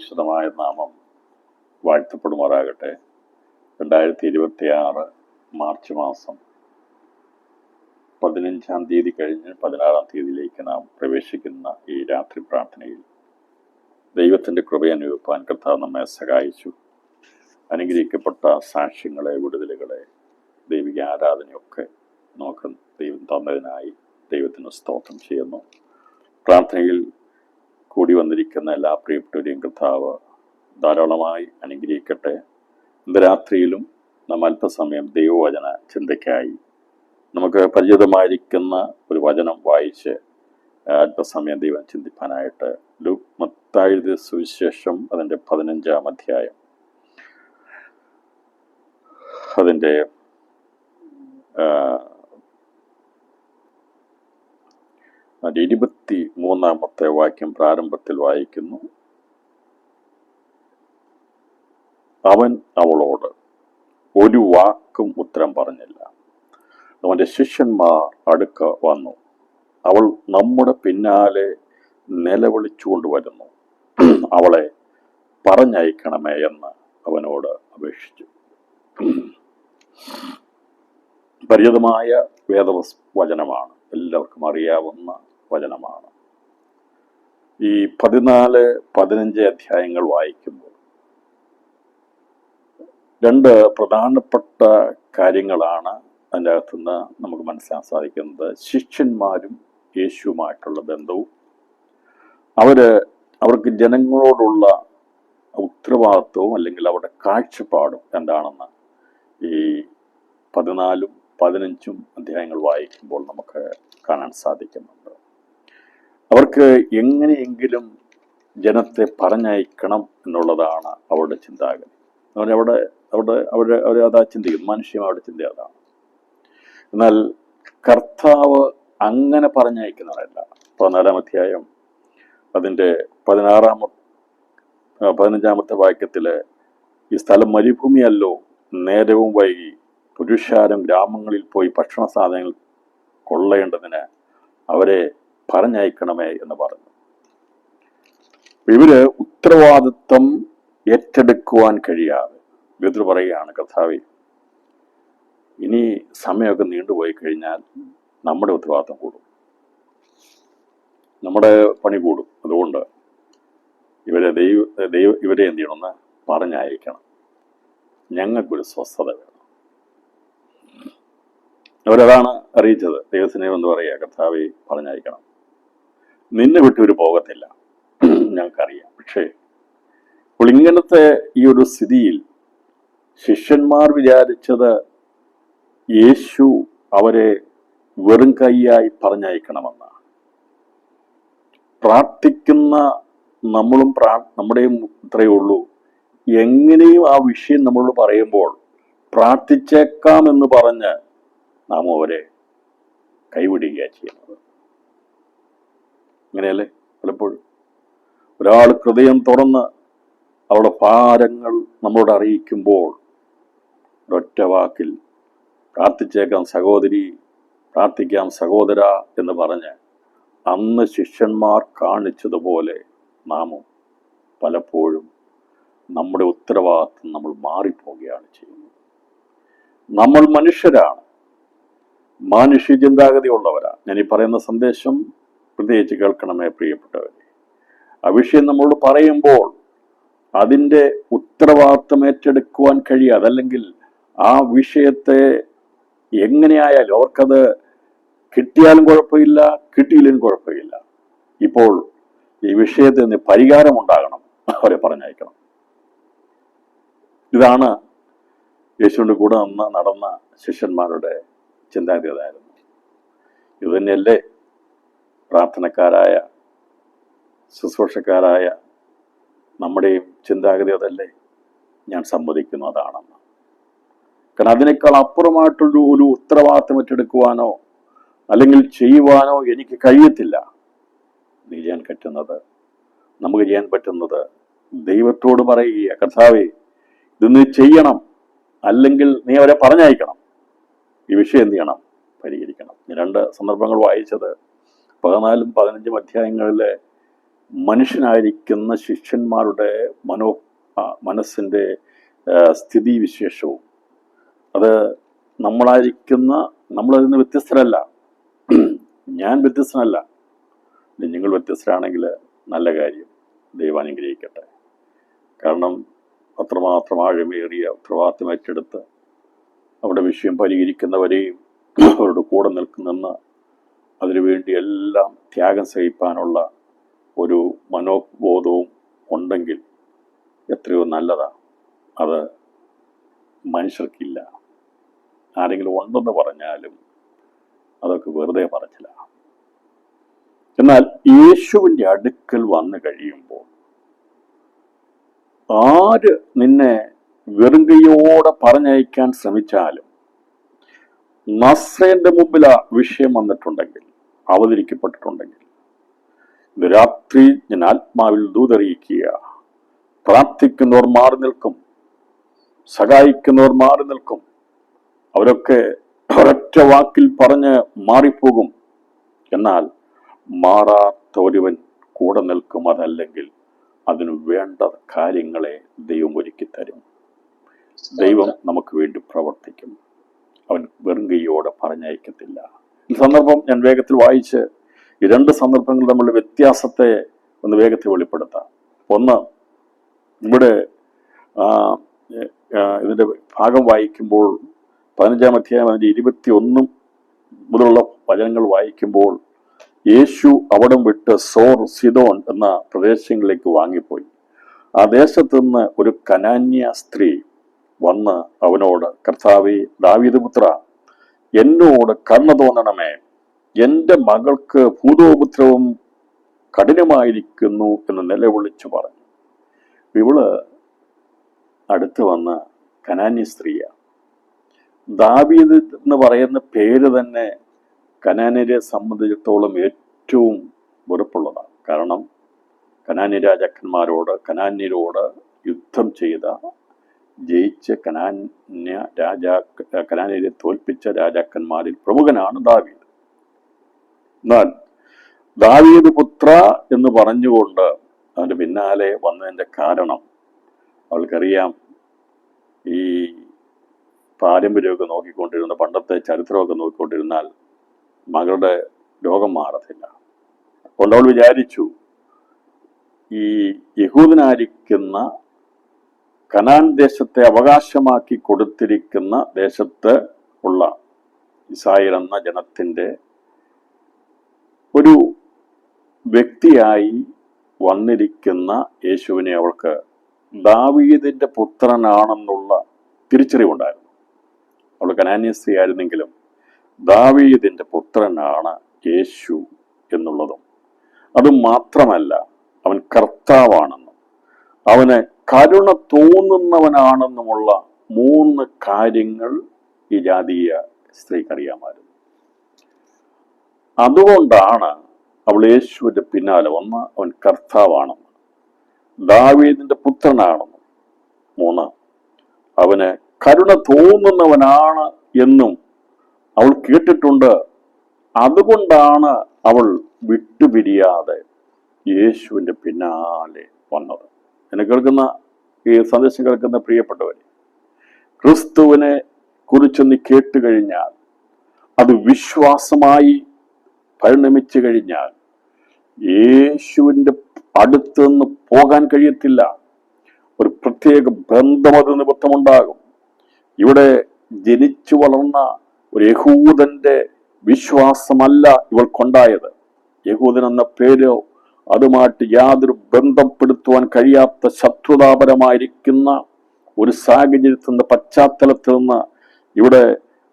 പരിശുദ്ധമായ നാമം വാഴ്ത്തപ്പെടുമാറാകട്ടെ. 2026 മാർച്ച് മാസം 15-ാം തീയതി കഴിഞ്ഞ് 16-ാം തീയതിയിലേക്ക് നാം പ്രവേശിക്കുന്ന ഈ രാത്രി പ്രാർത്ഥനയിൽ ദൈവത്തിൻ്റെ കൃപയനുഭവിപ്പാൻ കർത്താവ് നമ്മെ സഹായിച്ചു. അനുഗ്രഹിക്കപ്പെട്ട സാക്ഷ്യങ്ങളെ, വിടുതലുകളെ, ദൈവിക ആരാധനയൊക്കെ നമുക്ക് ദൈവം തന്നതിനായി ദൈവത്തിന് സ്തോത്രം ചെയ്യുന്നു. പ്രാർത്ഥനയിൽ കൂടി വന്നിരിക്കുന്ന എല്ലാ പ്രിയപ്പെട്ടവരെയും കർത്താവ് ധാരാളമായി അനുഗ്രഹിക്കട്ടെ. ഇന്ന് രാത്രിയിലും നാം അല്പസമയം ദൈവവചന ചിന്തയ്ക്കായി നമുക്ക് പരിചിതമായിരിക്കുന്ന ഒരു വചനം വായിച്ച് അല്പസമയം ദൈവം ചിന്തിപ്പാനായിട്ട് മത്തായി എഴുതിയ സുവിശേഷം അതിൻ്റെ 15-ാം അധ്യായം അതിൻ്റെ 23-ാമത്തെ വാക്യം പ്രാരംഭത്തിൽ വായിക്കുന്നു. അവൻ അവളോട് ഒരു വാക്കും ഉത്തരം പറഞ്ഞില്ല. അവൻ്റെ ശിഷ്യന്മാർ അടുക്ക വന്നു. അവൾ നമ്മുടെ പിന്നാലെ നിലവിളിച്ചുകൊണ്ട് വരുന്നു, അവളെ പറഞ്ഞയക്കണമേ എന്ന് അവനോട് അപേക്ഷിച്ചു. പരിചിതമായ വേദവചനമാണ്, എല്ലാവർക്കും അറിയാവുന്ന വചനമാണ്. ഈ 14-15 അധ്യായങ്ങൾ വായിക്കുമ്പോൾ രണ്ട് പ്രധാനപ്പെട്ട കാര്യങ്ങളാണ് അതിൻ്റെ അകത്തുനിന്ന് നമുക്ക് മനസ്സിലാക്കാൻ സാധിക്കുന്നത്. ശിഷ്യന്മാരും യേശുവുമായിട്ടുള്ള ബന്ധവും അവർക്ക് ജനങ്ങളോടുള്ള ഉത്തരവാദിത്വവും അല്ലെങ്കിൽ അവരുടെ കാഴ്ചപ്പാടും എന്താണെന്ന് ഈ 14-15 അധ്യായങ്ങൾ വായിക്കുമ്പോൾ നമുക്ക് കാണാൻ സാധിക്കുന്നുണ്ട്. അവർക്ക് എങ്ങനെയെങ്കിലും ജനത്തെ പറഞ്ഞയക്കണം എന്നുള്ളതാണ് അവരുടെ ചിന്താഗതി. അവരതാ ചിന്തിക്കും, മനുഷ്യമാരുടെ ചിന്ത അതാണ്. എന്നാൽ കർത്താവ് അങ്ങനെ പറഞ്ഞയക്കുന്നവരല്ല. 14-ാം അധ്യായം അതിൻ്റെ 15-ാമത്തെ വാക്യത്തില് ഈ സ്ഥലം മരുഭൂമിയല്ലോ, നേരവും വൈകി പുരുഷാരം ഗ്രാമങ്ങളിൽ പോയി ഭക്ഷണ സാധനങ്ങൾ കൊള്ളേണ്ടതിന് അവരെ പറഞ്ഞയക്കണമേ എന്ന് പറഞ്ഞു. ഇവര് ഉത്തരവാദിത്വം ഏറ്റെടുക്കുവാൻ കഴിയാതെ ബദർ പറയുകയാണ്, കർത്താവേ, ഇനി സമയമൊക്കെ നീണ്ടുപോയി കഴിഞ്ഞാൽ നമ്മുടെ ഉത്തരവാദിത്വം കൂടും, നമ്മുടെ പണി കൂടും. അതുകൊണ്ട് ഇവരെ എന്ത് ചെയ്യണമെന്ന് പറഞ്ഞയക്കണം, ഞങ്ങൾക്കൊരു സ്വസ്ഥത വേണം. അവരതാണ് അറിയിച്ചത്. ദൈവസ്നേഹം എന്ന് പറയുക, കർത്താവെ പറഞ്ഞയക്കണം, നിന്നെ വിട്ടൊരു പോകത്തില്ല, ഞങ്ങൾക്കറിയാം. പക്ഷേ ഇപ്പോൾ ഇങ്ങനത്തെ ഈ ഒരു സ്ഥിതിയിൽ ശിഷ്യന്മാർ വിചാരിച്ചത് യേശു അവരെ വെറും കൈയായി പറഞ്ഞയക്കണമെന്നാണ്. പ്രാർത്ഥിക്കുന്ന നമ്മുടെയും ഇത്രയേ ഉള്ളൂ. എങ്ങനെയും ആ വിഷയം നമ്മളോട് പറയുമ്പോൾ പ്രാർത്ഥിച്ചേക്കാമെന്ന് പറഞ്ഞ് നാം അവരെ കൈവിടുകയാണ് ചെയ്യുന്നത്. അങ്ങനെയല്ലേ പലപ്പോഴും ഒരാൾ ഹൃദയം തുറന്ന് അവരുടെ ഭാരങ്ങൾ നമ്മളോട് അറിയിക്കുമ്പോൾ ഒരൊറ്റ വാക്കിൽ പ്രാർത്ഥിച്ചേക്കാം സഹോദരി, പ്രാർത്ഥിക്കാം സഹോദര എന്ന് പറഞ്ഞ് അന്ന് ശിഷ്യന്മാർ കാണിച്ചതുപോലെ നാമും പലപ്പോഴും നമ്മുടെ ഉത്തരവാദിത്വം നമ്മൾ മാറിപ്പോവുകയാണ് ചെയ്യുന്നത്. നമ്മൾ മനുഷ്യരാണ്, മാനുഷ്യ ചിന്താഗതി ഉള്ളവരാണ്. ഞാൻ ഈ പറയുന്ന സന്ദേശം പ്രത്യേകിച്ച് കേൾക്കണമേ പ്രിയപ്പെട്ടവരെ. ആ വിഷയം നമ്മളോട് പറയുമ്പോൾ അതിൻ്റെ ഉത്തരവാദിത്വം ഏറ്റെടുക്കുവാൻ കഴിയാതെ, അല്ലെങ്കിൽ ആ വിഷയത്തെ എങ്ങനെയായാലും അവർക്കത് കിട്ടിയാലും കുഴപ്പമില്ല, കിട്ടിയില്ലെങ്കിലും കുഴപ്പമില്ല, ഇപ്പോൾ ഈ വിഷയത്തിന് പരിഹാരമുണ്ടാകണം, അവരെ പറഞ്ഞയക്കണം. ഇതാണ് യേശുവിൻ്റെ കൂടെ നടന്ന ശിഷ്യന്മാരുടെ ചിന്താഗതിയായിരുന്നു. ഇത് തന്നെയല്ലേ പ്രാർത്ഥനക്കാരായ ശുശ്രൂഷക്കാരായ നമ്മുടെയും ചിന്താഗതി? അതല്ലേ? ഞാൻ സമ്മതിക്കുന്നു അതാണെന്ന്. കാരണം അതിനേക്കാൾ അപ്പുറമായിട്ടൊരു ഉത്തരവാദിത്തം ഏറ്റെടുക്കുവാനോ അല്ലെങ്കിൽ ചെയ്യുവാനോ എനിക്ക് കഴിയത്തില്ല. നമുക്ക് ചെയ്യാൻ പറ്റുന്നത് ദൈവത്തോട് പറയുക, കർത്താവേ, ഇത് നീ ചെയ്യണം, അല്ലെങ്കിൽ നീ അവരെ പറഞ്ഞയക്കണം, ഈ വിഷയം എന്ത് ചെയ്യണം, പരിഹരിക്കണം. 2 സന്ദർഭങ്ങൾ വായിച്ചത് 14-15 അധ്യായങ്ങളിലെ മനുഷ്യനായിരിക്കുന്ന ശിഷ്യന്മാരുടെ മനസ്സിൻ്റെ സ്ഥിതി വിശേഷവും അത് നമ്മളതിൽ നിന്ന് വ്യത്യസ്തരല്ല. ഞാൻ വ്യത്യസ്തനല്ല, നിങ്ങൾ വ്യത്യസ്തരാണെങ്കിൽ നല്ല കാര്യം, ദൈവം അനുഗ്രഹിക്കട്ടെ. കാരണം അത്രമാത്രം ആഴമേറിയ ഉത്തരവാദിത്തം ഏറ്റെടുത്ത് അവിടെ വിഷയം പരിഹരിക്കുന്നവരെയും അവരുടെ കൂടെ നിൽക്കുന്നെന്ന് അതിനുവേണ്ടി എല്ലാം ത്യാഗം സഹിപ്പാനുള്ള ഒരു മനോബോധവും ഉണ്ടെങ്കിൽ എത്രയോ നല്ലതാണ്. അത് മനുഷ്യർക്കില്ല. ആരെങ്കിലും ഉണ്ടെന്ന് പറഞ്ഞാലും അതൊക്കെ വെറുതെ പറച്ചില്ല. എന്നാൽ യേശുവിൻ്റെ അടുക്കൽ വന്നു കഴിയുമ്പോൾ ആര് നിന്നെ വെറും കൈയോടെ പറഞ്ഞയക്കാൻ ശ്രമിച്ചാലും നസ്രയന്റെ മുമ്പിൽ ആ വിഷയം വന്നിട്ടുണ്ടെങ്കിൽ, അവതരിക്കപ്പെട്ടിട്ടുണ്ടെങ്കിൽ, ഇത് രാത്രി ഞാൻ ആത്മാവിൽ ദൂതറിയിക്കുക, പ്രാർത്ഥിക്കുന്നവർ മാറി നിൽക്കും, സഹായിക്കുന്നവർ മാറി നിൽക്കും, അവരൊക്കെ ഒരൊറ്റ വാക്കിൽ പറഞ്ഞ് മാറിപ്പോകും. എന്നാൽ മാറാത്ത ഒരുവൻ കൂടെ നിൽക്കും. അതല്ലെങ്കിൽ അതിനു വേണ്ട കാര്യങ്ങളെ ദൈവം ഒരുക്കി തരും. ദൈവം നമുക്ക് വേണ്ടി പ്രവർത്തിക്കും. അവൻ വെറും കൈയോടെ പറഞ്ഞയക്കത്തില്ല. ഈ സന്ദർഭം ഞാൻ വേഗത്തിൽ വായിച്ച് ഈ രണ്ട് സന്ദർഭങ്ങൾ തമ്മിലുള്ള വ്യത്യാസത്തെ ഒന്ന് വേഗത്തിൽ വെളിപ്പെടുത്താം. ഒന്ന്, ഇവിടെ ഇതിൻ്റെ ഭാഗം വായിക്കുമ്പോൾ 15-ാം അധ്യായം അതിൻ്റെ 21 മുതലുള്ള വചനങ്ങൾ വായിക്കുമ്പോൾ യേശു അവിടം വിട്ട് സോർ സിദോൻ എന്ന പ്രദേശങ്ങളിലേക്ക് വാങ്ങിപ്പോയി. ആ ദേശത്തു നിന്ന് ഒരു കനാന്യ സ്ത്രീ വന്ന് അവനോട്, കർത്താവേ, ദാവീദ് പുത്ര, എന്നോട് കരുണ തോന്നണമേ, എൻ്റെ മകൾക്ക് ഭൂതോപദ്രവം കഠിനമായിരിക്കുന്നു എന്ന് നിലവിളിച്ചു പറഞ്ഞു. ഇവള് അടുത്ത് വന്ന കനാന്യ സ്ത്രീയാണ്. ദാവീദ് എന്ന് പറയുന്ന പേര് തന്നെ കനാന്യരെ സംബന്ധിച്ചിടത്തോളം ഏറ്റവും വെറുപ്പുള്ളതാണ്. കാരണം കനാന്യ രാജാക്കന്മാരോട്, കനാന്യരോട് യുദ്ധം ജയിച്ച കനാന്യരെ തോൽപ്പിച്ച രാജാക്കന്മാരിൽ പ്രമുഖനാണ് ദാവീദ്. എന്നാൽ ദാവീദ് പുത്ര എന്ന് പറഞ്ഞുകൊണ്ട് അവൻ്റെ പിന്നാലെ വന്നതിൻ്റെ കാരണം അവൾക്കറിയാം. ഈ പാരമ്പര്യമൊക്കെ നോക്കിക്കൊണ്ടിരുന്ന, പണ്ടത്തെ ചരിത്രമൊക്കെ നോക്കിക്കൊണ്ടിരുന്നാൽ മകളുടെ രോഗം മാറത്തില്ല. അതുകൊണ്ട് അവൾ വിചാരിച്ചു, ഈ യഹൂദനായിരിക്കുന്ന കനാൻ ദേശത്തെ അവകാശമാക്കി കൊടുത്തിരിക്കുന്ന ദേശത്ത് ഉള്ള ഇസ്രായേൽ എന്ന ജനത്തിൻ്റെ ഒരു വ്യക്തിയായി വന്നിരിക്കുന്ന യേശുവിനെ അവൾക്ക് ദാവീദിന്റെ പുത്രനാണെന്നുള്ള തിരിച്ചറിവുണ്ടായിരുന്നു. അവൾ കനാന്യ സ്ത്രീ ആയിരുന്നെങ്കിലും ദാവീദിന്റെ പുത്രനാണ് യേശു എന്നുള്ളതും, അതുമാത്രമല്ല അവൻ കർത്താവാണെന്നും അവന് കരുണ തോന്നുന്നവനാണെന്നുമുള്ള 3 കാര്യങ്ങൾ ഈ ജാതീയ സ്ത്രീക്കറിയാമായിരുന്നു. അതുകൊണ്ടാണ് അവൾ യേശുവിന്റെ പിന്നാലെ വന്ന് അവൻ കർത്താവാണെന്ന്, ദാവീദിന്റെ പുത്രനാണെന്നും, 3 അവന് കരുണ തോന്നുന്നവനാണ് എന്നും അവൾ കേട്ടിട്ടുണ്ട്. അതുകൊണ്ടാണ് അവൾ വിട്ടുപിരിയാതെ യേശുവിന്റെ പിന്നാലെ വന്നത്. എന്നെ കേൾക്കുന്ന, ഈ സന്ദേശം കേൾക്കുന്ന പ്രിയപ്പെട്ടവരെ, ക്രിസ്തുവിനെ കുറിച്ച് നീ കേട്ടുകഴിഞ്ഞാൽ, അത് വിശ്വാസമായി പരിണമിച്ചു കഴിഞ്ഞാൽ യേശുവിൻ്റെ അടുത്ത് നിന്ന് പോകാൻ കഴിയത്തില്ല. ഒരു പ്രത്യേക ബന്ധം അത് നിമിത്തമുണ്ടാകും. ഇവിടെ ജനിച്ചു വളർന്ന ഒരു യഹൂദന്റെ വിശ്വാസമല്ല ഇവൾക്കുണ്ടായത്. യഹൂദൻ എന്ന പേരോ അതുമായിട്ട് യാതൊരു ബന്ധപ്പെടുത്തുവാൻ കഴിയാത്ത ശത്രുതാപരമായിരിക്കുന്ന ഒരു സാഹചര്യത്തിൽ നിന്ന്, പശ്ചാത്തലത്തിൽ നിന്ന് ഇവിടെ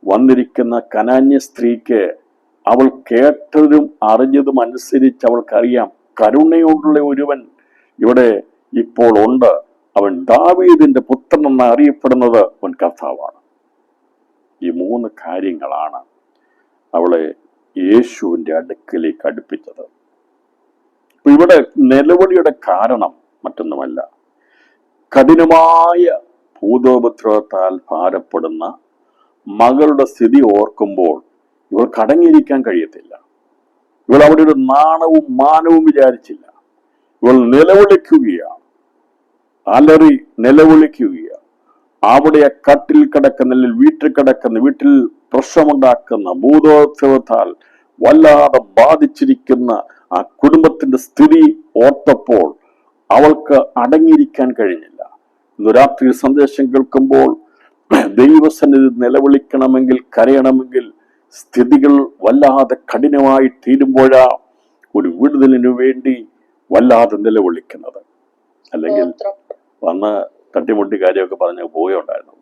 വന്നിരിക്കുന്ന കനാന്യ സ്ത്രീക്ക് അവൾ കേട്ടതും അറിഞ്ഞതും അനുസരിച്ച് അവൾക്കറിയാം, കരുണയോടുള്ള ഒരുവൻ ഇവിടെ ഇപ്പോൾ ഉണ്ട്. അവൻ ദാവീദിന്റെ പുത്രൻ എന്ന് അറിയപ്പെടുന്നത് അവൻ കർത്താവാണ്. ഈ 3 കാര്യങ്ങളാണ് അവളെ യേശുവിൻ്റെ അടുക്കലേക്ക് അടുപ്പിച്ചത്. അപ്പൊ ഇവിടെ നിലവിളിയുടെ കാരണം മറ്റൊന്നുമല്ല, കഠിനമായ ഭൂതോപദ്രവത്താൽ ഭാരപ്പെടുന്ന മകളുടെ സ്ഥിതി ഓർക്കുമ്പോൾ ഇവൾക്ക് അടങ്ങിയിരിക്കാൻ കഴിയത്തില്ല. ഇവൾ അവിടെ ഒരു നാണവും മാനവും വിചാരിച്ചില്ല. ഇവൾ നിലവിളിക്കുകയാണ്, അലറി നിലവിളിക്കുകയാണ്. അവിടെ കട്ടിൽ കിടക്കുന്ന, വീട്ടിൽ പ്രശ്നമുണ്ടാക്കുന്ന, ഭൂതോത്സവത്താൽ വല്ലാതെ ബാധിച്ചിരിക്കുന്ന ആ കുടുംബത്തിന്റെ സ്ഥിതി ഓർത്തപ്പോൾ അവൾക്ക് അടങ്ങിയിരിക്കാൻ കഴിഞ്ഞില്ല. ഇന്ന് രാത്രി സന്ദേശം കേൾക്കുമ്പോൾ ദൈവസന്നിധി നിലവിളിക്കണമെങ്കിൽ, കരയണമെങ്കിൽ സ്ഥിതികൾ വല്ലാതെ കഠിനമായി തീരുമ്പോഴാ ഒരു വിടുതലിനു വേണ്ടി വല്ലാതെ നിലവിളിക്കുന്നത്. അല്ലെങ്കിൽ വന്ന് തട്ടിമുട്ടി കാര്യമൊക്കെ പറഞ്ഞ് പോവുകയുണ്ടായിരുന്നു.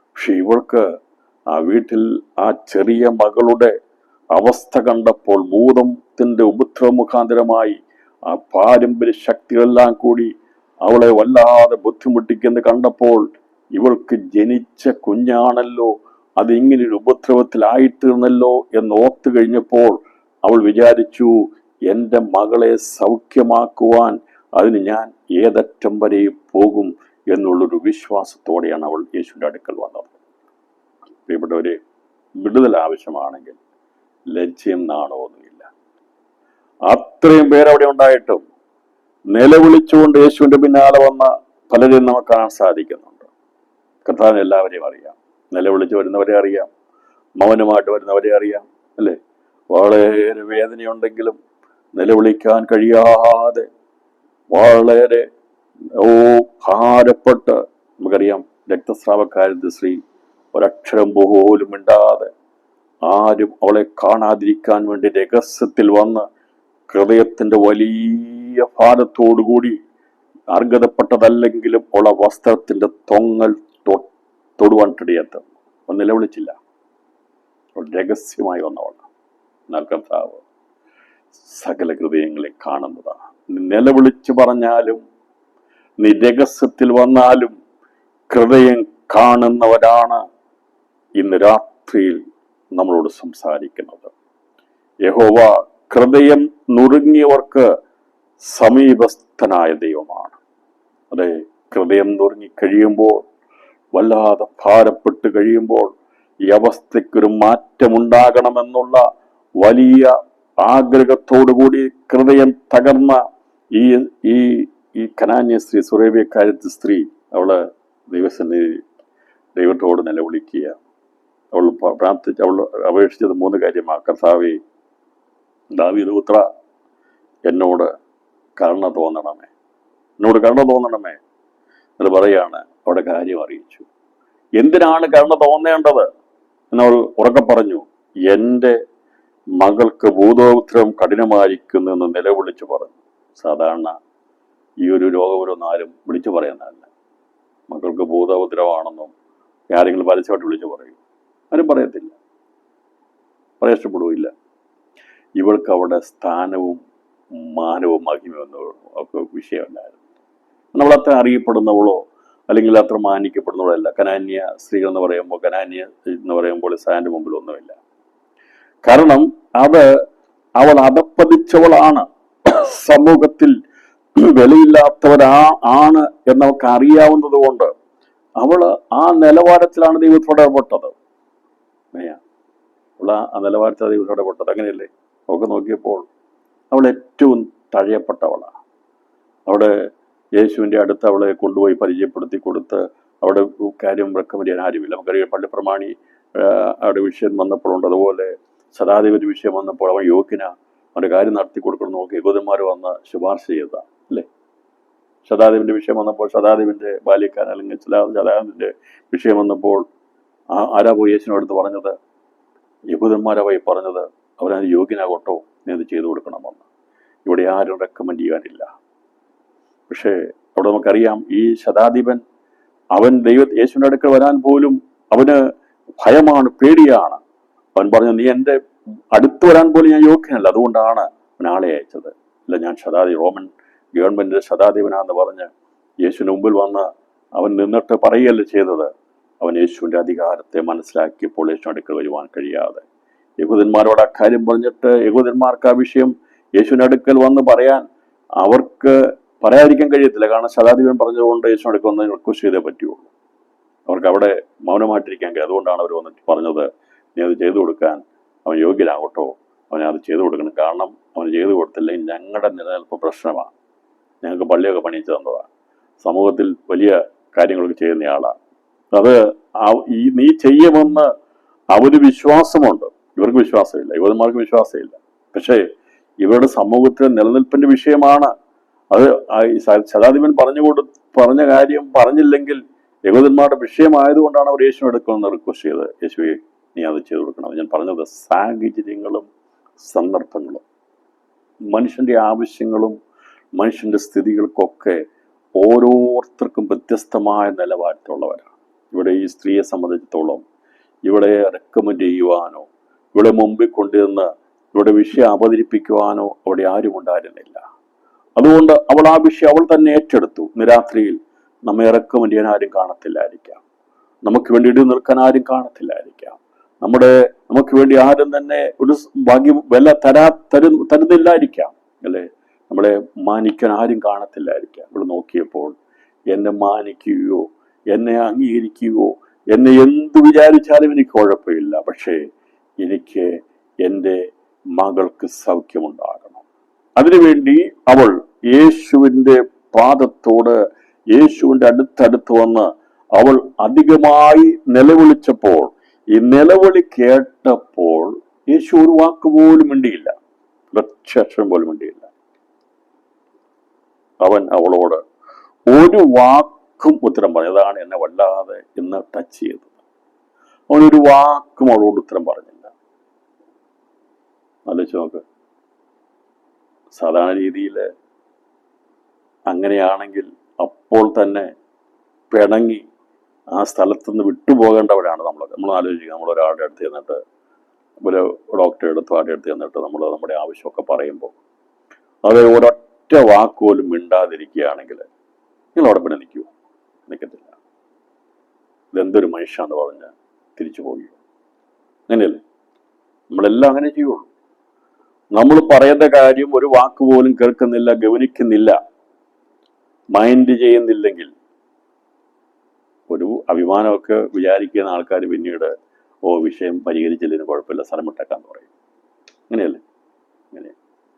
പക്ഷെ ഇവൾക്ക് ആ വീട്ടിൽ ആ ചെറിയ മകളുടെ അവസ്ഥ കണ്ടപ്പോൾ, ഭൂതത്തിന്റെ ഉപദ്രവ മുഖാന്തരമായി ആ പാരമ്പര്യ ശക്തികളെല്ലാം കൂടി അവളെ വല്ലാതെ ബുദ്ധിമുട്ടിക്കുന്നത് കണ്ടപ്പോൾ, ഇവൾക്ക് ജനിച്ച കുഞ്ഞാണല്ലോ, അത് ഇങ്ങനൊരു ഉപദ്രവത്തിലായിത്തീർന്നല്ലോ എന്ന് ഓർത്തു കഴിഞ്ഞപ്പോൾ അവൾ വിചാരിച്ചു, എൻ്റെ മകളെ സൗഖ്യമാക്കുവാൻ അതിന് ഞാൻ ഏതറ്റം വരെ പോകും എന്നുള്ളൊരു വിശ്വാസത്തോടെയാണ് അവൾ യേശുവിൻ്റെ അടുക്കൽ വന്നത്. പ്രിയപ്പെട്ടവരെ, വിടുതൽ ആവശ്യമാണെങ്കിൽ ലജ്ജയും നാണമൊന്നുമില്ല. അത്രയും പേരവിടെ ഉണ്ടായിട്ടും നിലവിളിച്ചുകൊണ്ട് യേശുവിൻ്റെ പിന്നാലെ വന്ന പലരെയും നമുക്ക് കാണാൻ സാധിക്കുന്നുണ്ട്. കർത്താവിനെ എല്ലാവരെയും അറിയാം, നിലവിളിച്ച് വരുന്നവരെ അറിയാം, മൗനമായിട്ട് വരുന്നവരെ അറിയാം, അല്ലേ? വളരെ വേദനയുണ്ടെങ്കിലും നിലവിളിക്കാൻ കഴിയാതെ വളരെ ഭാരപ്പെട്ട്, നമുക്കറിയാം രക്തസ്രാവക്കാരത്തെ സ്ത്രീ ഒരക്ഷരം പോലും മിണ്ടാതെ, ആരും അവളെ കാണാതിരിക്കാൻ വേണ്ടി രഹസ്യത്തിൽ വന്ന് ഹൃദയത്തിന്റെ വലിയ ഭാരത്തോടുകൂടി, അർഹതപ്പെട്ടതല്ലെങ്കിലും അവളെ വസ്ത്രത്തിന്റെ തൊങ്ങൽ തൊടുവാൻ ഇടയത്ത് നിലവിളിച്ചില്ല. രഹസ്യമായി വന്നവളാണ്. എന്നാൽ കർത്താവ് സകല ഹൃദയങ്ങളെ കാണുന്നതാണ്. നിലവിളിച്ചു പറഞ്ഞാലും, നീ രഹസ്യത്തിൽ വന്നാലും ഹൃദയം കാണുന്നവരാണ് ഇന്ന് രാത്രിയിൽ നമ്മളോട് സംസാരിക്കുന്നത്. യഹോവ ഹൃദയം നുറുങ്ങിയവർക്ക് സമീപസ്ഥനായ ദൈവമാണ്. അതെ, ഹൃദയം നുറുങ്ങി കഴിയുമ്പോൾ, വല്ലാതെ ഭാരപ്പെട്ട് കഴിയുമ്പോൾ, ഈ അവസ്ഥയ്ക്കൊരു മാറ്റമുണ്ടാകണമെന്നുള്ള വലിയ ആഗ്രഹത്തോടുകൂടി ഹൃദയം തകർന്ന ഈ കനാന്യ സ്ത്രീ, സുറേബ്യക്കാരത്തെ സ്ത്രീ, അവള് ദൈവത്തോട് നിലവിളിക്കുക. അവൾ പ്രാർത്ഥിച്ച്, അവൾ അപേക്ഷിച്ചത് 3 കാര്യമാണ്. കർത്താവേ, ദാവീദ് പുത്രാ, എന്നോട് കരുണ തോന്നണമേ, എന്നോട് കരുണ തോന്നണമേ എന്ന് പറയാണ്. അവിടെ കാര്യം അറിയിച്ചു. എന്തിനാണ് കരുണ തോന്നേണ്ടത് എന്നവൾ ഉറക്കെ പറഞ്ഞു. എൻ്റെ മകൾക്ക് ഭൂതോപദ്രവം കഠിനമായിരിക്കുന്നു എന്ന് നിലവിളിച്ചു പറഞ്ഞു. സാധാരണ ഈ ഒരു രോഗമൊന്നും ആരും വിളിച്ചു പറയുന്നതല്ല. മക്കൾക്ക് ഭൂതോപദ്രവമാണെന്നും ആരെങ്കിലും പരസ്യമായിട്ട് വിളിച്ചു പറയും? ആരും പറയത്തില്ല, പറയാൻ ഇഷ്ടപ്പെടുകയില്ല. ഇവൾക്ക് അവിടെ സ്ഥാനവും മാനവും മഹിമയൊന്നും ഒക്കെ വിഷയമല്ലായിരുന്നു. നമ്മളത്ര അറിയപ്പെടുന്നവളോ അല്ലെങ്കിൽ അത്ര മാനിക്കപ്പെടുന്നവളോ അല്ല. കനാന്യ സ്ത്രീകൾ എന്ന് പറയുമ്പോൾ, കനാന്യ എന്ന് പറയുമ്പോൾ സാന്റെ മുമ്പിൽ ഒന്നുമില്ല. കാരണം അവൾ അധപ്പതിച്ചവളാണ്. സമൂഹത്തിൽ വിലയില്ലാത്തവരാണ് എന്നവർക്ക് അറിയാവുന്നത് കൊണ്ട് അവള് ആ നിലവാരത്തിലാണ് ദൈവത്തോടെ ഇടപെട്ടത്. അവൾ ആ നിലവാരത്തിൽ ദൈവത്തോടെ ഇടപെട്ടത്. അങ്ങനെയല്ലേ? അവൾക്ക് നോക്കിയപ്പോൾ അവൾ ഏറ്റവും തഴയപ്പെട്ടവളാണ്. അവിടെ യേശുവിൻ്റെ അടുത്ത് അവളെ കൊണ്ടുപോയി പരിചയപ്പെടുത്തി കൊടുത്ത് അവിടെ കാര്യം റെക്കമെൻഡ് ചെയ്യാൻ ആരുമില്ല. നമുക്കറിയാം, പള്ളിപ്രമാണി അവിടെ വിഷയം വന്നപ്പോഴുണ്ട്, അതുപോലെ ശതാധിപതി വിഷയം വന്നപ്പോൾ അവൻ യോഗ്യന, അവൻ്റെ കാര്യം നടത്തി കൊടുക്കണം നോക്കി യഹൂദന്മാർ വന്ന് ശുപാർശ ചെയ്ത, അല്ലേ? ശതാധിപന്റെ വിഷയം വന്നപ്പോൾ, ശതാധിപന്റെ ബാല്യക്കാരൻ അല്ലെങ്കിൽ ശതാധിപന്റെ വിഷയം വന്നപ്പോൾ ആരാ പോയി യേശുവിനടുത്ത് പറഞ്ഞത്? യഹൂദന്മാരാ പോയി പറഞ്ഞത്, അവരത് യോഗ്യനാകട്ടോ, നീ അത് ചെയ്തു കൊടുക്കണമെന്ന്. ഇവിടെ ആരും റെക്കമെൻഡ് ചെയ്യാനില്ല. പക്ഷേ അവിടെ നമുക്കറിയാം, ഈ ശതാധിപൻ അവൻ യേശുവിൻ്റെ അടുക്കൽ വരാൻ പോലും അവന് ഭയമാണ്, പേടിയാണ്. അവൻ പറഞ്ഞു, നീ എൻ്റെ അടുത്ത് വരാൻ പോലും ഞാൻ യോഗ്യനല്ല, അതുകൊണ്ടാണ് അവൻ ആളെ അയച്ചത്. ഇല്ല, ഞാൻ റോമൻ ഗവൺമെന്റിന്റെ ശതാധിപനാന്ന് പറഞ്ഞ് യേശുവിന് മുമ്പിൽ വന്ന് അവൻ നിന്നിട്ട് പറയുകയല്ല ചെയ്തത്. അവൻ യേശുവിൻ്റെ അധികാരത്തെ മനസ്സിലാക്കിയപ്പോൾ യേശു അടുക്കൽ വരുവാൻ കഴിയാതെ യഹൂദന്മാരോട് ആ കാര്യം പറഞ്ഞിട്ട്, യഹൂദന്മാർക്ക് ആ വിഷയം യേശുവിൻ്റെ അടുക്കൽ വന്ന് പറയാൻ അവർക്ക് പറയാതിരിക്കാൻ കഴിയത്തില്ല. കാരണം ശതാധിപൻ പറഞ്ഞതുകൊണ്ട് യേശു അടുക്കൽ വന്ന് റിക്വസ്റ്റ് ചെയ്തേ പറ്റുള്ളൂ. അവർക്ക് അവിടെ മൗനമായിട്ടിരിക്കാൻ കഴിയും. അതുകൊണ്ടാണ് അവർ വന്നിട്ട് പറഞ്ഞത്, നീ അത് ചെയ്തു കൊടുക്കാൻ അവൻ യോഗ്യനാകട്ടോ, അവനെ അത് ചെയ്തു കൊടുക്കണം. കാരണം അവന് ചെയ്തു കൊടുത്തില്ലെങ്കിൽ ഞങ്ങളുടെ നിലനിൽപ്പ് പ്രശ്നമാണ്, ഞങ്ങൾക്ക് പള്ളിയൊക്കെ പണിയിച്ചു തന്നതാണ്, സമൂഹത്തിൽ വലിയ കാര്യങ്ങളൊക്കെ ചെയ്യുന്നയാളാണ്. അത് നീ ചെയ്യുമെന്ന് അവന് വിശ്വാസമുണ്ട്. ഇവർക്ക് വിശ്വാസമില്ല, യഹൂദന്മാർക്ക് വിശ്വാസമില്ല. പക്ഷേ ഇവരുടെ സമൂഹത്തിലെ നിലനിൽപ്പിന്റെ വിഷയമാണ് അത്. ശതാധിപൻ പറഞ്ഞ കാര്യം പറഞ്ഞില്ലെങ്കിൽ യഹൂദന്മാരുടെ വിഷയമായതുകൊണ്ടാണ് അവർ യേശു എടുക്കണമെന്ന് റിക്വസ്റ്റ് ചെയ്ത്, യേശുവെ നീ അത് ചെയ്തു കൊടുക്കണം. ഞാൻ പറഞ്ഞത് സാഹചര്യങ്ങളും സന്ദർഭങ്ങളും മനുഷ്യന്റെ ആവശ്യങ്ങളും മനുഷ്യന്റെ സ്ഥിതികൾക്കൊക്കെ ഓരോരുത്തർക്കും വ്യത്യസ്തമായ നിലവാരത്തിലുള്ളവരാണ്. ഇവിടെ ഈ സ്ത്രീയെ സംബന്ധിച്ചിടത്തോളം ഇവിടെ റെക്കമെൻഡ് ചെയ്യുവാനോ ഇവിടെ മുമ്പിൽ കൊണ്ടുവന്ന് ഇവിടെ വിഷയം അവതരിപ്പിക്കുവാനോ അവിടെ ആരും ഉണ്ടായിരുന്നില്ല. അതുകൊണ്ട് അവൾ ആ വിഷയം അവൾ തന്നെ ഏറ്റെടുത്തു. ഇന്ന് രാത്രിയിൽ നമ്മെ റെക്കമെൻഡ് ചെയ്യാൻ ആരും കാണത്തില്ലായിരിക്കാം, നമുക്ക് വേണ്ടി ഇടി നിൽക്കാൻ ആരും കാണത്തില്ലായിരിക്കാം, നമുക്ക് വേണ്ടി ആരും തന്നെ ഒരു വില തരുന്നില്ലായിരിക്കാം, അല്ലെ? നമ്മളെ മാനിക്കാൻ ആരും കാണത്തില്ലായിരിക്കാം. ഇവിടെ നോക്കിയപ്പോൾ എന്നെ മാനിക്കുകയോ എന്നെ അംഗീകരിക്കുകയോ എന്നെ എന്ത് വിചാരിച്ചാലും എനിക്ക് കുഴപ്പമില്ല, പക്ഷേ എനിക്ക് എൻ്റെ മകൾക്ക് സൗഖ്യമുണ്ടാകണം. അതിനുവേണ്ടി അവൾ യേശുവിൻ്റെ പാദത്തോട് യേശുവിൻ്റെ അടുത്തടുത്ത് വന്ന് അവൾ അധികമായി നിലവിളിച്ചപ്പോൾ, ഈ നിലവിളി കേട്ടപ്പോൾ യേശു ഒരു വാക്ക് പോലും മിണ്ടിയില്ല, ഒരക്ഷരം പോലും മിണ്ടിയില്ല. അവൻ അവളോട് ഒരു വാക്കും ഉത്തരം പറഞ്ഞു. അതാണ് എന്നെ വല്ലാതെ ഇന്ന് ടച്ച് ചെയ്തത്. അവനൊരു വാക്കും അവളോട് ഉത്തരം പറഞ്ഞില്ല. ആലോചിച്ച് നോക്ക്. സാധാരണ രീതിയിൽ അങ്ങനെയാണെങ്കിൽ അപ്പോൾ തന്നെ പിണങ്ങി ആ സ്ഥലത്തുനിന്ന് വിട്ടുപോകേണ്ടവരാണ് നമ്മൾ ആലോചിക്കുക. നമ്മളൊരാളുടെ അടുത്ത് ചെന്നിട്ട്, ഒരു ഡോക്ടറെ അടുത്ത് ആരുടെ അടുത്ത് ചെന്നിട്ട് നമ്മൾ നമ്മുടെ ആവശ്യമൊക്കെ പറയുമ്പോൾ അത് ഒരൊറ്റ വാക്കുപോലും മിണ്ടാതിരിക്കുകയാണെങ്കിൽ നിങ്ങൾ അവിടെ പിന്നെ നിൽക്കുമോ? നിൽക്കത്തില്ല. ഇതെന്തൊരു മനുഷ്യാന്ന് പറഞ്ഞ് തിരിച്ചു പോകുകയോ? അങ്ങനെയല്ലേ? നമ്മളെല്ലാം അങ്ങനെ ചെയ്യുള്ളൂ. നമ്മൾ പറയുന്ന കാര്യം ഒരു വാക്ക് പോലും കേൾക്കുന്നില്ല, ഗവനിക്കുന്നില്ല, മൈൻഡ് ചെയ്യുന്നില്ലെങ്കിൽ ഒരു അഭിമാനമൊക്കെ വിചാരിക്കുന്ന ആൾക്കാർ പിന്നീട് വിഷയം പരിഹരിച്ചില്ലെങ്കിലും കുഴപ്പമില്ല, സ്ഥലം വിട്ടേക്കാന്ന് പറയും. അങ്ങനെയല്ലേ?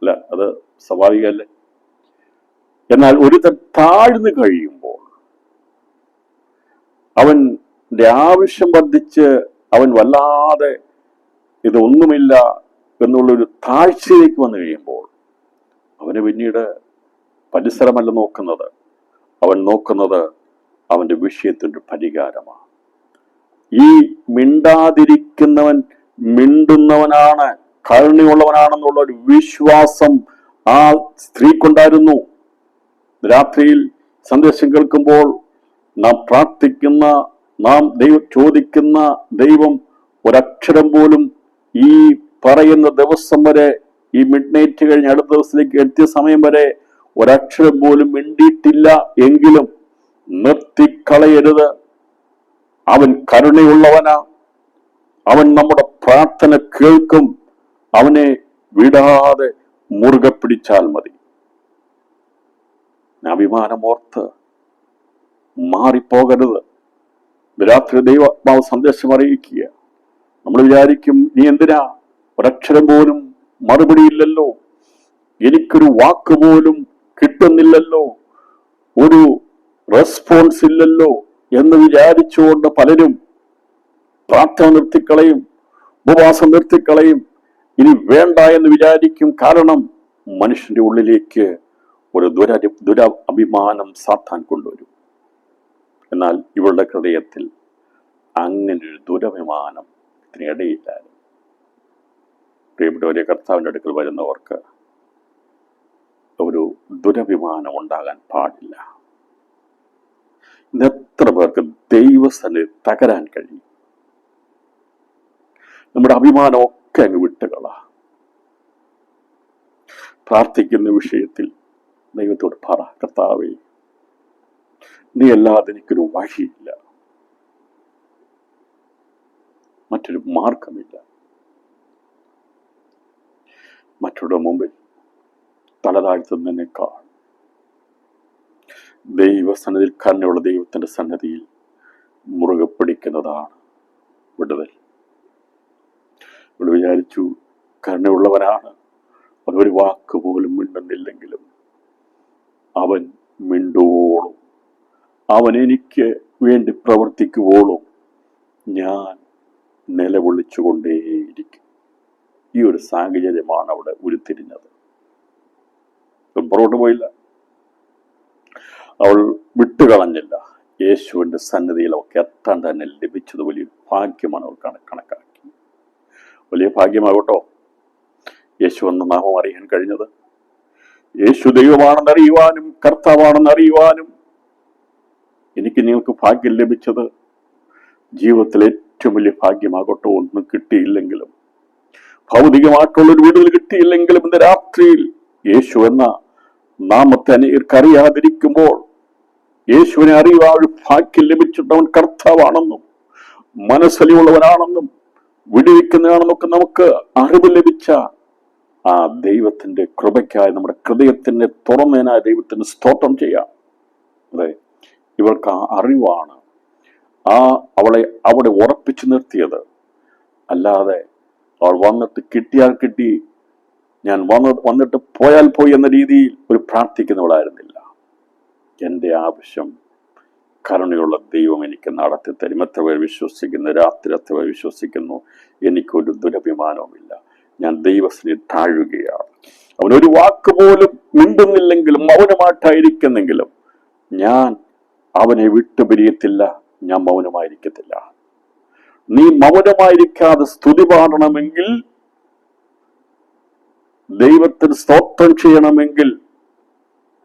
അല്ല, അത് സ്വാഭാവികമല്ലേ? എന്നാൽ ഒരു താഴ്ന്നു കഴിയുമ്പോൾ അവൻ്റെ ആവശ്യം വർദ്ധിച്ച് അവൻ വല്ലാതെ ഇതൊന്നുമില്ല എന്നുള്ളൊരു താഴ്ചയിലേക്ക് വന്നു കഴിയുമ്പോൾ അവന് പിന്നീട് പരിസരമല്ല നോക്കുന്നത്, അവൻ നോക്കുന്നത് അവന്റെ വിഷയത്തിന്റെ പരിഹാരമാണ്. ഈ മിണ്ടാതിരിക്കുന്നവൻ മിണ്ടുന്നവനാണ്, കരുണയുള്ളവനാണെന്നുള്ള ഒരു വിശ്വാസം ആ സ്ത്രീക്കുണ്ടായിരുന്നു. രാത്രിയിൽ സന്ദേശം കേൾക്കുമ്പോൾ നാം പ്രാർത്ഥിക്കുന്ന, നാം ചോദിക്കുന്ന ദൈവം ഒരക്ഷരം പോലും ഈ പറയുന്ന ദിവസം വരെ, ഈ മിഡ് നൈറ്റ് കഴിഞ്ഞ് അടുത്ത ദിവസത്തിലേക്ക് എത്തിയ സമയം വരെ ഒരക്ഷരം പോലും മിണ്ടിയിട്ടില്ല എങ്കിലും നിർത്തിക്കളയരുത്. അവൻ കരുണയുള്ളവനാ, അവൻ നമ്മുടെ പ്രാർത്ഥന കേൾക്കും. അവനെ വിടാതെ മുറുകെ പിടിച്ചാൽ മതി. അഭിമാനമോർത്ത് മാറിപ്പോകരുത്. രാത്രി ദൈവാത്മാവ് സന്ദേശം അറിയിക്കുക. നമ്മൾ വിചാരിക്കും, നീ എന്തിനാ, ഒരക്ഷരം പോലും മറുപടിയില്ലല്ലോ, എനിക്കൊരു വാക്ക് പോലും കിട്ടുന്നില്ലല്ലോ, ഒരു റെസ്പോൺസ് ഇല്ലല്ലോ എന്ന് വിചാരിച്ചുകൊണ്ട് പലരും പ്രാർത്ഥന നിർത്തിക്കളയും, ഉപവാസം നിർത്തിക്കളയും, ഇനി വേണ്ട എന്ന് വിചാരിക്കും. കാരണം മനുഷ്യന്റെ ഉള്ളിലേക്ക് ഒരു അഭിമാനം സാത്താൻ കൊണ്ടുവരും. എന്നാൽ ഇവളുടെ ഹൃദയത്തിൽ അങ്ങനൊരു ദുരഭിമാനം ഇതിനിടയില്ലായിരുന്നു. പ്രിയപ്പെട്ടവരെ, കർത്താവിൻ്റെ അടുക്കൽ വരുന്നവർക്ക് ഒരു ദുരഭിമാനം ഉണ്ടാകാൻ പാടില്ല. എത്ര പേർക്ക് ദൈവസന്നിധി തകരാൻ കഴിയും? നമ്മുടെ അഭിമാനമൊക്കെ അങ്ങ് വിട്ടുകള. പ്രാർത്ഥിക്കുന്ന വിഷയത്തിൽ ദൈവത്തോട് പറ, കർത്താവേ, നീ അല്ലാതെ എനിക്കൊരു വഴിയില്ല, മറ്റൊരു മാർഗമില്ല. മറ്റുള്ള മുമ്പിൽ തലതാഴ്ത്തുന്നതിനേക്കാൾ ദൈവസന്നിധിയിൽ, കരുണയുള്ള ദൈവത്തിന്റെ സന്നിധിയിൽ മുറുകെ പിടിക്കുന്നതാണ് വിടുതൽ. ഇവിടെ വിചാരിച്ചു കരുണയുള്ളവനാണ്, അതൊരു വാക്ക് പോലും മിണ്ടുന്നില്ലെങ്കിലും അവൻ മിണ്ടുവോളും, അവൻ എനിക്ക് വേണ്ടി പ്രവർത്തിക്കുവോളും ഞാൻ നിലവിളിച്ചുകൊണ്ടേയിരിക്കും. ഈ ഒരു സാഹചര്യമാണ് അവിടെ ഉരുത്തിരിഞ്ഞത്. പുറകോട്ട് പോയില്ല, അവൾ വിട്ടുകളഞ്ഞില്ല. യേശുവിന്റെ സന്നിധിയിൽ അവൾക്ക് എത്താൻ തന്നെ ലഭിച്ചത് വലിയ ഭാഗ്യമാണ് അവൾ കണക്കാക്കി. വലിയ ഭാഗ്യമാകട്ടോ യേശു എന്ന നാമം അറിയാൻ കഴിഞ്ഞത്. യേശു ദൈവമാണെന്ന് അറിയുവാനും കർത്താവാണെന്ന് അറിയുവാനും എനിക്ക് നിങ്ങൾക്ക് ഭാഗ്യം ലഭിച്ചത് ജീവിതത്തിൽ ഏറ്റവും വലിയ ഭാഗ്യമാകട്ടോ. ഒന്നും കിട്ടിയില്ലെങ്കിലും, ഭൗതികമായിട്ടുള്ളൊരു വീടുകൾ കിട്ടിയില്ലെങ്കിലും, ഇന്ന് രാത്രിയിൽ യേശു എന്ന നാമത്തെ അനേകർക്കറിയാതിരിക്കുമ്പോൾ യേശുവിനെ അറിയുവാൻ ഒരു ഭാഗ്യം ലഭിച്ചിട്ട് അവൻ കർത്താവാണെന്നും മനസ്സലിയുള്ളവനാണെന്നും വിടുവിക്കുന്നതാണെന്നൊക്കെ നമുക്ക് അറിവ് ലഭിച്ച ആ ദൈവത്തിന്റെ കൃപയ്ക്കായി നമ്മുടെ ഹൃദയത്തിന്റെ തുറന്നതിനായ ദൈവത്തിന് സ്തോത്രം ചെയ്യാം. അതെ, ഇവർക്ക് ആ അറിവാണ് അവളെ അവിടെ ഉറപ്പിച്ചു നിർത്തിയത്. അല്ലാതെ അവൾ വന്നിട്ട് കിട്ടിയാൽ കിട്ടി, ഞാൻ വന്നിട്ട് പോയാൽ പോയി എന്ന രീതിയിൽ ഒരു പ്രാർത്ഥിക്കുന്നവളായിരുന്നില്ല. എൻ്റെ ആവശ്യം കരുണയുള്ള ദൈവം എനിക്ക് നടത്തി തരും. എത്ര പേർ വിശ്വസിക്കുന്നു? രാത്രി എത്ര പേർ വിശ്വസിക്കുന്നു? എനിക്കൊരു ദുരഭിമാനവുമില്ല. ഞാൻ ദൈവത്തിന് താഴുകയാണ്. അവനൊരു വാക്ക് പോലും മിണ്ടുന്നില്ലെങ്കിലും, മൗനമായിട്ടായിരിക്കുന്നെങ്കിലും ഞാൻ അവനെ വിട്ടുപിരിയത്തില്ല, ഞാൻ മൗനമായിരിക്കത്തില്ല. നീ മൗനമായിരിക്കാതെ സ്തുതി പാടണമെങ്കിൽ, ദൈവത്തിന് സ്തോത്രം ചെയ്യണമെങ്കിൽ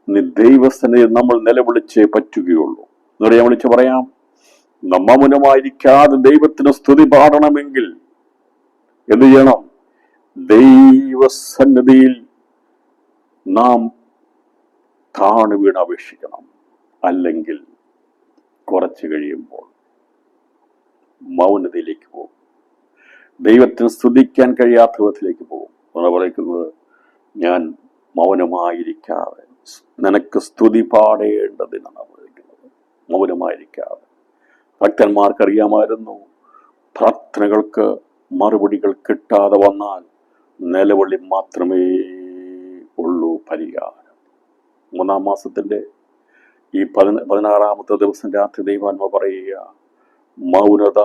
നീ ദൈവസന്നിധിയിൽ നമ്മൾ നിലവിളിച്ചേ പറ്റുകയുള്ളൂ. എന്നോട് ഞാൻ വിളിച്ചു പറയാം, മൗനമായിരിക്കാതെ ദൈവത്തിന് സ്തുതി പാടണമെങ്കിൽ എന്ത് ചെയ്യണം? ദൈവസന്നിധിയിൽ നാം താണു വീണ് അപേക്ഷിക്കണം. അല്ലെങ്കിൽ കുറച്ച് കഴിയുമ്പോൾ മൗനതയിലേക്ക് പോകും, ദൈവത്തിന് സ്തുതിക്കാൻ കഴിയാത്ത വിധത്തിലേക്ക് പോകും. പറയുന്നത്, ഞാൻ മൗനമായിരിക്കാതെ നിനക്ക് സ്തുതി പാടേണ്ടതിനാണ് പറയുന്നത്. മൗനമായിരിക്കാതെ. ഭക്തന്മാർക്കറിയാമായിരുന്നു, പ്രാർത്ഥനകൾക്ക് മറുപടികൾ കിട്ടാതെ വന്നാൽ നിലവിളി മാത്രമേ ഉള്ളൂ പരിഹാരം. 3-ാം മാസത്തിന്റെ ഈ 16-ാമത്തെ ദിവസം രാത്രി ദൈവാത്മ പറയുക, മൗനത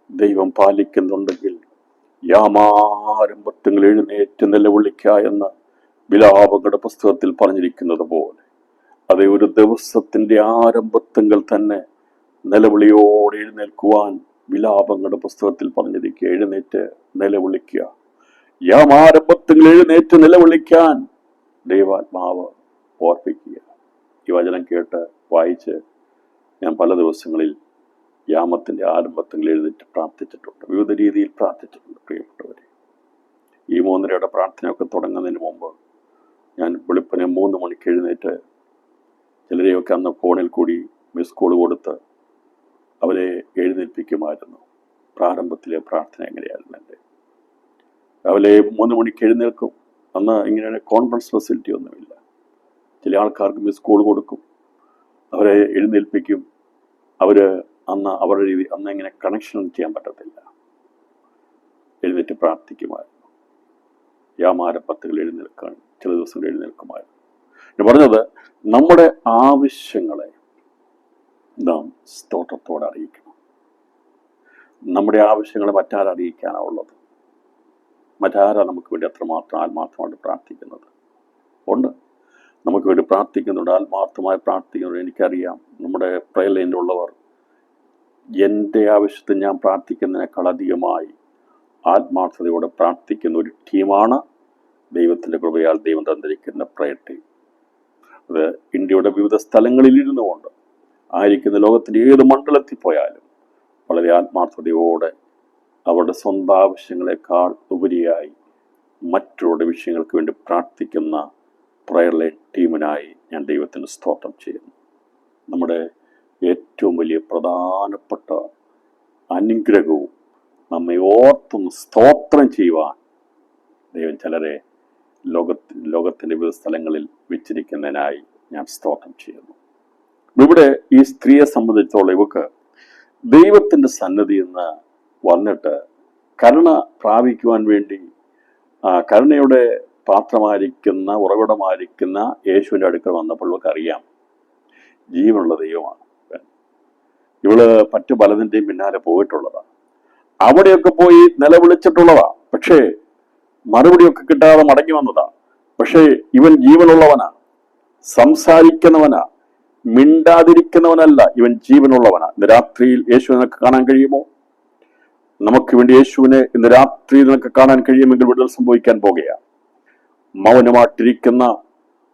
ദൈവം പാലിക്കുന്നുണ്ടെങ്കിൽ യാമാരംഭത്തിൽ എഴുന്നേറ്റ് നിലവിളിക്ക എന്ന് വിലാപങ്ങളുടെ പുസ്തകത്തിൽ പറഞ്ഞിരിക്കുന്നത് പോലെ, അതേ ഒരു ദിവസത്തിന്റെ ആരംഭത്തെങ്കിൽ തന്നെ നിലവിളിയോടെ എഴുന്നേൽക്കുവാൻ വിലാപങ്ങളുടെ പുസ്തകത്തിൽ പറഞ്ഞിരിക്കുക. എഴുന്നേറ്റ് നിലവിളിക്കുക, യാമാരംഭത്തിൽ എഴുന്നേറ്റ് നിലവിളിക്കാൻ ദൈവാത്മാവ് ഓർപ്പിക്കുക. ഈ വചനം കേട്ട് വായിച്ച് ഞാൻ പല ദിവസങ്ങളിൽ യാമത്തിന്റെ ആരംഭത്തിൽ എഴുന്നേറ്റ് പ്രാർത്ഥിച്ചിട്ടുണ്ട്. വിവിധ രീതിയിൽ പ്രാർത്ഥിച്ചിട്ടുണ്ട്. പ്രിയപ്പെട്ടവരെ, ഈ 3:30 പ്രാർത്ഥനയൊക്കെ തുടങ്ങുന്നതിന് മുമ്പ് ഞാൻ വെളുപ്പിനെ 3 മണിക്ക് എഴുന്നേറ്റ് ചിലരെയൊക്കെ അന്ന് ഫോണിൽ കൂടി മിസ് കോൾ കൊടുത്ത് അവരെ എഴുന്നേൽപ്പിക്കുമായിരുന്നു. പ്രാരംഭത്തിലെ പ്രാർത്ഥന എങ്ങനെയായിരുന്നു എൻ്റെ? രാവിലെ 3 മണിക്ക് എഴുന്നേൽക്കും. അന്ന് ഇങ്ങനെ കോൺഫറൻസ് ഫെസിലിറ്റി ഒന്നുമില്ല. ചില ആൾക്കാർക്ക് മിസ് കോൾ കൊടുക്കും, അവരെ എഴുന്നേൽപ്പിക്കും. അന്ന് അവരുടെ രീതി അന്ന് ഇങ്ങനെ കണക്ഷൻ ചെയ്യാൻ പറ്റത്തില്ല. എഴുന്നേറ്റ് പ്രാർത്ഥിക്കുമായിരുന്നു. യാമാരംഭത്തിൽ എഴുന്നേൽക്കാൻ ചില ദിവസങ്ങൾ എഴുന്നേൽക്കുമായിരുന്നു. ഞാൻ പറഞ്ഞത്, നമ്മുടെ ആവശ്യങ്ങളെ നാം സ്തോത്രത്തോടെ അറിയിക്കണം. നമ്മുടെ ആവശ്യങ്ങളെ മറ്റാരറിയിക്കാനുള്ളത്? മറ്റാരാ നമുക്ക് വേണ്ടി അത്രമാത്രം ആത്മാർത്ഥമായിട്ട് പ്രാർത്ഥിക്കുന്നത്? ഉണ്ട്, നമുക്ക് വേണ്ടി പ്രാർത്ഥിക്കുന്നുണ്ട്, ആത്മാർത്ഥമായി പ്രാർത്ഥിക്കുന്നുണ്ട്. എനിക്കറിയാം, നമ്മുടെ പ്രയർ ലൈനിലുള്ളവർ എൻ്റെ ആവശ്യത്തിന് ഞാൻ പ്രാർത്ഥിക്കുന്നതിനേക്കാൾ അധികമായി ആത്മാർത്ഥതയോടെ പ്രാർത്ഥിക്കുന്ന ഒരു ടീമാണ് ദൈവത്തിൻ്റെ കൃപയാൽ ദൈവം തന്നിരിക്കുന്ന പ്രയർ ടീം. അത് ഇന്ത്യയുടെ വിവിധ സ്ഥലങ്ങളിൽ ഇരുന്നു കൊണ്ട് ആയിരിക്കുന്ന ലോകത്തിൻ്റെ ഏത് മണ്ഡലത്തിൽ പോയാലും വളരെ ആത്മാർത്ഥതയോടെ അവരുടെ സ്വന്തം ആവശ്യങ്ങളെക്കാൾ ഉപരിയായി മറ്റുള്ളവരുടെ വിഷയങ്ങൾക്ക് വേണ്ടി പ്രാർത്ഥിക്കുന്ന പ്രയർ ലൈൻ ടീമിനായി ഞാൻ ദൈവത്തിന് സ്തോത്രം ചെയ്യുന്നു. നമ്മുടെ ഏറ്റവും വലിയ പ്രധാനപ്പെട്ട അനുഗ്രഹവും നമ്മെ ഓർത്തൊന്ന് സ്തോത്രം ചെയ്യുവാൻ ദൈവം ചിലരെ ലോകത്തിൻ്റെ വിവിധ സ്ഥലങ്ങളിൽ വെച്ചിരിക്കുന്നതിനായി ഞാൻ സ്തോത്രം ചെയ്യുന്നു. ഇവിടെ ഈ സ്ത്രീയെ സംബന്ധിച്ചോളം ഇവക്ക് ദൈവത്തിൻ്റെ സന്നിധിയിൽ നിന്ന് വന്നിട്ട് കരുണ പ്രാപിക്കുവാൻ വേണ്ടി, കരുണയുടെ പാത്രമായിരിക്കുന്ന ഉറവിടമായിരിക്കുന്ന യേശുവിൻ്റെ അടുക്കൽ വന്നപ്പോൾ ഇവൾക്കറിയാം ജീവനുള്ള ദൈവമാണ്. ഇവള് മറ്റു പലതിൻ്റെയും പിന്നാലെ പോയിട്ടുള്ളതാണ്. അവിടെയൊക്കെ പോയി നിലവിളിച്ചിട്ടുള്ളതാ. പക്ഷേ മറുപടിയൊക്കെ കിട്ടാതെ മടങ്ങി വന്നതാ. പക്ഷേ ഇവൻ ജീവനുള്ളവനാ, സംസാരിക്കുന്നവനാ, മിണ്ടാതിരിക്കുന്നവനല്ല. ഇവൻ ജീവനുള്ളവനാ. ഇന്ന് രാത്രിയിൽ യേശുവിനെ നിനക്ക് കാണാൻ കഴിയുമോ? നമുക്ക് വേണ്ടി യേശുവിനെ ഇന്ന് രാത്രി നിനക്ക് കാണാൻ കഴിയുമെങ്കിൽ വിടുതൽ സംഭവിക്കാൻ പോകുകയാണ്. മൗനമായിട്ടിരിക്കുന്ന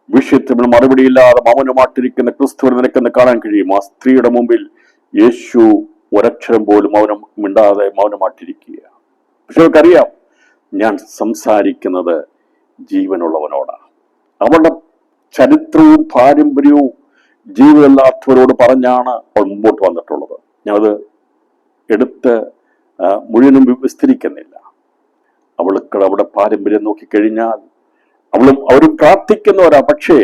വിഷയത്തിന് മറുപടിയില്ലാതെ മൗനമായിട്ടിരിക്കുന്ന ക്രിസ്തുവിനെ നിനക്കെന്ന് കാണാൻ കഴിയും. ആ സ്ത്രീയുടെ മുമ്പിൽ യേശു ഒരക്ഷരം പോലും മിണ്ടാതെ മൗനമായിട്ടിരിക്കുക. പക്ഷെ അവർക്കറിയാം ഞാൻ സംസാരിക്കുന്നത് ജീവനുള്ളവനോടാണ്. അവളുടെ ചരിത്രവും പാരമ്പര്യവും ജീവനല്ലാത്തവരോട് പറഞ്ഞാണ് അവൾ മുമ്പോട്ട് വന്നിട്ടുള്ളത്. ഞാനത് എടുത്ത് മുഴുവനും വിസ്തരിക്കുന്നില്ല. അവൾക്ക് അവിടെ പാരമ്പര്യം നോക്കിക്കഴിഞ്ഞാൽ അവരും പ്രാർത്ഥിക്കുന്നവരാ. പക്ഷേ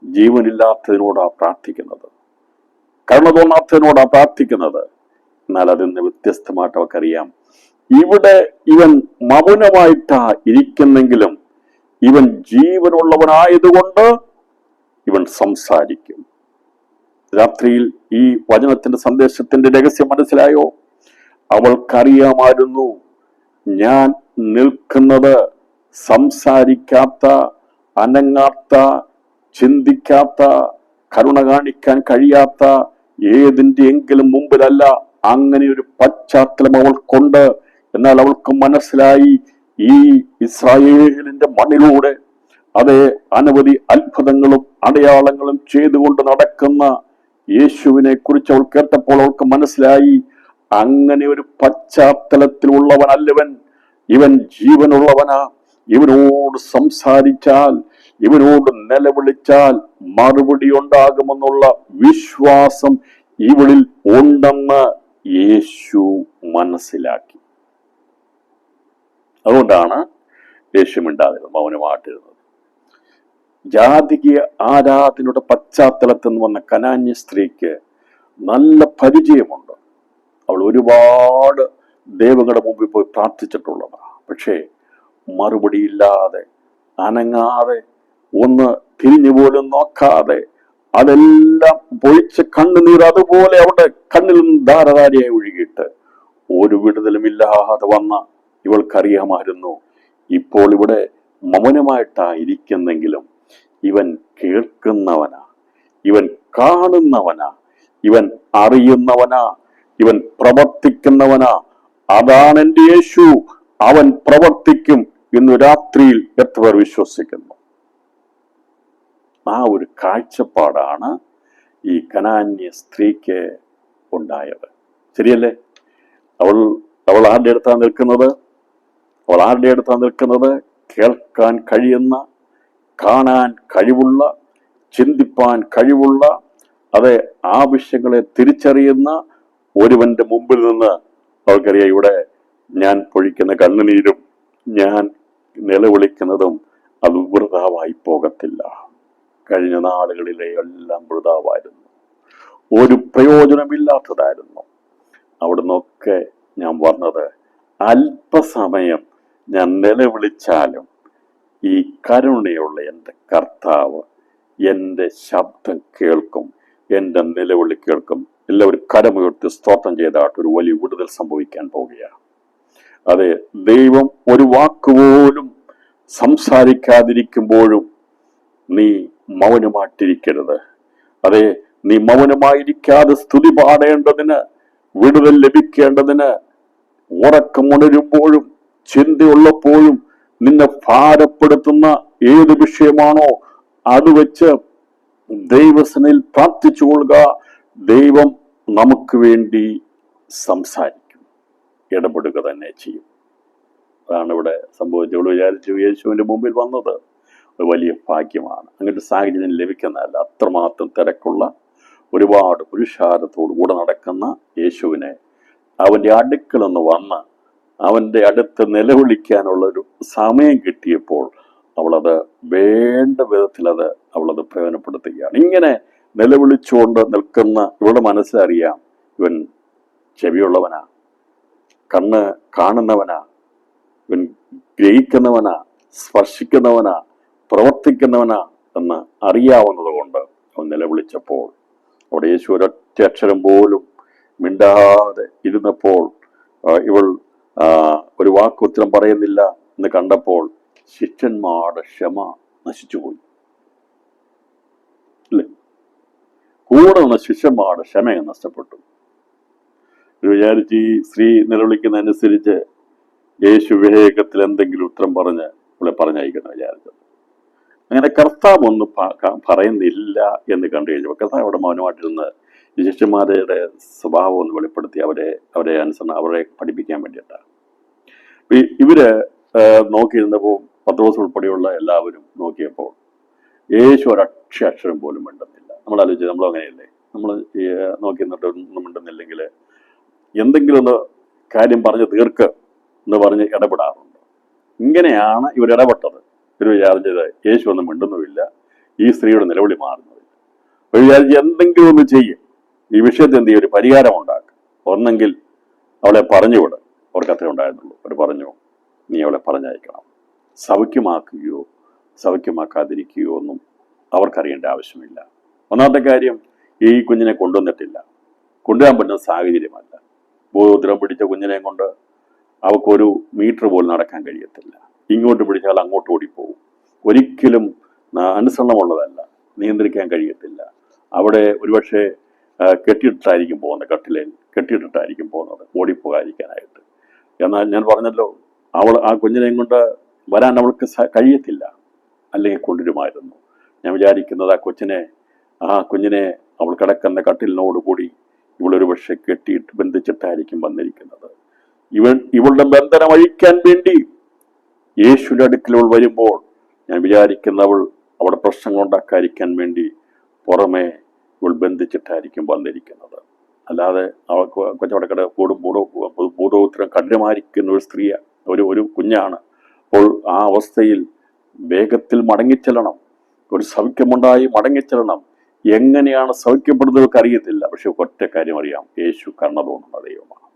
ജീവനില്ലാത്തതിനോടാ പ്രാർത്ഥിക്കുന്നത്, കരുണ തോന്നാത്തതിനോടാ പ്രാർത്ഥിക്കുന്നത്. എന്നാൽ അതിന് വ്യത്യസ്തമായിട്ട് അവർക്കറിയാം ഇവിടെ ഇവൻ മൗനമായിട്ടാ ഇരിക്കുന്നെങ്കിലും ഇവൻ ജീവനുള്ളവനായതുകൊണ്ട് ഇവൻ സംസാരിക്കും. രാത്രിയിൽ ഈ വചനത്തിന്റെ സന്ദേശത്തിന്റെ രഹസ്യം മനസ്സിലായോ? അവൾക്കറിയാമായിരുന്നു ഞാൻ നിൽക്കുന്നത് സംസാരിക്കാത്ത, അനങ്ങാത്ത, ചിന്തിക്കാത്ത, കരുണ കാണിക്കാൻ കഴിയാത്ത ഏതിൻ്റെ എങ്കിലും മുമ്പിലല്ല. അങ്ങനെ ഒരു പശ്ചാത്തലം അവൾക്കുണ്ട്. എന്നാൽ അവൾക്ക് മനസ്സിലായി ഈ ഇസ്രായേലിന്റെ മണ്ണിലൂടെ അതേ അനവധി അത്ഭുതങ്ങളും അടയാളങ്ങളും ചെയ്തുകൊണ്ട് നടക്കുന്ന യേശുവിനെ കുറിച്ച് അവൾ കേട്ടപ്പോൾ അവൾക്ക് മനസ്സിലായി അങ്ങനെ ഒരു പശ്ചാത്തലത്തിലുള്ളവനല്ലവൻ. ഇവൻ ജീവനുള്ളവനാ. ഇവനോട് സംസാരിച്ചാൽ, ഇവനോട് നിലവിളിച്ചാൽ മറുപടി ഉണ്ടാകുമെന്നുള്ള വിശ്വാസം ഇവളിൽ ഉണ്ടെന്ന് യേശു മനസ്സിലാക്കി. അതുകൊണ്ടാണ് യേശു മിണ്ടാതിരുന്നത്, മൗനമായിട്ടിരുന്നത്. ജാതികീയ ആരാധനയുടെ പശ്ചാത്തലത്തിൽ നിന്ന് വന്ന കനാന്യ സ്ത്രീക്ക് നല്ല പരിചയമുണ്ട്. അവൾ ഒരുപാട് ദൈവങ്ങളുടെ മുമ്പിൽ പോയി പ്രാർത്ഥിച്ചിട്ടുള്ളതാണ്. പക്ഷേ മറുപടിയില്ലാതെ, അനങ്ങാതെ, ഒന്ന് തിരിഞ്ഞു പോലും നോക്കാതെ അതെല്ലാം പൊഴിച്ച് കണ്ണുനീർ അതുപോലെ അവിടെ കണ്ണിൽ നിന്ന് ധാരധാരയായി ഒഴുകിയിട്ട് ഒരു വിടുതലുമില്ലാതെ വന്ന ഇവൾക്കറിയാമായിരുന്നു ഇപ്പോൾ ഇവിടെ മൗനമായിട്ടായിരിക്കുന്നെങ്കിലും ഇവൻ കേൾക്കുന്നവനാ, ഇവൻ കാണുന്നവനാ, ഇവൻ അറിയുന്നവനാ, ഇവൻ പ്രവർത്തിക്കുന്നവനാ. അതാണ് എൻ്റെ യേശു, അവൻ പ്രവർത്തിക്കും. ഇന്ന് രാത്രിയിൽ എത്ര പേർ വിശ്വസിക്കുന്നു? ആ ഒരു കാഴ്ചപ്പാടാണ് ഈ കനാന്യ സ്ത്രീക്ക് ഉണ്ടായത്. ശരിയല്ലേ? അവൾ ആരുടെ അടുത്താ നിൽക്കുന്നത്? കേൾക്കാൻ കഴിയുന്ന, കാണാൻ കഴിവുള്ള, ചിന്തിപ്പാൻ കഴിവുള്ള, അതെ ആവശ്യങ്ങളെ തിരിച്ചറിയുന്ന ഒരുവന്റെ മുമ്പിൽ നിന്ന് അവൾക്കറിയാം ഇവിടെ ഞാൻ പൊഴിക്കുന്ന കണ്ണുനീരും ഞാൻ നിലവിളിക്കുന്നതും അത് വൃഥാവായി പോകത്തില്ല. കഴിഞ്ഞ നാളുകളിലെ എല്ലാം വൃഥാവായിരുന്നു, ഒരു പ്രയോജനമില്ലാത്തതായിരുന്നു. അവിടുന്നൊക്കെ ഞാൻ വന്നത് അല്പസമയം ഞാൻ നിലവിളിച്ചാലും ഈ കരുണയുള്ള എൻ്റെ കർത്താവ് എൻ്റെ ശബ്ദം കേൾക്കും, എൻ്റെ നിലവിളി കേൾക്കും. എല്ലാവരും കരമുയർത്തി സ്തോത്രം ചെയ്തായിട്ട് ഒരു വലിയ വിടുതൽ സംഭവിക്കാൻ പോവുകയാണ്. അതെ, ദൈവം ഒരു വാക്കുപോലും സംസാരിക്കാതിരിക്കുമ്പോഴും നീ മൗനമായിട്ടിരിക്കരുത്. അതെ, നീ മൗനമായിരിക്കാതെ സ്തുതി പാടേണ്ടതിന്, വിടുതൽ ലഭിക്കേണ്ടതിന്, ഉറക്കമുണരുമ്പോഴും ചിന്തയുള്ളപ്പോഴും നിന്നെ ഭാരപ്പെടുത്തുന്ന ഏത് വിഷയമാണോ അത് വെച്ച് ദൈവസനയിൽ പ്രാർത്ഥിച്ചുകൊള്ളുക. ദൈവം നമുക്ക് വേണ്ടി സംസാരിക്കും, ഇടപെടുക തന്നെ ചെയ്യും. അതാണ് ഇവിടെ സംഭവിച്ചത്. ഇവിടെ വിചാരിച്ചു യേശുവിന്റെ മുമ്പിൽ വന്നത് ഒരു വലിയ ഭാഗ്യമാണ്. അങ്ങനത്തെ സാഹചര്യം ലഭിക്കുന്നതല്ല. അത്രമാത്രം തിരക്കുള്ള, ഒരുപാട് പുരുഷാരത്തോടു കൂടെ നടക്കുന്ന യേശുവിനെ അവന്റെ അടുക്കലൊന്ന് വന്ന് അവന്റെ അടുത്ത് നിലവിളിക്കാനുള്ളൊരു സമയം കിട്ടിയപ്പോൾ അവളത് വേണ്ട വിധത്തിൽ അവളത് പ്രയോജനപ്പെടുത്തുകയാണ്. ഇങ്ങനെ നിലവിളിച്ചുകൊണ്ട് നിൽക്കുന്ന ഇവളുടെ മനസ്സിലറിയാം ഇവൻ ചെവിയുള്ളവനാ, കണ്ണ് കാണുന്നവനാ, ഇവൻ ഗ്രഹിക്കുന്നവനാ, സ്പർശിക്കുന്നവനാ, പ്രവർത്തിക്കുന്നവനാ എന്ന് അറിയാവുന്നത് കൊണ്ട് അവൻ നിലവിളിച്ചപ്പോൾ അവിടെ യേശു ഒരൊറ്റ അക്ഷരം പോലും മിണ്ടാതെ ഇരുന്നപ്പോൾ ഇവൾ ഒരു വാക്കുത്തരം പറയുന്നില്ല എന്ന് കണ്ടപ്പോൾ ശിഷ്യന്മാരുടെ ക്ഷമ നശിച്ചുപോയി. അല്ലേ? കൂടെ നിന്ന് ശിഷ്യന്മാരുടെ ക്ഷമ നഷ്ടപ്പെട്ടു. വിചാരിച്ച് ഈ സ്ത്രീ നിലവിളിക്കുന്നതനുസരിച്ച് യേശു വേഗത്തിൽ എന്തെങ്കിലും ഉത്തരം പറഞ്ഞ് ഇവിടെ പറഞ്ഞയക്കുന്ന വിചാരിച്ചത്. അങ്ങനെ കർത്താവ് ഒന്നും പറയുന്നില്ല എന്ന് കണ്ടു കഴിഞ്ഞപ്പോൾ കർത്താവ് അവിടെ മൗനമായിട്ടിരുന്ന് ഈ ശിഷ്യന്മാരുടെ സ്വഭാവം ഒന്ന് വെളിപ്പെടുത്തി അവരെ അനുസരണം അവരെ പഠിപ്പിക്കാൻ വേണ്ടിയിട്ടാണ്. ഇവര് നോക്കിയിരുന്നപ്പോൾ പത്രോസ് ഉൾപ്പെടെയുള്ള എല്ലാവരും നോക്കിയപ്പോൾ യേശു ഒരക്ഷരം പോലും മിണ്ടുന്നില്ല. നമ്മൾ ആലോചിച്ച് നമ്മൾ അങ്ങനെയല്ലേ, നമ്മൾ നോക്കി നിന്നിട്ട് ഒന്നും മിണ്ടുന്നില്ലെങ്കിൽ എന്തെങ്കിലും ഒന്ന് കാര്യം പറഞ്ഞ് തീർക്ക് എന്ന് പറഞ്ഞ് ഇടപെടാറുണ്ട്. ഇങ്ങനെയാണ് ഇവരിടപെട്ടത്. ഇവർ വിചാരിച്ചത് യേശു ഒന്നും മിണ്ടുന്നുമില്ല, ഈ സ്ത്രീയുടെ നിലവിളി മാറുന്നുമില്ല. അവർ വിചാരിച്ച് എന്തെങ്കിലും ഒന്ന് ചെയ്യും, ഈ വിഷയത്തിൽ എന്ത് ചെയ്യും, ഒരു പരിഹാരം ഉണ്ടാക്കും. ഒന്നെങ്കിൽ അവളെ പറഞ്ഞുവിട്. അവർക്ക് അത്രേ ഉണ്ടായിരുന്നുള്ളൂ. അവർ പറഞ്ഞു, നീ അവളെ പറഞ്ഞയക്കണം. സൗഖ്യമാക്കുകയോ സൗഖ്യമാക്കാതിരിക്കുകയോ ഒന്നും അവർക്കറിയേണ്ട ആവശ്യമില്ല. ഒന്നാമത്തെ കാര്യം, ഈ കുഞ്ഞിനെ കൊണ്ടുവന്നിട്ടില്ല, കൊണ്ടുവരാൻ പറ്റുന്ന സാഹചര്യമല്ല. ബോധോദ്രം പിടിച്ച കുഞ്ഞിനെ കൊണ്ട് അവൾക്കൊരു മീറ്റർ പോലും നടക്കാൻ കഴിയത്തില്ല. ഇങ്ങോട്ട് പിടിച്ചാൽ അങ്ങോട്ട് ഓടിപ്പോവും. ഒരിക്കലും അനുസരണമുള്ളതല്ല, നിയന്ത്രിക്കാൻ കഴിയത്തില്ല. അവിടെ ഒരുപക്ഷെ കെട്ടിയിട്ടായിരിക്കും പോകുന്നത്, കട്ടിലേൽ കെട്ടിയിട്ടിട്ടായിരിക്കും പോകുന്നത്, ഓടിപ്പോകാതിരിക്കാനായിട്ട്. എന്നാൽ ഞാൻ പറഞ്ഞല്ലോ, ആ കുഞ്ഞിനെയും കൊണ്ട് വരാൻ അവൾക്ക് കഴിയത്തില്ല, അല്ലെങ്കിൽ കൊണ്ടുവരുമായിരുന്നു. ഞാൻ വിചാരിക്കുന്നത് ആ കുഞ്ഞിനെ അവൾ കിടക്കുന്ന കട്ടിലിനോടുകൂടി ഇവളൊരു പക്ഷെ കെട്ടിയിട്ട് ബന്ധിച്ചിട്ടായിരിക്കും വന്നിരിക്കുന്നത്. ഇവളുടെ ബന്ധനം അഴിക്കാൻ വേണ്ടി യേശുവിന്റെ അടുക്കൽ വരുമ്പോൾ ഞാൻ വിചാരിക്കുന്നവൾ അവിടെ പ്രശ്നങ്ങൾ ഉണ്ടാക്കാതിരിക്കാൻ വേണ്ടി പുറമെ ഇവൾ ബന്ധിച്ചിട്ടായിരിക്കും വന്നിരിക്കുന്നത്. അല്ലാതെ അവൾക്ക് കൊച്ചവടക്കട ബോധോത്തരം കഠിനമായിരിക്കുന്ന ഒരു സ്ത്രീ, ഒരു കുഞ്ഞാണ്. അപ്പോൾ ആ അവസ്ഥയിൽ വേഗത്തിൽ മടങ്ങിച്ചെല്ലണം, ഒരു സൗഖ്യമുണ്ടായി മടങ്ങിച്ചെല്ലണം. എങ്ങനെയാണ് സൗഖ്യപ്പെടുന്നവർക്ക് അറിയത്തില്ല. പക്ഷെ ഒറ്റ കാര്യം അറിയാം, യേശു കരുണ തോന്നുന്ന ദൈവമാണ്.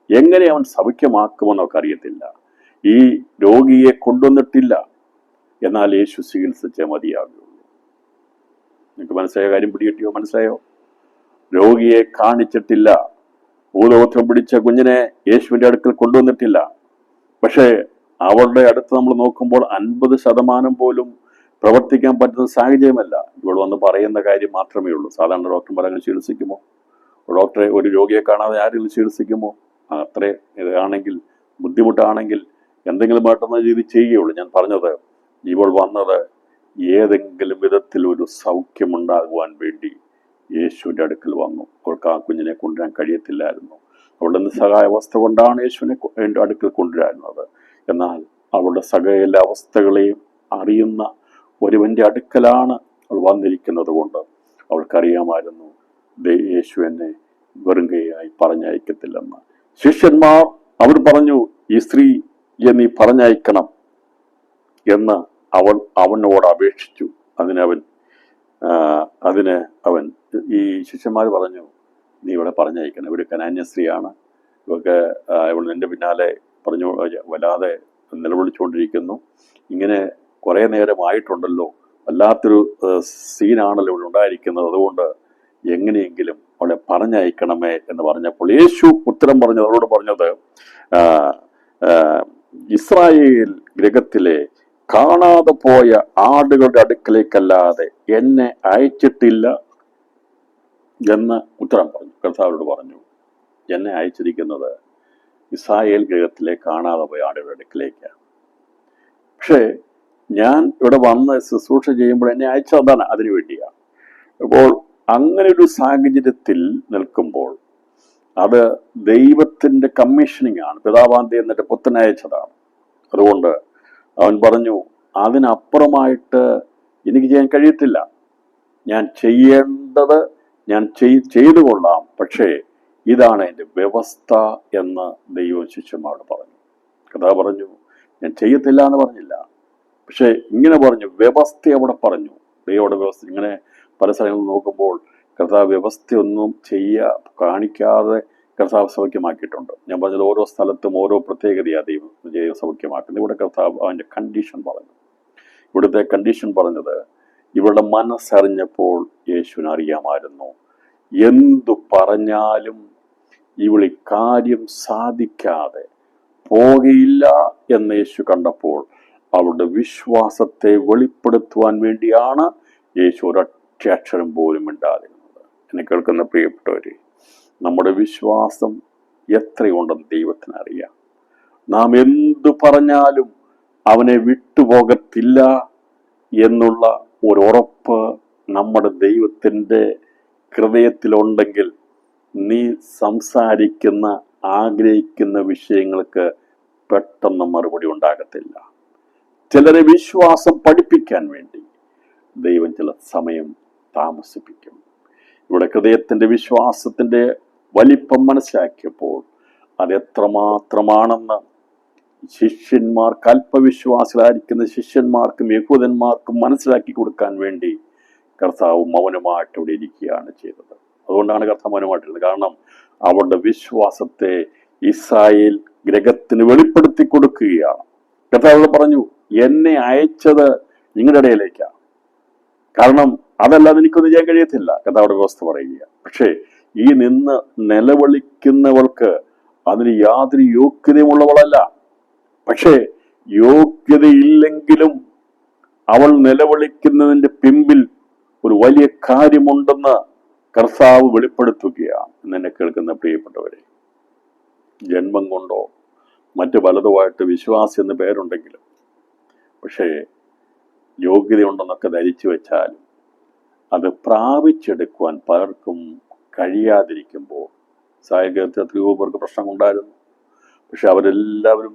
എങ്ങനെ അവൻ സൗഖ്യമാക്കുമെന്ന് അവർക്ക് അറിയത്തില്ല. ഈ രോഗിയെ കൊണ്ടുവന്നിട്ടില്ല, എന്നാൽ യേശു ചികിത്സിച്ചേ മതിയാകുള്ളൂ. നിങ്ങൾക്ക് മനസ്സിലായ കാര്യം പിടികിട്ടിയോ? മനസ്സിലായോ? രോഗിയെ കാണിച്ചിട്ടില്ല, ഭൂതോത്രം പിടിച്ച കുഞ്ഞിനെ യേശുവിന്റെ അടുക്കൽ കൊണ്ടുവന്നിട്ടില്ല. പക്ഷേ അവളുടെ അടുത്ത് നമ്മൾ നോക്കുമ്പോൾ 50% പോലും പ്രവർത്തിക്കാൻ പറ്റുന്ന സാഹചര്യമല്ല. ഇവൾ വന്ന് പറയുന്ന കാര്യം മാത്രമേ ഉള്ളൂ. സാധാരണ ഡോക്ടർമാർ അങ്ങനെ ചികിത്സിക്കുമോ? ഡോക്ടറെ ഒരു രോഗിയെ കാണാതെ ആരെങ്കിലും ചികിത്സിക്കുമോ? അത്രേ ഇതാണെങ്കിൽ, ബുദ്ധിമുട്ടാണെങ്കിൽ എന്തെങ്കിലും മാറ്റുന്ന രീതി ചെയ്യുകയുള്ളൂ. ഞാൻ പറഞ്ഞത്, ഇവൾ വന്നത് ഏതെങ്കിലും വിധത്തിൽ ഒരു സൗഖ്യമുണ്ടാകുവാൻ വേണ്ടി യേശുവിൻ്റെ അടുക്കൽ വന്നു. അവൾക്ക് ആ കുഞ്ഞിനെ കൊണ്ടുവരാൻ കഴിയത്തില്ലായിരുന്നു. അവളുടെ നിസ്സഹായ അവസ്ഥ കൊണ്ടാണ് യേശുവിനെ അടുക്കൽ കൊണ്ടുവരുന്നത്. എന്നാൽ അവളുടെ സകല അവസ്ഥകളെയും അറിയുന്ന ഒരുവന്റെ അടുക്കലാണ് അവൾ വന്നിരിക്കുന്നത് കൊണ്ട് അവൾക്കറിയാമായിരുന്നു യേശു എന്നെ വെറുങ്കയായി പറഞ്ഞയക്കത്തില്ലെന്ന്. ശിഷ്യന്മാർ അവർ പറഞ്ഞു, ഈ സ്ത്രീയെ നീ പറഞ്ഞയക്കണം എന്ന് അവനോട് അപേക്ഷിച്ചു. അതിന് അവൻ ഈ ശിഷ്യന്മാർ പറഞ്ഞു, നീ ഇവിടെ പറഞ്ഞയക്കണം, ഇവിടെ കനാന്യ സ്ത്രീയാണ്, ഇവൾ നിന്റെ പിന്നാലെ പറഞ്ഞു വല്ലാതെ നിലവിളിച്ചുകൊണ്ടിരിക്കുന്നു, ഇങ്ങനെ കുറേ നേരമായിട്ടുണ്ടല്ലോ, വല്ലാത്തൊരു സീനാണല്ലോ ഇവിടെ ഉണ്ടായിരിക്കുന്നത്, അതുകൊണ്ട് എങ്ങനെയെങ്കിലും അവളെ പറഞ്ഞയക്കണമേ എന്ന് പറഞ്ഞപ്പോൾ യേശു ഉത്തരം പറഞ്ഞത്, അവരോട് പറഞ്ഞത്, ഇസ്രായേൽ ഗൃഹത്തിലെ കാണാതെ പോയ ആടുകളുടെ അടുക്കലേക്കല്ലാതെ എന്നെ അയച്ചിട്ടില്ല എന്ന് ഉത്തരം പറഞ്ഞു. കർത്താവരോട് പറഞ്ഞു, എന്നെ അയച്ചിരിക്കുന്നത് ഇസ്രായേൽ ഗൃഹത്തിലെ കാണാതെ പോയ ആടുകളുടെ അടുക്കലേക്കാണ്. പക്ഷേ ഞാൻ ഇവിടെ വന്ന് ശുശ്രൂഷ ചെയ്യുമ്പോൾ എന്നെ അയച്ചതാണ് അതിനു വേണ്ടിയാണ്. അപ്പോൾ അങ്ങനെ ഒരു സാഹചര്യത്തിൽ നിൽക്കുമ്പോൾ അത് ദൈവത്തിന്റെ കമ്മീഷനിങ് ആണ്. പിതാവാന്തി എന്നിട്ട് പുത്രനയച്ചതാണ്. അതുകൊണ്ട് അവൻ പറഞ്ഞു, അതിനപ്പുറമായിട്ട് എനിക്ക് ചെയ്യാൻ കഴിയത്തില്ല. ഞാൻ ചെയ്യേണ്ടത് ഞാൻ ചെയ്തു കൊള്ളാം, പക്ഷേ ഇതാണ് എൻ്റെ വ്യവസ്ഥ എന്ന് ദൈവം ശിഷ്യന്മാരോട് പറഞ്ഞു. കഥ പറഞ്ഞു, ഞാൻ ചെയ്യത്തില്ല എന്ന് പറഞ്ഞില്ല, പക്ഷെ ഇങ്ങനെ പറഞ്ഞു, വ്യവസ്ഥ അവിടെ പറഞ്ഞു. ദൈവയുടെ വ്യവസ്ഥ. ഇങ്ങനെ പല സ്ഥലങ്ങളിൽ നോക്കുമ്പോൾ കർത്താവ് വ്യവസ്ഥയൊന്നും കാണിക്കാതെ കർത്താവ് സൗഖ്യമാക്കിയിട്ടുണ്ട്. ഞാൻ പറഞ്ഞത് ഓരോ സ്ഥലത്തും ഓരോ പ്രത്യേകതയാണ് ദൈവം സൗഖ്യമാക്കുന്നത്. ഇവിടെ കർത്താവ് അവൻ്റെ കണ്ടീഷൻ പറഞ്ഞു. ഇവിടുത്തെ കണ്ടീഷൻ പറഞ്ഞത്, ഇവളുടെ മനസ്സറിഞ്ഞപ്പോൾ യേശുവിന് അറിയാമായിരുന്നു എന്തു പറഞ്ഞാലും ഇവളി കാര്യം സാധിക്കാതെ പോകയില്ല എന്ന് യേശു കണ്ടപ്പോൾ അവളുടെ വിശ്വാസത്തെ വെളിപ്പെടുത്തുവാൻ വേണ്ടിയാണ് യേശു ഒരൊറ്റ അക്ഷരം പോലും മിണ്ടാതിരുന്നത്. എന്നെ കേൾക്കുന്ന പ്രിയപ്പെട്ടവരെ, നമ്മുടെ വിശ്വാസം എത്രയുണ്ടെന്ന് ദൈവത്തിന് അറിയാം. നാം എന്തു പറഞ്ഞാലും അവനെ വിട്ടുപോകത്തില്ല എന്നുള്ള ഒരു ഉറപ്പ് നമ്മുടെ ദൈവത്തിൻ്റെ ഹൃദയത്തിലുണ്ടെങ്കിൽ നീ സംസാരിക്കുന്ന ആഗ്രഹിക്കുന്ന വിഷയങ്ങൾക്ക് പെട്ടെന്ന് മറുപടി ഉണ്ടാകത്തില്ല. ചിലരെ വിശ്വാസം പഠിപ്പിക്കാൻ വേണ്ടി ദൈവം ചില സമയം താമസിപ്പിക്കും. ഇവിടെ ഹൃദയത്തിൻ്റെ വിശ്വാസത്തിൻ്റെ വലിപ്പം മനസ്സിലാക്കിയപ്പോൾ അതെത്രമാത്രമാണെന്ന് ശിഷ്യന്മാർക്ക്, അല്പവിശ്വാസികളായിരിക്കുന്ന ശിഷ്യന്മാർക്കും യഹൂദന്മാർക്കും മനസ്സിലാക്കി കൊടുക്കാൻ വേണ്ടി കർത്താവ് മൗനമായിട്ട് ഇവിടെ ഇരിക്കുകയാണ് ചെയ്തത്. അതുകൊണ്ടാണ് കർത്താവ് മൗനമായിട്ടിരുന്നത്. കാരണം അവരുടെ വിശ്വാസത്തെ ഇസ്രായേൽ ഗ്രഹത്തിന് വെളിപ്പെടുത്തി കൊടുക്കുകയാണ്. കർത്താവ് പറഞ്ഞു, എന്നെ അയച്ചത് നിങ്ങളുടെ ഇടയിലേക്കാണ്. കാരണം അതല്ലാതെ എനിക്കൊന്നും ചെയ്യാൻ കഴിയത്തില്ല, കർത്താവിടെ വ്യവസ്ഥ പറയുക. പക്ഷേ ഈ നിന്ന് നിലവിളിക്കുന്നവൾക്ക് അതിന് യാതൊരു യോഗ്യതയുമുള്ളവളല്ല. പക്ഷേ യോഗ്യതയില്ലെങ്കിലും അവൾ നിലവിളിക്കുന്നതിൻ്റെ പിമ്പിൽ ഒരു വലിയ കാര്യമുണ്ടെന്ന് കർത്താവ് വെളിപ്പെടുത്തുകയാണ്. എന്നെ കേൾക്കുന്ന പ്രിയപ്പെട്ടവരെ, ജന്മം കൊണ്ടോ മറ്റു പലതുമായിട്ട് വിശ്വാസി എന്ന് പേരുണ്ടെങ്കിലും, പക്ഷേ യോഗ്യതയുണ്ടെന്നൊക്കെ ധരിച്ചു വെച്ചാലും അത് പ്രാപിച്ചെടുക്കുവാൻ പലർക്കും കഴിയാതിരിക്കുമ്പോൾ, സാഹചര്യത്തിൽ എത്രയോ പേർക്ക് പ്രശ്നമുണ്ടായിരുന്നു. പക്ഷെ അവരെല്ലാവരും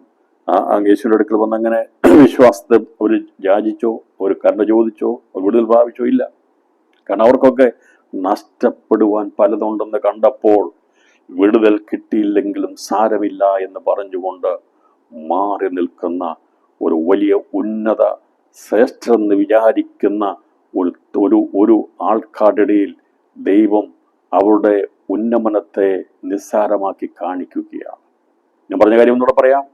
യേശുവിൻ്റെ അടുക്കൽ വന്ന് അങ്ങനെ വിശ്വാസത്തെ അവർ യാചിച്ചോ, ഒരു കരുണ ചോദിച്ചോ, വിടുതൽ പ്രാപിച്ചോ? ഇല്ല. കാരണം അവർക്കൊക്കെ നഷ്ടപ്പെടുവാൻ പലതുണ്ടെന്ന് കണ്ടപ്പോൾ വിടുതൽ കിട്ടിയില്ലെങ്കിലും സാരമില്ല എന്ന് പറഞ്ഞുകൊണ്ട് മാറി നിൽക്കുന്ന ഒരു വലിയ ഉന്നത ശ്രേഷ്ഠരെന്ന് വിചാരിക്കുന്ന ഒരു ആൾക്കാരുടെ ഇടയിൽ ദൈവം അവരുടെ ഉന്നമനത്തെ നിസ്സാരമാക്കി കാണിക്കുകയാണ്. ഞാൻ പറഞ്ഞ കാര്യം ഒന്നുകൂടെ പറയാം.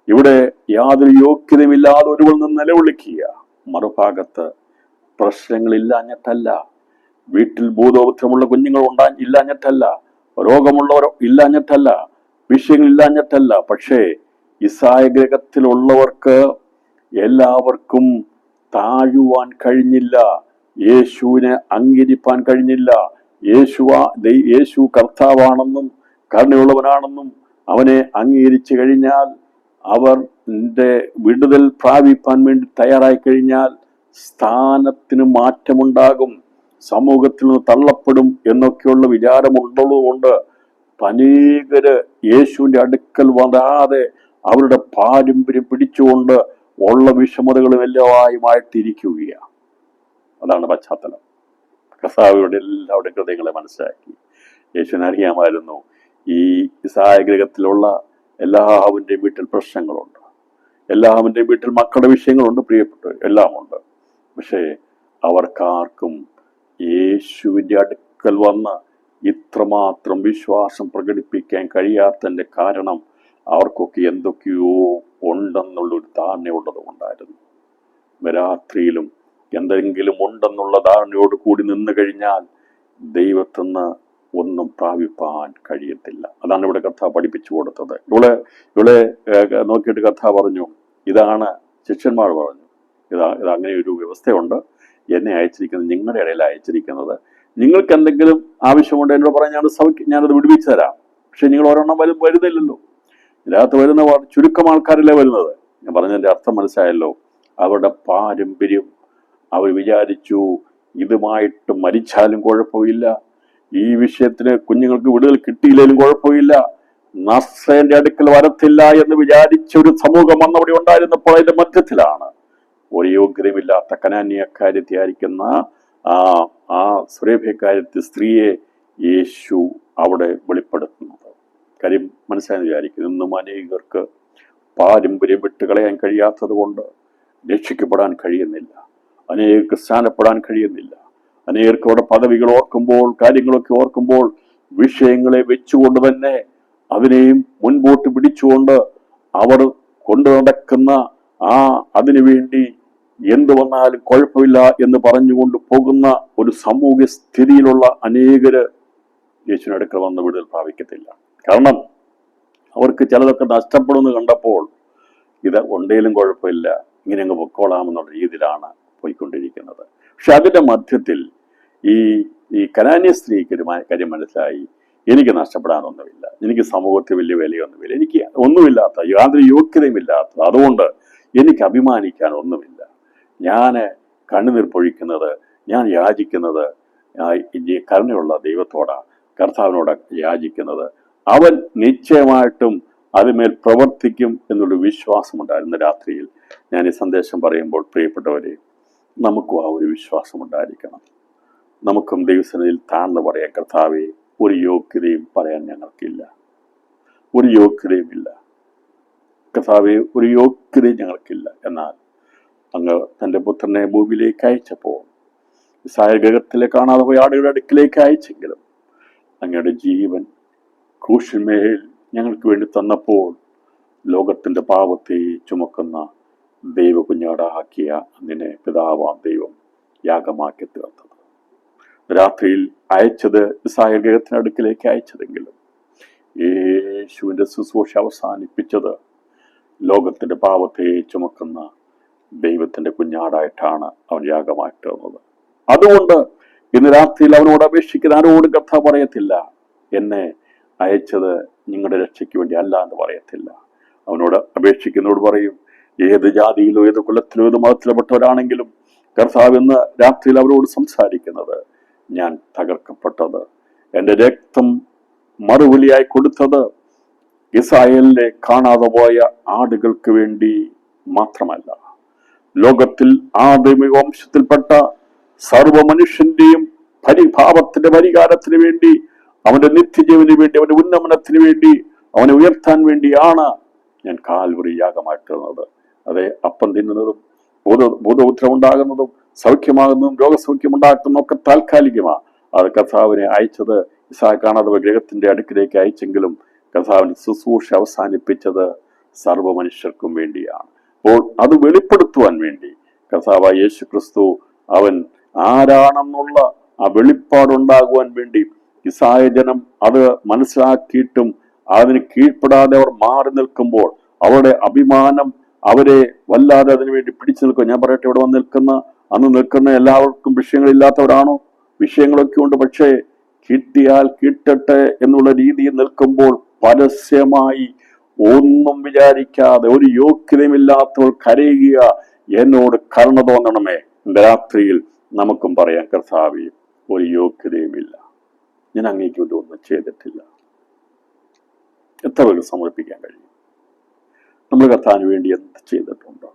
ഇവിടെ യാതൊരു യോഗ്യതയുമില്ലാതെ ഒരുവൾ നിന്ന് നിലവിളിക്കുക. മറുഭാഗത്ത് പ്രശ്നങ്ങളില്ലാഞ്ഞിട്ടല്ല, വീട്ടിൽ ഭൂതോപദ്രവമുള്ള കുഞ്ഞുങ്ങൾ ഇല്ലാഞ്ഞിട്ടല്ല, രോഗമുള്ളവരോ ഇല്ലാഞ്ഞിട്ടല്ല, വിഷയങ്ങളില്ലാഞ്ഞിട്ടല്ല. പക്ഷേ ഇസ്രായേൽ ഗ്രഹത്തിലുള്ളവർക്ക് എല്ലാവർക്കും താഴുവാൻ കഴിഞ്ഞില്ല, യേശുവിനെ അംഗീകരിപ്പാൻ കഴിഞ്ഞില്ല. യേശു കർത്താവാണെന്നും കരുണയുള്ളവനാണെന്നും അവനെ അംഗീകരിച്ചു കഴിഞ്ഞാൽ, അവരുടെ വിടുതൽ പ്രാപിപ്പാൻ വേണ്ടി തയ്യാറായി കഴിഞ്ഞാൽ സ്ഥാനത്തിന് മാറ്റമുണ്ടാകും, സമൂഹത്തിൽ നിന്ന് തള്ളപ്പെടും എന്നൊക്കെയുള്ള വിചാരമുള്ളതുകൊണ്ട് അനേകര് യേശുവിൻ്റെ അടുക്കൽ വരാതെ അവരുടെ പാരമ്പര്യം പിടിച്ചുകൊണ്ട് ഉള്ള വിഷമതകളും എല്ലാമായിട്ടിരിക്കുകയാണ്. അതാണ് പശ്ചാത്തലം. കർത്താവിയുടെ എല്ലാവരുടെയും ഹൃദയങ്ങളെ മനസ്സിലാക്കി. യേശുവിനെ അറിയാമായിരുന്നു ഈ ഇസ്രായേൽ ഗ്രഹത്തിലുള്ള എല്ലാവരുടെയും വീട്ടിൽ പ്രശ്നങ്ങളുണ്ട്, എല്ലാവരുടെയും വീട്ടിൽ മക്കളുടെ വിഷയങ്ങളുണ്ട്, പ്രിയപ്പെട്ടവർ എല്ലാം ഉണ്ട്. പക്ഷേ അവർക്കാർക്കും യേശുവിൻ്റെ അടുക്കൽ വന്ന് ഇത്രമാത്രം വിശ്വാസം പ്രകടിപ്പിക്കാൻ കഴിയാത്തതിൻ്റെ കാരണം അവർക്കൊക്കെ എന്തൊക്കെയോ ഉണ്ടെന്നുള്ളൊരു ധാരണയുള്ളത് കൊണ്ടായിരുന്നു. രാത്രിയിലും എന്തെങ്കിലും ഉണ്ടെന്നുള്ള ധാരണയോട് കൂടി നിന്ന് കഴിഞ്ഞാൽ ദൈവത്തിന്ന് ഒന്നും പ്രാപിപ്പാൻ കഴിയത്തില്ല. അതാണ് ഇവിടെ കഥ പഠിപ്പിച്ചു കൊടുത്തത്. ഇവിടെ നോക്കിയിട്ട് കഥ പറഞ്ഞു, ഇതാണ് ശിഷ്യന്മാർ പറഞ്ഞു, അങ്ങനെ ഒരു വ്യവസ്ഥയുണ്ട്, എന്നെ അയച്ചിരിക്കുന്നത് നിങ്ങളുടെ ഇടയിൽ അയച്ചിരിക്കുന്നത്. നിങ്ങൾക്ക് എന്തെങ്കിലും ആവശ്യമുണ്ട് എന്നോട് പറഞ്ഞാൽ ഞാനത് വിടുവിച്ചു തരാം. പക്ഷെ നിങ്ങൾ ഒരെണ്ണം വരുന്നില്ലല്ലോ. ഇതിനകത്ത് വരുന്ന ചുരുക്കം ആൾക്കാരല്ലേ വരുന്നത്. ഞാൻ പറഞ്ഞതിൻ്റെ അർത്ഥം മനസ്സിലായല്ലോ. അവരുടെ പാരമ്പര്യം, അവർ വിചാരിച്ചു ഇതുമായിട്ട് മരിച്ചാലും കുഴപ്പമില്ല, ഈ വിഷയത്തിന് കുഞ്ഞുങ്ങൾക്ക് വിടുതൽ കിട്ടിയില്ലെങ്കിലും കുഴപ്പമില്ല, നസ്രേന്റെ അടുക്കൽ വരത്തില്ല എന്ന് വിചാരിച്ച ഒരു സമൂഹം അന്നവിടെ ഉണ്ടായിരുന്നപ്പോൾ അതിന്റെ മധ്യത്തിലാണ് ഒരു യോഗ്യതയുമില്ലാത്ത കനാന്യക്കാര്യത്തെ ആയിരിക്കുന്ന ആ സുരേഭ്യക്കാര്യത്തെ സ്ത്രീയെ യേശു അവിടെ വെളിപ്പെടുത്തുന്നത്. കാര്യം മനസ്സിലായെന്ന് വിചാരിക്കുന്നു. ഇന്നും അനേകർക്ക് പാരമ്പര്യം വിട്ടുകളയാൻ കഴിയാത്തത് കൊണ്ട് രക്ഷിക്കപ്പെടാൻ കഴിയുന്നില്ല, അനേകർക്ക് സ്ഥാനപ്പെടാൻ കഴിയുന്നില്ല. അനേകർക്ക് അവിടെ പദവികൾ ഓർക്കുമ്പോൾ, കാര്യങ്ങളൊക്കെ ഓർക്കുമ്പോൾ വിഷയങ്ങളെ വെച്ചുകൊണ്ട് തന്നെ അതിനെയും മുൻപോട്ട് പിടിച്ചുകൊണ്ട് അവർ കൊണ്ടു നടക്കുന്ന അതിനുവേണ്ടി എന്തു വന്നാലും കുഴപ്പമില്ല എന്ന് പറഞ്ഞുകൊണ്ട് പോകുന്ന ഒരു സാമൂഹ്യ സ്ഥിതിയിലുള്ള അനേകര് യേശുവിന്റെ അടുക്കൽ വന്ന് വിടുതൽ പ്രാപിക്കത്തില്ല. കാരണം അവർക്ക് ചിലതൊക്കെ നഷ്ടപ്പെടുമെന്ന് കണ്ടപ്പോൾ ഇത് ഉണ്ടെങ്കിലും കുഴപ്പമില്ല, ഇങ്ങനെ അങ്ങ് പൊക്കോളാമെന്നുള്ള രീതിയിലാണ് പോയിക്കൊണ്ടിരിക്കുന്നത്. പക്ഷെ അതിന്റെ മധ്യത്തിൽ ഈ കനാന്യ സ്ത്രീക്ക് ഒരു കാര്യം മനസ്സിലായി, എനിക്ക് നഷ്ടപ്പെടാനൊന്നുമില്ല, എനിക്ക് സമൂഹത്തിൽ വലിയ വിലയൊന്നുമില്ല, എനിക്ക് ഒന്നുമില്ലാത്ത, യാതൊരു യോഗ്യതയുമില്ലാത്ത, അതുകൊണ്ട് എനിക്ക് അഭിമാനിക്കാൻ ഒന്നുമില്ല. ഞാൻ കണ്ണുനീർ പൊഴിക്കുന്നത്, ഞാൻ യാചിക്കുന്നത് കരുണയുള്ള ദൈവത്തോടാണ്, കർത്താവിനോട് യാചിക്കുന്നത്. അവൻ നിശ്ചയമായിട്ടും അതിന്മേൽ പ്രവർത്തിക്കും എന്നുള്ള വിശ്വാസമുണ്ടായിരുന്ന രാത്രിയിൽ ഞാൻ ഈ സന്ദേശം പറയുമ്പോൾ, പ്രിയപ്പെട്ടവരെ, നമുക്കും ആ ഒരു വിശ്വാസം ഉണ്ടായിരിക്കണം. നമുക്കും ദൈവസന്നിധിയിൽ താഴ്ന്നു പറയാൻ, കർത്താവെ, ഒരു യോഗ്യതയും പറയാൻ ഞങ്ങൾക്കില്ല, ഒരു യോഗ്യതയുമില്ല കർത്താവെ, ഒരു യോഗ്യതയും ഞങ്ങൾക്കില്ല. എന്നാൽ അങ്ങ് തൻ്റെ പുത്രനെ ഭൂമിയിലേക്ക് അയച്ചപ്പോൾ, ഗ്രഹത്തിലെ കാണാതെ പോയ ആടുകളുടെ അടുക്കിലേക്ക് അയച്ചെങ്കിലും അങ്ങയുടെ ജീവൻ ക്രൂശിന്മേൽ ഞങ്ങൾക്ക് വേണ്ടി തന്നപ്പോൾ ലോകത്തിന്റെ പാപത്തെ ചുമക്കുന്ന ദൈവ കുഞ്ഞാടാക്കിയ അതിനെ പിതാവാം ദൈവം യാഗമാക്കി തീർത്തത്. രാത്രിയിൽ അയച്ചത് ഗ്രഹത്തിന് അടുക്കിലേക്ക് അയച്ചതെങ്കിലും യേശുവിന്റെ ശുശ്രൂഷ അവസാനിപ്പിച്ചത് ലോകത്തിന്റെ പാപത്തെ ചുമക്കുന്ന ദൈവത്തിന്റെ കുഞ്ഞാടായിട്ടാണ് അവൻ യാഗമായി തീർന്നത്. അതുകൊണ്ട് ഇന്ന് രാത്രിയിൽ അവനോട് അപേക്ഷിക്കുന്ന ആരോടും കഥ പറയത്തില്ല, എന്നെ അയച്ചത് നിങ്ങളുടെ രക്ഷയ്ക്ക് വേണ്ടി അല്ല എന്ന് പറയത്തില്ല. അവനോട് അപേക്ഷിക്കുന്നതോട് പറയും, ഏത് ജാതിയിലോ ഏത് കുലത്തിലോ ഏത് മതത്തിൽപ്പെട്ടവരാണെങ്കിലും കർത്താവ് ഇന്ന് രാത്രിയിൽ അവരോട് സംസാരിക്കുന്നത്, ഞാൻ തകർക്കപ്പെട്ടത്, എൻ്റെ രക്തം മറുവിലിയായി കൊടുത്തത് ഇസ്രായേലിലെ കാണാതെ പോയ ആടുകൾക്ക് വേണ്ടി മാത്രമല്ല, ലോകത്തിൽ ആദിമ വംശത്തിൽപ്പെട്ട സർവ മനുഷ്യന്റെയും പരിഭാവത്തിന്റെ പരിഹാരത്തിന് വേണ്ടി, അവന്റെ നിത്യജീവന് വേണ്ടി, അവന്റെ ഉന്നമനത്തിന് വേണ്ടി, അവനെ ഉയർത്താൻ വേണ്ടിയാണ് ഞാൻ കാൽവറി യാഗമായി തീർന്നത്. അതെ, അപ്പം തിന്നുന്നതും ഭൂതോത്തരമുണ്ടാകുന്നതും സൗഖ്യമാകുന്നതും രോഗസൗഖ്യമുണ്ടാക്കുന്നതും ഒക്കെ താൽക്കാലികമാണ്. അത് കർത്താവിനെ അയച്ചത് കാണാതെ ഗ്രഹത്തിന്റെ അടുക്കിലേക്ക് അയച്ചെങ്കിലും കർത്താവിന്റെ ശുശ്രൂഷ അവസാനിപ്പിച്ചത് സർവ മനുഷ്യർക്കും വേണ്ടിയാണ്. അപ്പോൾ അത് വെളിപ്പെടുത്തുവാൻ വേണ്ടി കർത്താവായ യേശു ക്രിസ്തു അവൻ ആരാണെന്നുള്ള ആ വെളിപ്പാടുണ്ടാകുവാൻ വേണ്ടി ഇസ്രായേൽ ജനം അത് മനസ്സിലാക്കിയിട്ടും അതിന് കീഴ്പ്പെടാതെ അവർ മാറി നിൽക്കുമ്പോൾ അവരുടെ അഭിമാനം അവരെ വല്ലാതെ അതിനുവേണ്ടി പിടിച്ചു നിൽക്കും. ഞാൻ പറയട്ടെ, ഇവിടെ വന്ന് അന്ന് നിൽക്കുന്ന എല്ലാവർക്കും വിഷയങ്ങളില്ലാത്തവരാണോ? വിഷയങ്ങളൊക്കെ ഉണ്ട്. പക്ഷേ കിട്ടിയാൽ കിട്ടട്ടെ എന്നുള്ള രീതിയിൽ നിൽക്കുമ്പോൾ പരസ്യമായി ഒന്നും വിചാരിക്കാതെ ഒരു യോഗ്യതയുമില്ലാത്തവർ കരയുക, എന്നോട് കരുണ തോന്നണമേ. രാത്രിയിൽ നമുക്കും പറയാം, കർത്താവേ, ഒരു യോഗ്യതയുമില്ല, ഞാൻ അങ്ങേക്ക് വേണ്ടി ഒന്നും ചെയ്തിട്ടില്ല. എത്ര പേർക്ക് സമർപ്പിക്കാൻ കഴിയും? നമ്മൾ കർത്താവിന് വേണ്ടി എന്ത് ചെയ്തിട്ടുണ്ടോ?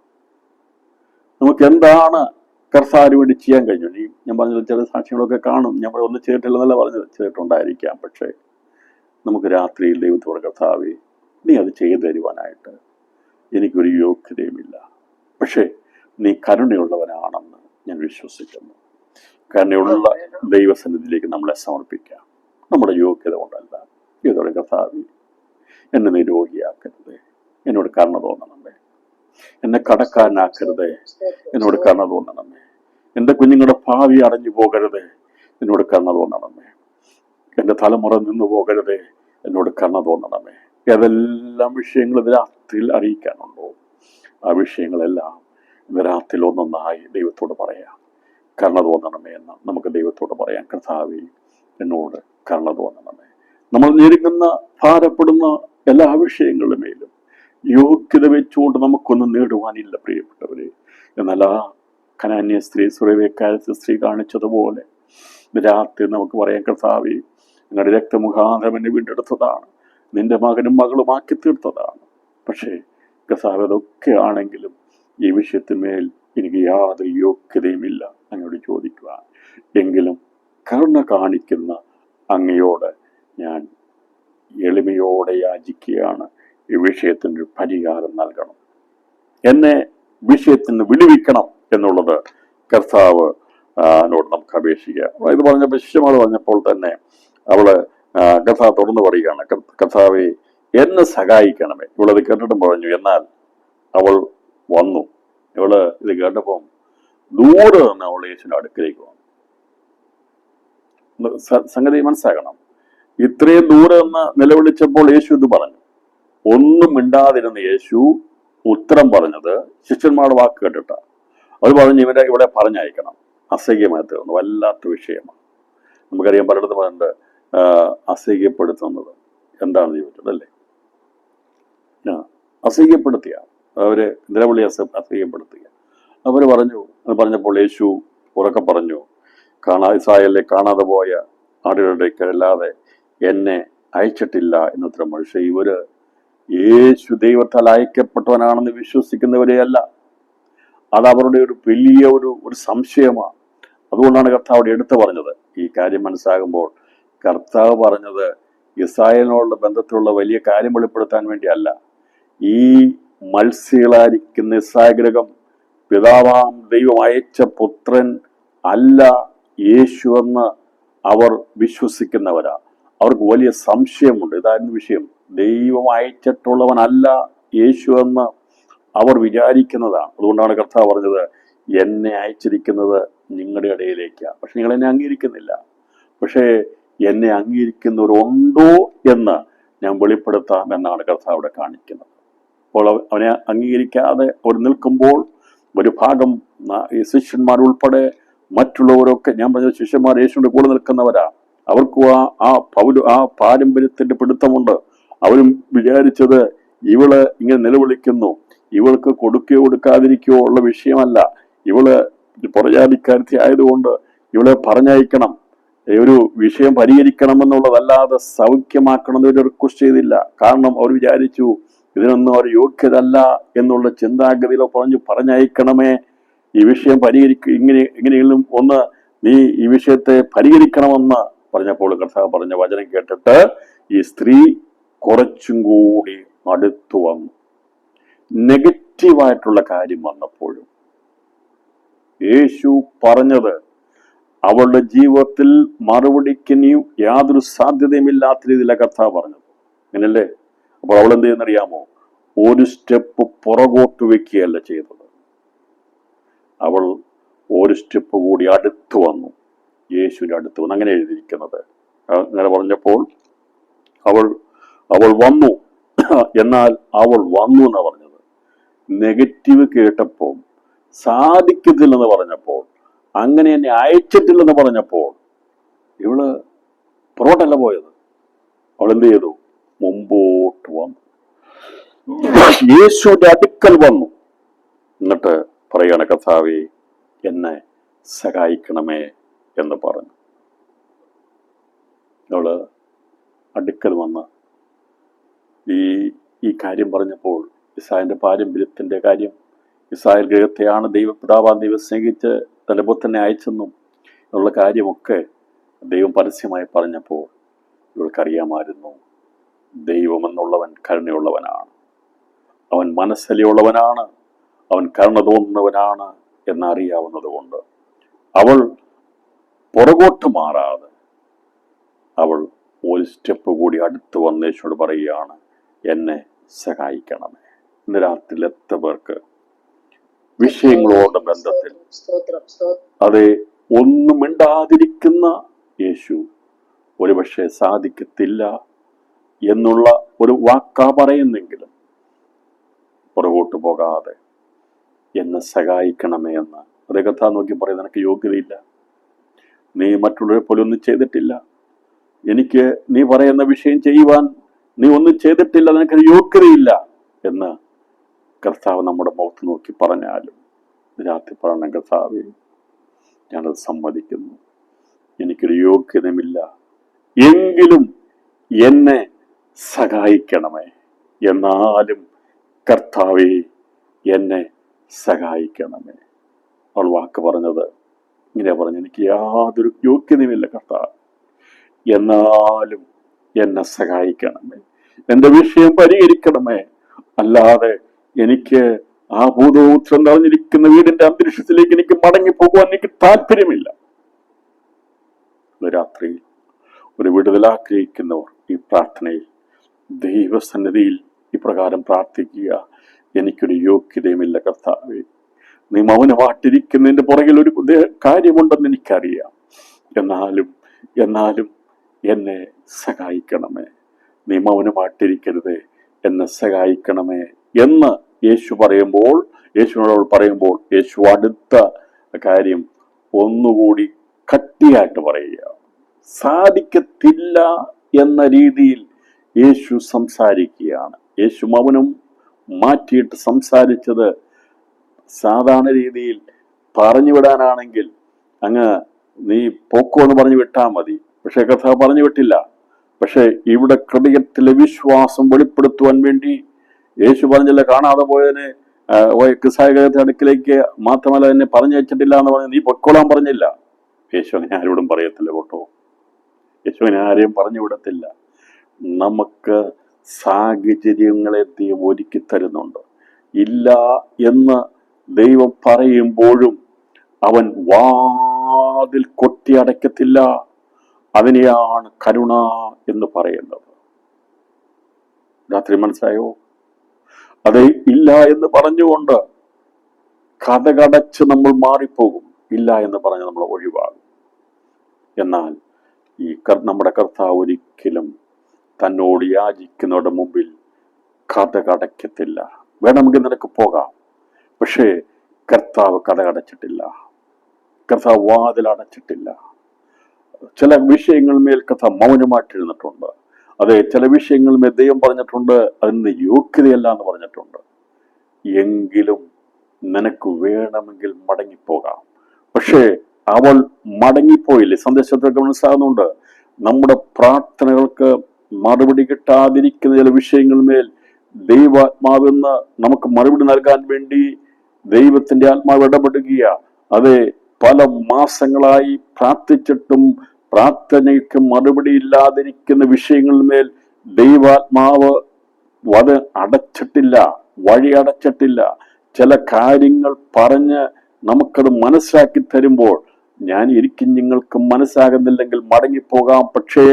നമുക്ക് എന്താണ് കർത്താവിന് വേണ്ടി ചെയ്യാൻ കഴിഞ്ഞു? ഞാൻ പറഞ്ഞത് ചില സാക്ഷ്യങ്ങളൊക്കെ കാണും, ഞാൻ ഒന്നും ചെയ്തിട്ടില്ലെന്നല്ല പറഞ്ഞത്, ചെയ്തിട്ടുണ്ടായിരിക്കാം. പക്ഷേ നമുക്ക് രാത്രിയിൽ ദൈവത്തോട്, കർത്താവേ, നീ അത് ചെയ്തു തരുവാനായിട്ട് എനിക്കൊരു യോഗ്യതയുമില്ല, പക്ഷേ നീ കരുണയുള്ളവനാണെന്ന് ഞാൻ വിശ്വസിക്കുന്നു. കരുണയുള്ള ദൈവസന്നിധിയിലേക്ക് നമ്മളെ സമർപ്പിക്കാം. നമ്മുടെ യോഗ്യത കൊണ്ടല്ല. ഇതോടെ കർത്താവേ, എന്നെ നീ രോഗിയാക്കരുതേ, എന്നോട് കരുണ തോന്നണമേ. എന്നെ കടക്കാരനാക്കരുതേ, എന്നോട് കരുണ തോന്നണമേ. എൻ്റെ കുഞ്ഞുങ്ങളുടെ ഭാവി അടഞ്ഞു പോകരുതേ, എന്നോട് കരുണ തോന്നണമേ. എൻ്റെ തലമുറ നിന്നു പോകരുതേ, എന്നോട് കരുണ തോന്നണമേ. ഏതെല്ലാം വിഷയങ്ങൾ ഇത് രാത്രിയിൽ അറിയിക്കാനുണ്ടോ, ആ വിഷയങ്ങളെല്ലാം ഇന്ന് രാത്രിയിൽ ഒന്നൊന്നായി ദൈവത്തോട് പറയാം. കരുണ തോന്നണമേ എന്ന് നമുക്ക് ദൈവത്തോട് പറയാം. കർത്താവേ, എന്നോട് കരുണ തോന്നണമേ. നമ്മൾ ഞെരുങ്ങുന്ന, ഭാരപ്പെടുന്ന എല്ലാ വിഷയങ്ങളുടെ മേലും യോഗ്യത വെച്ചുകൊണ്ട് നമുക്കൊന്നും നേടുവാനില്ല, പ്രിയപ്പെട്ടവരെ. എന്നാൽ ആ കനാന്യ സ്ത്രീ, സുറവേക്കാരത്തെ സ്ത്രീ കാണിച്ചതുപോലെ രാത്രി നമുക്ക് പറയാം, കർത്താവേ, നിങ്ങളുടെ രക്തമുഖാന്തരം എന്നെ വീണ്ടെടുത്തതാണ്, നിന്റെ മകനും മകളുമാക്കി തീർത്തതാണ്. പക്ഷേ കർത്താവ്, അതൊക്കെ ആണെങ്കിലും ഈ വിഷയത്തിന്മേൽ എനിക്ക് യാതൊരു യോഗ്യതയുമില്ല അങ്ങോട്ട് ചോദിക്കുക. എങ്കിലും കരുണ കാണിക്കുന്ന അങ്ങയോട് ഞാൻ എളിമയോടെ യാചിക്കുകയാണ്. ഈ വിഷയത്തിന് ഒരു പരിഹാരം നൽകണം, എന്നെ വിഷയത്തിന് വിടുവിക്കണം എന്നുള്ളത് കർത്താവ് നോട് നമുക്ക് അപേക്ഷിക്കുക. ഇത് പറഞ്ഞപ്പോൾ ശിഷ്യമാർ പറഞ്ഞപ്പോൾ തന്നെ അവള് കർത്താവ് തുറന്നു പറയുകയാണ്, കർത്താവെ എന്നെ സഹായിക്കണമേ. ഇവളത് കേട്ടിട്ടും പറഞ്ഞു. എന്നാൽ അവൾ വന്നു. ഇവള് ഇത് കേട്ടപ്പം ദൂരെ നിന്ന് അവൾ യേശുവിന്റെ അടുക്കിലേക്ക് വന്നു. സംഗതി മനസ്സിലാക്കണം. ഇത്രയും ദൂരെ നിന്ന് നിലവിളിച്ചപ്പോൾ യേശു ഇത് പറഞ്ഞു. ഒന്നും മിണ്ടാതിരുന്ന യേശു ഉത്തരം പറഞ്ഞത് ശിഷ്യന്മാരുടെ വാക്ക് കേട്ടിട്ട. അവർ പറഞ്ഞു, ഇവിടെ പറഞ്ഞയക്കണം. അസഹ്യമായി തീർന്നു. വല്ലാത്ത വിഷയമാണ്. നമുക്കറിയാം, പലയിടത്തും പറഞ്ഞിട്ട് അസഹ്യപ്പെടുത്തുന്നത് എന്താണെന്ന് ചോദിച്ചത് അല്ലേ? അസഹ്യപ്പെടുത്തിയ അവര് നിലവിളി അസഹ്യപ്പെടുത്തുക. അവർ പറഞ്ഞപ്പോൾ യേശു ഉറക്കെ പറഞ്ഞു, ഇസ്രായേലിനെ കാണാതെ പോയ ആടുകളുടെ അല്ലാതെ എന്നെ അയച്ചിട്ടില്ല എന്നുത്തരം. പക്ഷേ ഇവര് യേശു ദൈവത്താൽ അയക്കപ്പെട്ടവനാണെന്ന് വിശ്വസിക്കുന്നവരെയല്ല. അത് അവരുടെ ഒരു വലിയ ഒരു സംശയമാണ്. അതുകൊണ്ടാണ് കർത്താവ് എടുത്തു പറഞ്ഞത്. ഈ കാര്യം മനസ്സിലാകുമ്പോൾ കർത്താവ് പറഞ്ഞത് ഇസ്രായേലിനോടുള്ള ബന്ധത്തിലുള്ള വലിയ കാര്യം വെളിപ്പെടുത്താൻ വേണ്ടിയല്ല. ഈ മത്സ്യങ്ങളായിരിക്കുന്ന ഇസ്രായേൽഗ്രഹം പിതാവാം ദൈവം അയച്ച പുത്രൻ അല്ല യേശു എന്ന് അവർ വിശ്വസിക്കുന്നവരാ. അവർക്ക് വലിയ സംശയമുണ്ട്. ഇതായിരുന്നു വിഷയം. ദൈവം അയച്ചിട്ടുള്ളവനല്ല യേശു എന്ന് അവർ വിചാരിക്കുന്നതാണ്. അതുകൊണ്ടാണ് കർത്താവ് പറഞ്ഞത്, എന്നെ അയച്ചിരിക്കുന്നത് നിങ്ങളുടെ ഇടയിലേക്കാണ്, പക്ഷെ നിങ്ങൾ എന്നെ അംഗീകരിക്കുന്നില്ല. പക്ഷേ എന്നെ അംഗീകരിക്കുന്നവരുണ്ടോ എന്ന് ഞാൻ വെളിപ്പെടുത്താം എന്നാണ് കർത്താവ് ഇവിടെ കാണിക്കുന്നത്. അപ്പോൾ അവനെ അംഗീകരിക്കാതെ അവർ നിൽക്കുമ്പോൾ ഒരു ഭാഗം ഈ ശിഷ്യന്മാരുൾപ്പെടെ മറ്റുള്ളവരൊക്കെ, ഞാൻ പറഞ്ഞ ശിഷ്യന്മാർ യേശുവിന്റെ കൂടെ നിൽക്കുന്നവരാ. അവർക്കും ആ പാരമ്പര്യത്തിന്റെ പിടുത്തമുണ്ട്. അവരും വിചാരിച്ചത് ഇവള് ഇങ്ങനെ നിലവിളിക്കുന്നു, ഇവൾക്ക് കൊടുക്കുകയോ കൊടുക്കാതിരിക്കുകയോ ഉള്ള വിഷയമല്ല. ഇവള് പുറജാതിക്കാരത്തി ആയതുകൊണ്ട് ഇവളെ പറഞ്ഞയക്കണം, ഒരു വിഷയം പരിഹരിക്കണം എന്നുള്ളതല്ലാതെ സൗഖ്യമാക്കണം എന്ന് റിക്വസ്റ്റ് ചെയ്തില്ല. കാരണം അവർ വിചാരിച്ചു ഇതിനൊന്നും അവർ യോഗ്യതല്ല എന്നുള്ള ചിന്താഗതിയിൽ പറഞ്ഞയക്കണമേ, ഈ വിഷയം എങ്ങനെയെങ്കിലും ഒന്ന് നീ ഈ വിഷയത്തെ പരിഹരിക്കണമെന്ന് പറഞ്ഞപ്പോൾ കർത്താവ് പറഞ്ഞ വചനം കേട്ടിട്ട് ഈ സ്ത്രീ കുറച്ചും കൂടി അടുത്തു വന്നു. നെഗറ്റീവായിട്ടുള്ള കാര്യം വന്നപ്പോഴും യേശു പറഞ്ഞത് അവളുടെ ജീവിതത്തിൽ മറുപടിക്ക് ഇനിയും യാതൊരു സാധ്യതയുമില്ലാത്ത രീതിയിലാണ് കർത്താവ് പറഞ്ഞത്. അങ്ങനല്ലേ? അപ്പോൾ അവൾ എന്ത് ചെയ്യുന്നറിയാമോ? ഒരു സ്റ്റെപ്പ് പുറകോട്ട് വെക്കുകയല്ല ചെയ്തത്. അവൾ ഒരു സ്റ്റെപ്പ് കൂടി അടുത്തു വന്നു, യേശുവിന്റെ അടുത്ത് വന്നു. അങ്ങനെ എഴുതിയിരിക്കുന്നത്. അങ്ങനെ പറഞ്ഞപ്പോൾ അവൾ വന്നു. എന്നാൽ അവൾ വന്നു എന്നാ പറഞ്ഞത്. നെഗറ്റീവ് കേട്ടപ്പോൾ, സാധിക്കത്തില്ലെന്ന് പറഞ്ഞപ്പോൾ, അങ്ങനെ എന്നെ അയച്ചിട്ടില്ലെന്ന് പറഞ്ഞപ്പോൾ ഇവള് പുറകോട്ടല്ല പോയത്. അവൾ എന്ത് ചെയ്തു? മുമ്പോട്ട് വന്നു, യേശുവിന്റെ അടുക്കൽ വന്നു. എന്നിട്ട് പറയാണ്, കർത്താവേ എന്നെ സഹായിക്കണമേ എന്ന് പറഞ്ഞു. അവള് അടുക്കൽ വന്ന് ഈ കാര്യം പറഞ്ഞപ്പോൾ, ഇസ്രായേലിന്റെ പാരമ്പര്യത്തിന്റെ കാര്യം, ഇസ്രായേൽ ഗൃഹത്തെയാണ് ദൈവപിതാവാൻ ദൈവം സ്നേഹിച്ച് തന്റെ പുത്രനെ അയച്ചെന്നും എന്നുള്ള കാര്യമൊക്കെ ദൈവം പരസ്യമായി പറഞ്ഞപ്പോൾ ഇവൾക്കറിയാമായിരുന്നു, ദൈവമെന്നുള്ളവൻ കരുണയുള്ളവനാണ്, അവൻ മനസ്സലിയുള്ളവനാണ്, അവൻ കരുണ തോന്നുന്നവനാണ് എന്നറിയാവുന്നത് കൊണ്ട് അവൾ പുറകോട്ട് മാറാതെ അവൾ ഒരു സ്റ്റെപ്പ് കൂടി അടുത്ത് വന്ന് യേശുവോട് പറയുകയാണ്, എന്നെ സഹായിക്കണമേ. ഇന്ന് രാത്രിയിൽ എത്ര പേർക്ക് വിഷയങ്ങളോട് ബന്ധത്തിൽ അതെ ഒന്നും മിണ്ടാതിരിക്കുന്ന യേശു ഒരുപക്ഷെ സാധിക്കത്തില്ല എന്നുള്ള ഒരു വാക്കാ പറയുന്നെങ്കിലും പുറകോട്ട് പോകാതെ എന്നെ സഹായിക്കണമേ എന്ന് അതേ കഥ നോക്കി പറയുന്നത്, നിനക്ക് യോഗ്യതയില്ല, നീ മറ്റുള്ളവരെ പോലെ ഒന്നും ചെയ്തിട്ടില്ല, എനിക്ക് നീ പറയുന്ന വിഷയം ചെയ്യുവാൻ നീ ഒന്നും ചെയ്തിട്ടില്ല, നിനക്കൊരു യോഗ്യതയില്ല എന്ന് കർത്താവ് നമ്മുടെ മുഖത്ത് നോക്കി പറഞ്ഞാലും രാത്രി പറയണം, കർത്താവേ ഞാനത് സമ്മതിക്കുന്നു, എനിക്കൊരു യോഗ്യതയുമില്ല, എങ്കിലും എന്നെ സഹായിക്കണമേ. എന്നാലും കർത്താവേ എന്നെ സഹായിക്കണമേ. അവൾ വാക്ക് പറഞ്ഞത് ഇങ്ങനെ പറഞ്ഞു, എനിക്ക് യാതൊരു യോഗ്യതയുമില്ല കർത്താവ്, എന്നാലും എന്നെ സഹായിക്കണമേ, എന്റെ വിഷയം പരിഹരിക്കണമേ, അല്ലാതെ എനിക്ക് ആ ഭൂതോത്രം നിറഞ്ഞിരിക്കുന്ന വീടിന്റെ അന്തരീക്ഷത്തിലേക്ക് എനിക്ക് മടങ്ങി പോകുവാൻ എനിക്ക് താല്പര്യമില്ല. രാത്രി ഒരു വിടുതൽ ആഗ്രഹിക്കുന്നവർ ഈ പ്രാർത്ഥനയിൽ ദൈവസന്നിധിയിൽ ഇപ്രകാരം പ്രാർത്ഥിക്കുക. എനിക്കൊരു യോഗ്യതയുമില്ല കർത്താവേ, നീ മൗനമായിട്ടിരിക്കുന്നതിന്റെ പുറകിൽ ഒരു കാര്യമുണ്ടെന്ന് എനിക്കറിയാം. എന്നാലും എന്നെ സഹായിക്കണമേ, നീ മൗനമായിട്ടിരിക്കരുതേ, എന്നെ സഹായിക്കണമേ എന്ന് യേശുവിനോട് പറയുമ്പോൾ യേശു അടുത്ത കാര്യം ഒന്നുകൂടി കട്ടിയായിട്ട് പറയുക. സാധിക്കത്തില്ല എന്ന രീതിയിൽ യേശു സംസാരിക്കുകയാണ്. യേശു മൗനം മാറ്റിയിട്ട് സംസാരിച്ചത് സാധാരണ രീതിയിൽ പറഞ്ഞു വിടാനാണെങ്കിൽ അങ്ങ് നീ പോക്കോ എന്ന് പറഞ്ഞു വിട്ടാൽ മതി. പക്ഷെ കർത്താവ് പറഞ്ഞു വിട്ടില്ല. പക്ഷെ ഇവിടെ ഹൃദയത്തിലെ വിശ്വാസം വെളിപ്പെടുത്തുവാൻ വേണ്ടി യേശു പറഞ്ഞില്ല, കാണാതെ പോയതിന് ക്രിസ്തായുടെ അടുക്കിലേക്ക് മാത്രമല്ല എന്നെ പറഞ്ഞു വെച്ചിട്ടില്ല എന്ന് പറഞ്ഞ് നീ പൊക്കോളാൻ പറഞ്ഞില്ല. യേശു അങ്ങനെ ആരോടും പറയത്തില്ല കേട്ടോ. യേശു അങ്ങനെ ആരെയും പറഞ്ഞു വിടത്തില്ല. നമുക്ക് സാഹചര്യങ്ങളെ ദൈവം ഒരുക്കി തരുന്നുണ്ട്. ഇല്ല എന്ന് ദൈവം പറയുമ്പോഴും അവൻ വാതിൽ കൊട്ടി അടയ്ക്കത്തില്ല. അതിനെയാണ് കരുണ എന്ന് പറയുന്നത്. രാത്രി മനസ്സിലായോ? അതെ, ഇല്ല എന്ന് പറഞ്ഞുകൊണ്ട് കഥകടച്ച് നമ്മൾ മാറിപ്പോകും. ഇല്ല എന്ന് പറഞ്ഞ് നമ്മൾ ഒഴിവാകും. എന്നാൽ നമ്മുടെ കർത്താവ് ഒരിക്കലും തന്നോട് യാചിക്കുന്നവരുടെ മുമ്പിൽ കഥകടയ്ക്കത്തില്ല. വേണമെങ്കിൽ നിനക്ക് പോകാം, പക്ഷേ കർത്താവ് കഥകടച്ചിട്ടില്ല. കർത്താവ് വാതിലടച്ചിട്ടില്ല. ചില വിഷയങ്ങളിന്മേൽ കർത്താവ് മൗനമായിട്ടിരുന്നിട്ടുണ്ട്. അതെ, ചില വിഷയങ്ങളിന്മേൽ ദൈവം പറഞ്ഞിട്ടുണ്ട് അതിന് യോഗ്യതയല്ല എന്ന് പറഞ്ഞിട്ടുണ്ട്. എങ്കിലും നിനക്ക് വേണമെങ്കിൽ മടങ്ങിപ്പോകാം. പക്ഷേ അവൾ മടങ്ങിപ്പോയില്ലേ? സന്ദേശത്തൊക്കെ മനസ്സിലാകുന്നുണ്ട്. നമ്മുടെ പ്രാർത്ഥനകൾക്ക് മറുപടി കിട്ടാതിരിക്കുന്ന ചില വിഷയങ്ങളിന്മേൽ ദൈവാത്മാവെന്ന് നമുക്ക് മറുപടി നൽകാൻ വേണ്ടി ദൈവത്തിന്റെ ആത്മാവ് ഇടപെടുക. അതെ, പല മാസങ്ങളായി പ്രാർത്ഥിച്ചിട്ടും പ്രാർത്ഥനയ്ക്ക് മറുപടി ഇല്ലാതിരിക്കുന്ന വിഷയങ്ങളിന്മേൽ ദൈവാത്മാവ് അടച്ചിട്ടില്ല, വഴി അടച്ചിട്ടില്ല. ചില കാര്യങ്ങൾ പറഞ്ഞ് നമുക്കത് മനസ്സിലാക്കി തരുമ്പോൾ നിങ്ങൾക്ക് മനസ്സാകുന്നില്ലെങ്കിൽ മടങ്ങിപ്പോകാം. പക്ഷേ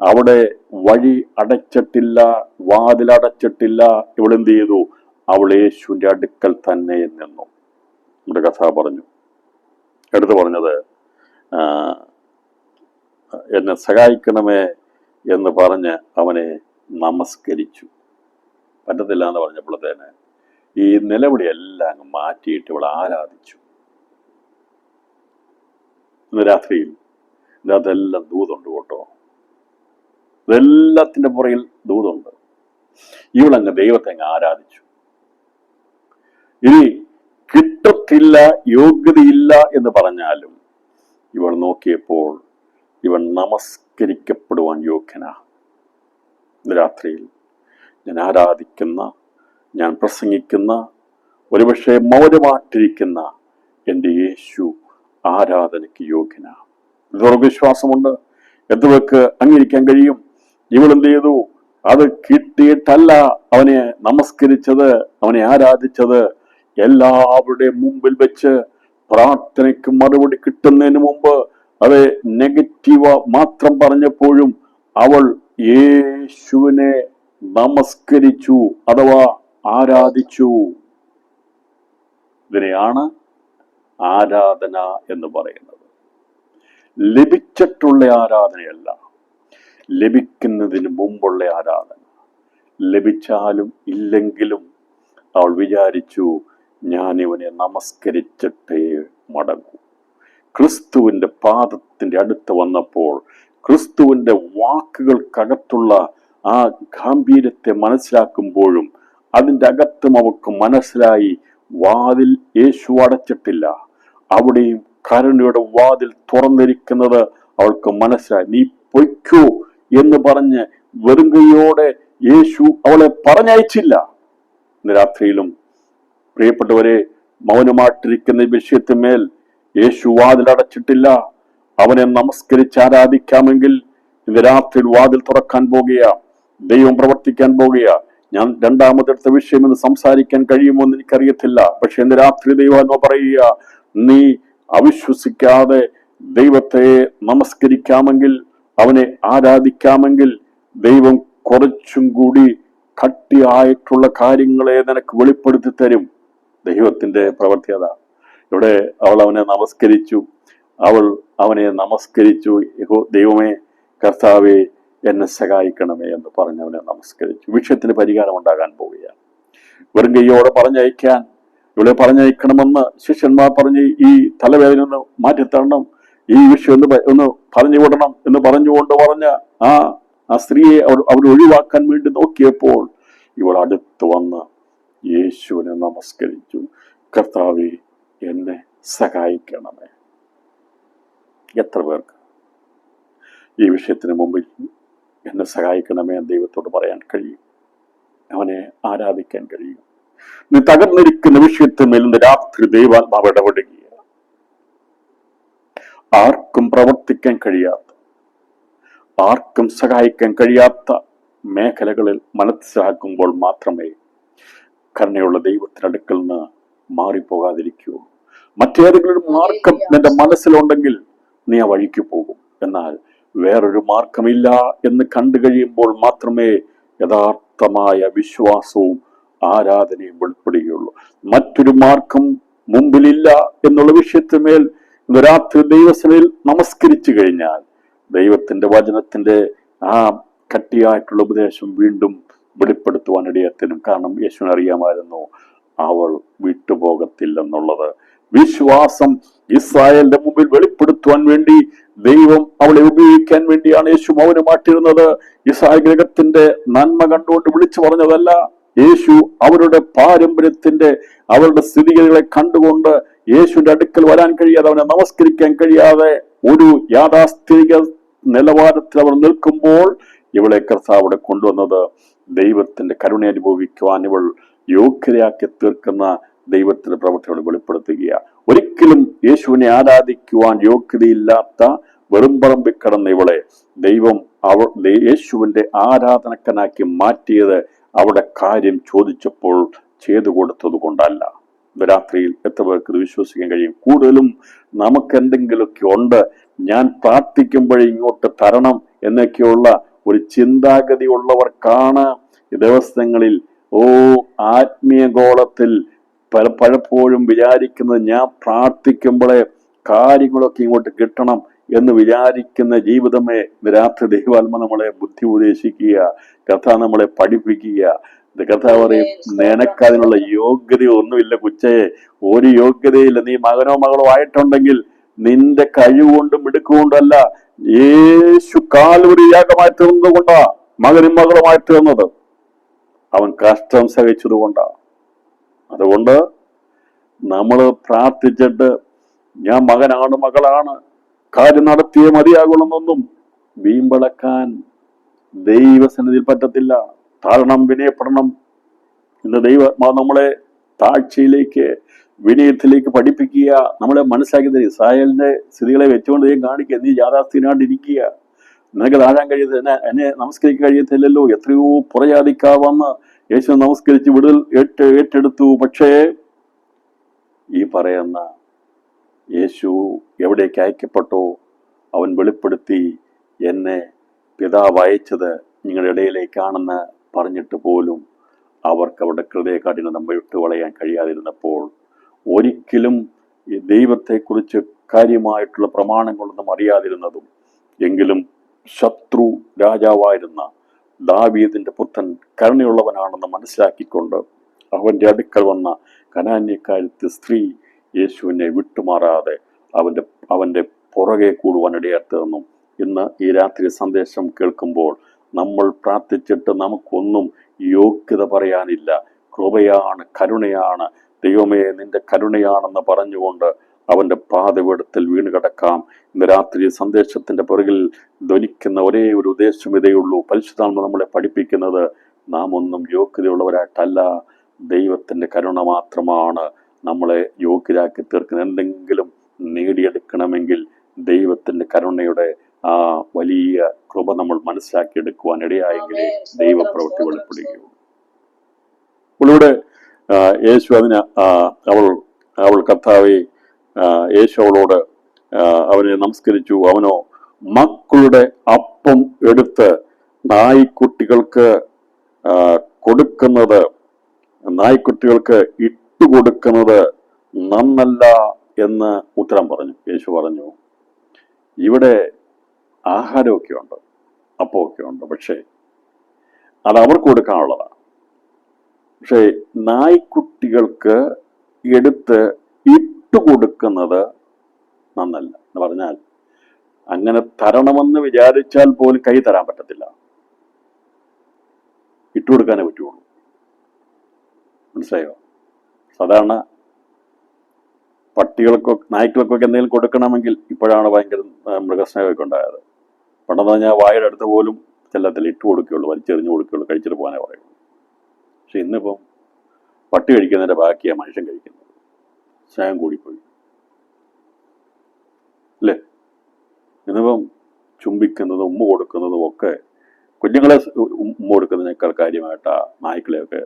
അവിടെ വഴി അടച്ചിട്ടില്ല, വാതിലടച്ചിട്ടില്ല. ഇവളെന്ത് ചെയ്തു? അവൾ യേശുവിന്റെ അടുക്കൽ തന്നെ നിന്നു. നമ്മുടെ കഥ പറഞ്ഞു, എടുത്തു പറഞ്ഞത് എന്നെ സഹായിക്കണമേ എന്ന് പറഞ്ഞ് അവനെ നമസ്കരിച്ചു. പറ്റത്തില്ല എന്ന് പറഞ്ഞപ്പോഴത്തേന് ഈ നിലവിളിയെല്ലാം അങ്ങ് മാറ്റിയിട്ട് ഇവൾ ആരാധിച്ചു. ഇന്ന് രാത്രിയിൽ ഇതെല്ലാം ദൂതുണ്ട് കേട്ടോ. ഇതെല്ലാത്തിന്റെ പുറകിൽ ദൂതുണ്ട്. ഇവളങ്ങ് ദൈവത്തെ അങ്ങ് ആരാധിച്ചു. ഇനി കിട്ടത്തില്ല, യോഗ്യതയില്ല എന്ന് പറഞ്ഞാലും ഇവൾ നോക്കിയപ്പോൾ ഇവൻ നമസ്കരിക്കപ്പെടുവാൻ യോഗ്യനാ. ഇന്ന് രാത്രിയിൽ ഞാൻ ആരാധിക്കുന്ന, ഞാൻ പ്രസംഗിക്കുന്ന, ഒരുപക്ഷെ മൗനമായിട്ടിരിക്കുന്ന എൻ്റെ യേശു ആരാധനയ്ക്ക് യോഗ്യനാ. ദുർവിശ്വാസമുണ്ട്, എന്തുവെക്ക് അംഗീകരിക്കാൻ കഴിയും? ഇവളെന്ത് ചെയ്തു? അത് കിട്ടിയിട്ടല്ല അവനെ നമസ്കരിച്ചത്, അവനെ ആരാധിച്ചത്. എല്ലാവരുടെയും മുമ്പിൽ വെച്ച് പ്രാർത്ഥനയ്ക്ക് മറുപടി കിട്ടുന്നതിന് മുമ്പ് അത് നെഗറ്റീവ് മാത്രം പറഞ്ഞപ്പോഴും അവൾ യേശുവിനെ നമസ്കരിച്ചു, അഥവാ ആരാധിച്ചു. ഇതിനെയാണ് ആരാധന എന്ന് പറയുന്നത്. ലഭിച്ചിട്ടുള്ള ആരാധനയല്ല, ലഭിക്കുന്നതിന് മുമ്പുള്ള ആരാധന. ലഭിച്ചാലും ഇല്ലെങ്കിലും അവൾ വിചാരിച്ചു, ഞാൻ ഇവനെ നമസ്കരിച്ചിട്ടേ മടങ്ങൂ. ക്രിസ്തുവിന്റെ പാദത്തിന്റെ അടുത്ത് വന്നപ്പോൾ ക്രിസ്തുവിന്റെ വാക്കുകൾക്കകത്തുള്ള ആ ഗാംഭീര്യത്തെ മനസ്സിലാക്കുമ്പോഴും അതിൻ്റെ അകത്തും അവൾക്ക് മനസ്സിലായി, വാതിൽ യേശു അടച്ചിട്ടില്ല, അവിടെയും കരുണയുടെ വാതിൽ തുറന്നിരിക്കുന്നത് അവൾക്ക് മനസ്സിലായി. നീ പൊയ്ക്കോ എന്ന് പറഞ്ഞ് വെറും കൈയോടെ യേശു അവളെ പറഞ്ഞയച്ചില്ല. ഇന്ന് രാത്രിയിലും പ്രിയപ്പെട്ടവരെ, മൗനമായിട്ടിരിക്കുന്ന വിഷയത്തിന്മേൽ യേശു വാതിലടച്ചിട്ടില്ല. അവനെ നമസ്കരിച്ച് ആരാധിക്കാമെങ്കിൽ ഇന്ന് രാത്രിയിൽ വാതിൽ തുറക്കാൻ പോകുക, ദൈവം പ്രവർത്തിക്കാൻ പോകുക. ഞാൻ രണ്ടാമതെടുത്ത വിഷയം എന്ന് സംസാരിക്കാൻ കഴിയുമോ എന്ന് എനിക്കറിയത്തില്ല. പക്ഷെ ഇന്ന് രാത്രി ദൈവം പറയുക, നീ അവിശ്വസിക്കാതെ ദൈവത്തെ നമസ്കരിക്കാമെങ്കിൽ അവനെ ആരാധിക്കാമെങ്കിൽ ദൈവം കുറച്ചും കൂടി കട്ടിയായിട്ടുള്ള കാര്യങ്ങളെ നിനക്ക് വെളിപ്പെടുത്തി തരും. ദൈവത്തിന്റെ പ്രവർത്തിയത. ഇവിടെ അവൾ അവനെ നമസ്കരിച്ചു. അവനെ നമസ്കരിച്ചു. ദൈവമേ, കർത്താവേ, എന്നെ സഹായിക്കണമേ എന്ന് പറഞ്ഞ് അവനെ നമസ്കരിച്ചു. വിഷയത്തിന് പരിഹാരം ഉണ്ടാകാൻ പോവുകയാണ്. വെറും കയ്യോടെ പറഞ്ഞയക്കാൻ, ഇവിടെ പറഞ്ഞയക്കണമെന്ന് ശിഷ്യന്മാർ പറഞ്ഞ് ഈ തലവേദന ഒന്ന് മാറ്റിത്തരണം, ഈ വിഷയം ഒന്ന് പറഞ്ഞു വിടണം എന്ന് പറഞ്ഞ ആ സ്ത്രീയെ അവർ ഒഴിവാക്കാൻ വേണ്ടി നോക്കിയപ്പോൾ ഇവൾ അടുത്ത് വന്ന് യേശുവിനെ നമസ്കരിച്ചു. കർത്താവേ, എന്നെ സഹായിക്കണമേ. എത്ര പേർക്ക് ഈ വിഷയത്തിന് മുമ്പിൽ എന്നെ സഹായിക്കണമേ എന്ന് ദൈവത്തോട് പറയാൻ കഴിയും? അവനെ ആരാധിക്കാൻ കഴിയും? നീ തകർന്നിരിക്കുന്ന വിഷയത്തിന്മേൽ ഇന്ന് രാത്രി ദൈവാത്മാവ് ഇടപെടുകയാണ്. ആർക്കും പ്രവർത്തിക്കാൻ കഴിയാത്ത, ആർക്കും സഹായിക്കാൻ കഴിയാത്ത മേഖലകളിൽ മനസ്സിലാക്കുമ്പോൾ മാത്രമേ കരുണയുള്ള ദൈവത്തിനടുക്കൽ നിന്ന് മാറിപ്പോകാതിരിക്കൂ. മറ്റേതെങ്കിലും മാർഗം നിന്റെ മനസ്സിലുണ്ടെങ്കിൽ നീ ആ വഴിക്ക് പോകും. എന്നാൽ വേറൊരു മാർഗമില്ല എന്ന് കണ്ടു കഴിയുമ്പോൾ മാത്രമേ യഥാർത്ഥമായ വിശ്വാസവും ആരാധനയും വെളിപ്പെടുകയുള്ളൂ. മറ്റൊരു മാർഗം മുമ്പിലില്ല എന്നുള്ള വിഷയത്തിന്മേൽ ഇന്ന് രാത്രി ദൈവസഭയിൽ നമസ്കരിച്ചു കഴിഞ്ഞാൽ ദൈവത്തിന്റെ വചനത്തിന്റെ ആ കട്ടിയായിട്ടുള്ള ഉപദേശം വീണ്ടും വെളിപ്പെടുത്തുവാൻ ഇടയത്തിനും. കാരണം യേശുവിനെ അറിയാമായിരുന്നു അവൾ വിട്ടുപോകത്തില്ലെന്നുള്ളത്. വിശ്വാസം ഇസ്രായേലിന്റെ മുമ്പിൽ വെളിപ്പെടുത്തുവാൻ വേണ്ടി ദൈവം അവളെ ഉപയോഗിക്കാൻ വേണ്ടിയാണ് യേശു മൗനമായിട്ടിരുന്നത്. ഇസ്രായേൽ ഗ്രഹത്തിന്റെ നന്മ കണ്ടുകൊണ്ട് വിളിച്ചു പറഞ്ഞതല്ല. യേശു അവരുടെ പാരമ്പര്യത്തിന്റെ, അവരുടെ സ്ഥിതിഗതികളെ കണ്ടുകൊണ്ട് യേശുവിന്റെ അടുക്കൽ വരാൻ കഴിയാതെ, അവനെ നമസ്കരിക്കാൻ കഴിയാതെ ഒരു യാഥാസ്ഥിതിക നിലവാരത്തിൽ അവർ നിൽക്കുമ്പോൾ ഇവളെ കർത്താവ് കൊണ്ടുവന്നത് ദൈവത്തിന്റെ കരുണ അനുഭവിക്കുവാൻ ഇവൾ യോഗ്യതയാക്കി തീർക്കുന്ന ദൈവത്തിന്റെ പ്രവൃത്തികൾ വെളിപ്പെടുത്തുക. ഒരിക്കലും യേശുവിനെ ആരാധിക്കുവാൻ യോഗ്യതയില്ലാത്ത വെറും പറമ്പിൽ കിടന്ന ഇവളെ ദൈവം യേശുവിന്റെ ആരാധനക്കനാക്കി മാറ്റിയത് അവിടെ കാര്യം ചോദിച്ചപ്പോൾ ചെയ്തു കൊടുത്തത് കൊണ്ടല്ല. രാത്രിയിൽ എത്ര പേർക്ക് ഇത് വിശ്വസിക്കാൻ കഴിയും? കൂടുതലും നമുക്ക് എന്തെങ്കിലുമൊക്കെ ഉണ്ട്, ഞാൻ പ്രാർത്ഥിക്കുമ്പോഴേ ഇങ്ങോട്ട് തരണം എന്നൊക്കെയുള്ള ഒരു ചിന്താഗതി ഉള്ളവർക്കാണ് ഈ ദിവസങ്ങളിൽ ആത്മീയ ഗോളത്തിൽ പലപ്പോഴും വിചാരിക്കുന്നത് ഞാൻ പ്രാർത്ഥിക്കുമ്പോഴേ കാര്യങ്ങളൊക്കെ ഇങ്ങോട്ട് കിട്ടണം എന്ന് വിചാരിക്കുന്ന ജീവിതമേ രാത്രി ദൈവാത്മ നമ്മളെ ബുദ്ധി ഉപദേശിക്കുക, കഥ നമ്മളെ പഠിപ്പിക്കുക. കഥ പറയും, നിനക്കതിനുള്ള യോഗ്യതയൊന്നുമില്ല കൊച്ചയെ, ഒരു യോഗ്യതയില്ല. നീ മകനോ മകളോ ആയിട്ടുണ്ടെങ്കിൽ നിന്റെ കഴിവുകൊണ്ടും മിടുക്കുകൊണ്ടല്ല, യേശു കാൽവരി യാഗമായി തീർന്നത് കൊണ്ടാ മകനും മകളുമായി തീർന്നത്. അവൻ കഷ്ടം സഹിച്ചത് കൊണ്ടാ. അതുകൊണ്ട് നമ്മൾ പ്രാർത്ഥിച്ചിട്ട് ഞാൻ മകനാണ് മകളാണ് കാര്യം നടത്തിയേ മതിയാകുള്ളൊന്നും വീമ്പളക്കാൻ ദൈവസന്നിധിയിൽ പറ്റത്തില്ല. താഴണം, വിനയപ്പെടണം. ഇന്ന് ദൈവം നമ്മളെ താഴ്ചയിലേക്ക്, വിനയത്തിലേക്ക് പഠിപ്പിക്കുക, നമ്മളെ മനസ്സിലാക്കി തരും. ഇസ്രായേലിന്റെ സ്ഥിതികളെ വെച്ചുകൊണ്ട് കാണിക്കുക, നീ യാഥാസ്ഥിതിനായിട്ടിരിക്കുക, നിനക്ക് താഴാൻ കഴിയത്തില്ല, എന്നെ നമസ്കരിക്കാൻ കഴിയത്തില്ലല്ലോ. എത്രയോ പുറജാതിക്കാവന്ന് യേശു നമസ്കരിച്ച് വിടുതൽ ഏറ്റെടുത്തു. പക്ഷേ ഈ പറയുന്ന യേശു എവിടേക്ക് അയക്കപ്പെട്ടോ അവൻ വെളിപ്പെടുത്തി, എന്നെ പിതാവ് അയച്ചത് നിങ്ങളുടെ ഇടയിലേക്കാണെന്ന് പറഞ്ഞിട്ട് പോലും അവർക്ക് അവരുടെ ഹൃദയ കഠിനം വിട്ടുകളയാൻ കഴിയാതിരുന്നപ്പോൾ ഒരിക്കലും ഈ ദൈവത്തെക്കുറിച്ച് കാര്യമായിട്ടുള്ള പ്രമാണങ്ങളൊന്നും അറിയാതിരുന്നതും എങ്കിലും ശത്രു രാജാവായിരുന്ന ദാവീദിന്റെ പുത്രൻ കരുണയുള്ളവനാണെന്ന് മനസ്സിലാക്കിക്കൊണ്ട് അവന്റെ അടുക്കൽ വന്ന കനാന്യക്കാരത്തെ സ്ത്രീ യേശുവിനെ വിട്ടുമാറാതെ അവന്റെ പുറകെ കൂടുവാൻ ഇടയാത്തതെന്നും ഇന്ന് ഈ രാത്രി സന്ദേശം കേൾക്കുമ്പോൾ നമ്മൾ പ്രാർത്ഥിച്ചിട്ട് നമുക്കൊന്നും യോഗ്യത പറയാനില്ല. കൃപയാണ്, കരുണയാണ്. ദൈവമേ, നിന്റെ കരുണയാണെന്ന് പറഞ്ഞുകൊണ്ട് അവന്റെ പാദപീഠത്തിൽ വീണ് കിടക്കാം. ഇന്ന് രാത്രി സന്ദേശത്തിന്റെ പുറകിൽ ധ്വനിക്കുന്ന ഒരേ ഒരു ഉദ്ദേശം ഇതേയുള്ളൂ. പരിശുദ്ധാത്മ നമ്മളെ പഠിപ്പിക്കുന്നത് നാം ഒന്നും യോഗ്യതയുള്ളവരായിട്ടല്ല, ദൈവത്തിന്റെ കരുണ മാത്രമാണ് നമ്മളെ യോഗ്യരാക്കി തീർക്കുന്നത്. എന്തെങ്കിലും നേടിയെടുക്കണമെങ്കിൽ ദൈവത്തിന്റെ കരുണയുടെ ആ വലിയ കൃപ നമ്മൾ മനസ്സിലാക്കിയെടുക്കുവാൻ ഇടയായെങ്കിലേ ദൈവപ്രവൃത്തി വെളിപ്പെടുകയുള്ളൂ. അവളിവിടെ യേശു അതിന് അവൾ കർത്താവെ, യേശു അവളോട് അവനെ നമസ്കരിച്ചു. അവനോ മക്കളുടെ അപ്പം എടുത്ത് നായ്ക്കുട്ടികൾക്ക് കൊടുക്കുന്നത്, നായ്ക്കുട്ടികൾക്ക് ഇട്ടുകൊടുക്കുന്നത് നന്നല്ല എന്ന് ഉത്തരം പറഞ്ഞു. യേശു പറഞ്ഞു, ഇവിടെ ആഹാരമൊക്കെ ഉണ്ട്, അപ്പമൊക്കെ ഉണ്ട്, പക്ഷേ അത് അവർക്ക് കൊടുക്കാനുള്ളതാണ്. പക്ഷേ നായ്ക്കുട്ടികൾക്ക് എടുത്ത് ഇട്ടുകൊടുക്കുന്നത് നന്നല്ല എന്ന് പറഞ്ഞാൽ, അങ്ങനെ തരണമെന്ന് വിചാരിച്ചാൽ പോലും കൈ തരാൻ പറ്റത്തില്ല, ഇട്ടുകൊടുക്കാനേ പറ്റുള്ളൂ. മനസ്സിലായോ? സാധാരണ പട്ടികൾക്കൊക്കെ നായ്ക്കൾക്കൊക്കെ എന്തെങ്കിലും കൊടുക്കണമെങ്കിൽ ഇപ്പോഴാണ് ഭയങ്കര മൃഗസ്നേഹമൊക്കെ ഉണ്ടായത്. പണ്ടെന്ന് പറഞ്ഞാൽ വായുടെ അടുത്ത് പോലും ചെല്ലത്തില്ല, ഇട്ട് കൊടുക്കുകയുള്ളൂ, വലിച്ചെറിഞ്ഞു കൊടുക്കുകയുള്ളൂ, കഴിച്ചിട്ട് പോകാനേ പറയുള്ളൂ. പക്ഷെ ഇന്നിപ്പം പട്ടി കഴിക്കുന്നതിന്റെ ബാക്കിയാണ് മനുഷ്യൻ കഴിക്കുന്നത്. സ്നേഹം കൂടിപ്പോയി അല്ലേ? ഇന്നിപ്പം ചുംബിക്കുന്നതും ഉമ്മ കൊടുക്കുന്നതും ഒക്കെ, കുഞ്ഞുങ്ങളെ ഉമ്മ കൊടുക്കുന്നതിനേക്കാൾ കാര്യമായിട്ടാ നായ്ക്കളെയൊക്കെ.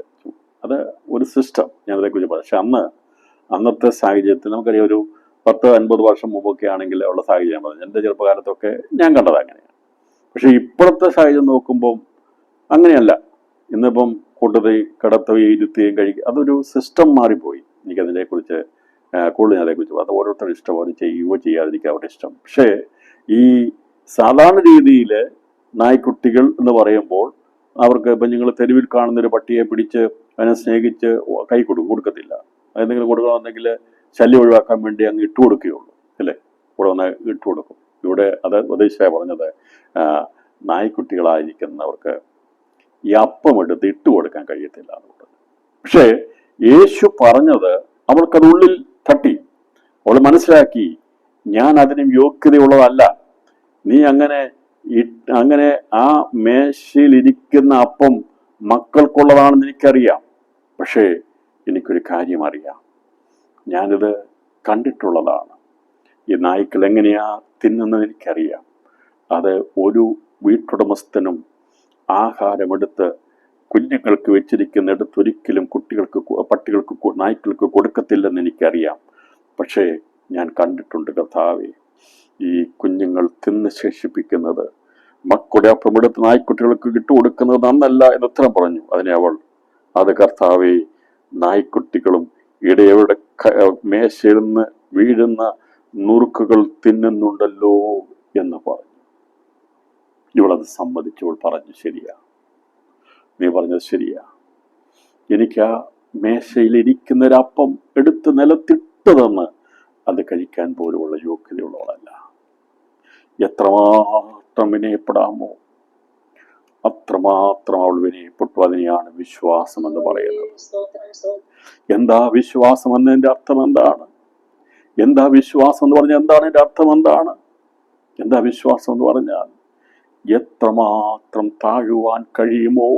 അത് ഒരു സിസ്റ്റം, ഞാനതേക്കുറിച്ച് പറയാം. പക്ഷെ അന്നത്തെ സാഹചര്യത്തിൽ നമുക്കറിയാം, ഒരു 10-50 വർഷം മുമ്പൊക്കെ ആണെങ്കിൽ ഉള്ള സാഹചര്യം പറഞ്ഞു. എൻ്റെ ചെറുപ്പകാലത്തൊക്കെ ഞാൻ കണ്ടത് അങ്ങനെയാണ്. പക്ഷെ ഇപ്പോഴത്തെ സാഹചര്യം നോക്കുമ്പോൾ അങ്ങനെയല്ല. ഇന്നിപ്പം കൂട്ടത്തിൽ കിടത്തുകയും ഇരുത്തുകയും കഴിക്കുക, അതൊരു സിസ്റ്റം മാറിപ്പോയി. എനിക്കതിനെക്കുറിച്ച് കൂടുതൽ അതേക്കുറിച്ച് അത് ഓരോരുത്തരുടെ ഇഷ്ടം, അവർ ചെയ്യുകയോ ചെയ്യാതിരിക്കുക അവരുടെ ഇഷ്ടം. പക്ഷേ ഈ സാധാരണ രീതിയിൽ നായ്ക്കുട്ടികൾ എന്ന് പറയുമ്പോൾ അവർക്ക് ഇപ്പം നിങ്ങൾ തെരുവിൽ കാണുന്നൊരു പട്ടിയെ പിടിച്ച് അതിനെ സ്നേഹിച്ച് കൈ കൊടുക്കത്തില്ല. എന്തെങ്കിലും കൊടുക്കണമെന്നെങ്കിൽ ശല്യം ഒഴിവാക്കാൻ വേണ്ടി അങ്ങ് ഇട്ട് കൊടുക്കുകയുള്ളൂ, അല്ലേ? ഇവിടെ വന്ന് ഇട്ട് കൊടുക്കും. ഇവിടെ അത് ഉപദേശിച്ചാണ് പറഞ്ഞത്, നായ്ക്കുട്ടികളായിരിക്കുന്നവർക്ക് ഈ അപ്പം എടുത്ത് ഇട്ട് കൊടുക്കാൻ കഴിയത്തില്ല എന്നുള്ളത്. പക്ഷേ യേശു പറഞ്ഞത് അവൾക്കതുള്ളിൽ തട്ടി. അവൾ മനസ്സിലാക്കി, ഞാൻ അതിനും യോഗ്യതയുള്ളതല്ല. നീ അങ്ങനെ ആ മേശയിൽ ഇരിക്കുന്ന അപ്പം മക്കൾക്കുള്ളതാണെന്ന് എനിക്കറിയാം. പക്ഷേ എനിക്കൊരു കാര്യം അറിയാം, ഞാനിത് കണ്ടിട്ടുള്ളതാണ്. ഈ നായ്ക്കൾ എങ്ങനെയാ തിന്നുന്നത് എനിക്കറിയാം. അത് ഒരു വീട്ടുടമസ്ഥനും ആഹാരമെടുത്ത് കുഞ്ഞുങ്ങൾക്ക് വെച്ചിരിക്കുന്നിടത്ത് ഒരിക്കലും പട്ടികൾക്ക് നായ്ക്കൾക്ക് കൊടുക്കത്തില്ലെന്ന് എനിക്കറിയാം. പക്ഷേ ഞാൻ കണ്ടിട്ടുണ്ട് കർത്താവേ, ഈ കുഞ്ഞുങ്ങൾ തിന്ന് ശേഷിപ്പിക്കുന്നത്, മക്കളുടെ അപ്പമെടുത്ത് നായ്ക്കുട്ടികൾക്ക് ഇട്ടുകൊടുക്കുന്നത് നന്നല്ല എന്ന് ഉത്തരം പറഞ്ഞു. അതിനെ അവൾ, അത് കർത്താവേ, നായ്ക്കുട്ടികളും ഇടയവരുടെ മേശയിൽ നിന്ന് വീഴുന്ന നുറുക്കുകൾ തിന്നുന്നുണ്ടല്ലോ എന്ന് പറഞ്ഞു. ഇവളത് സമ്മതിച്ചവൾ പറഞ്ഞു, ശരിയാ, നീ പറഞ്ഞത് ശരിയാ. എനിക്ക് ആ മേശയിലിരിക്കുന്ന ഒരപ്പം എടുത്ത് നിലത്തിട്ടതെന്ന് അത് കഴിക്കാൻ പോലുമുള്ള യോഗ്യതയുള്ളവളല്ല. എത്രമാത്രം വിനയപ്പെടാമോ അത്രമാത്രം അവൾ വിനയപ്പെട്ടു. അതിനെയാണ് വിശ്വാസം എന്ന് പറയുന്നത്. എന്താ വിശ്വാസം എന്നതിന്റെ അർത്ഥം എന്താണ്? എന്താ വിശ്വാസം എന്ന് പറഞ്ഞാൽ എന്താണ്? എൻ്റെ അർത്ഥം എന്താണ്? എന്താ വിശ്വാസം എന്ന് പറഞ്ഞാൽ, എത്രമാത്രം താഴുവാൻ കഴിയുമോ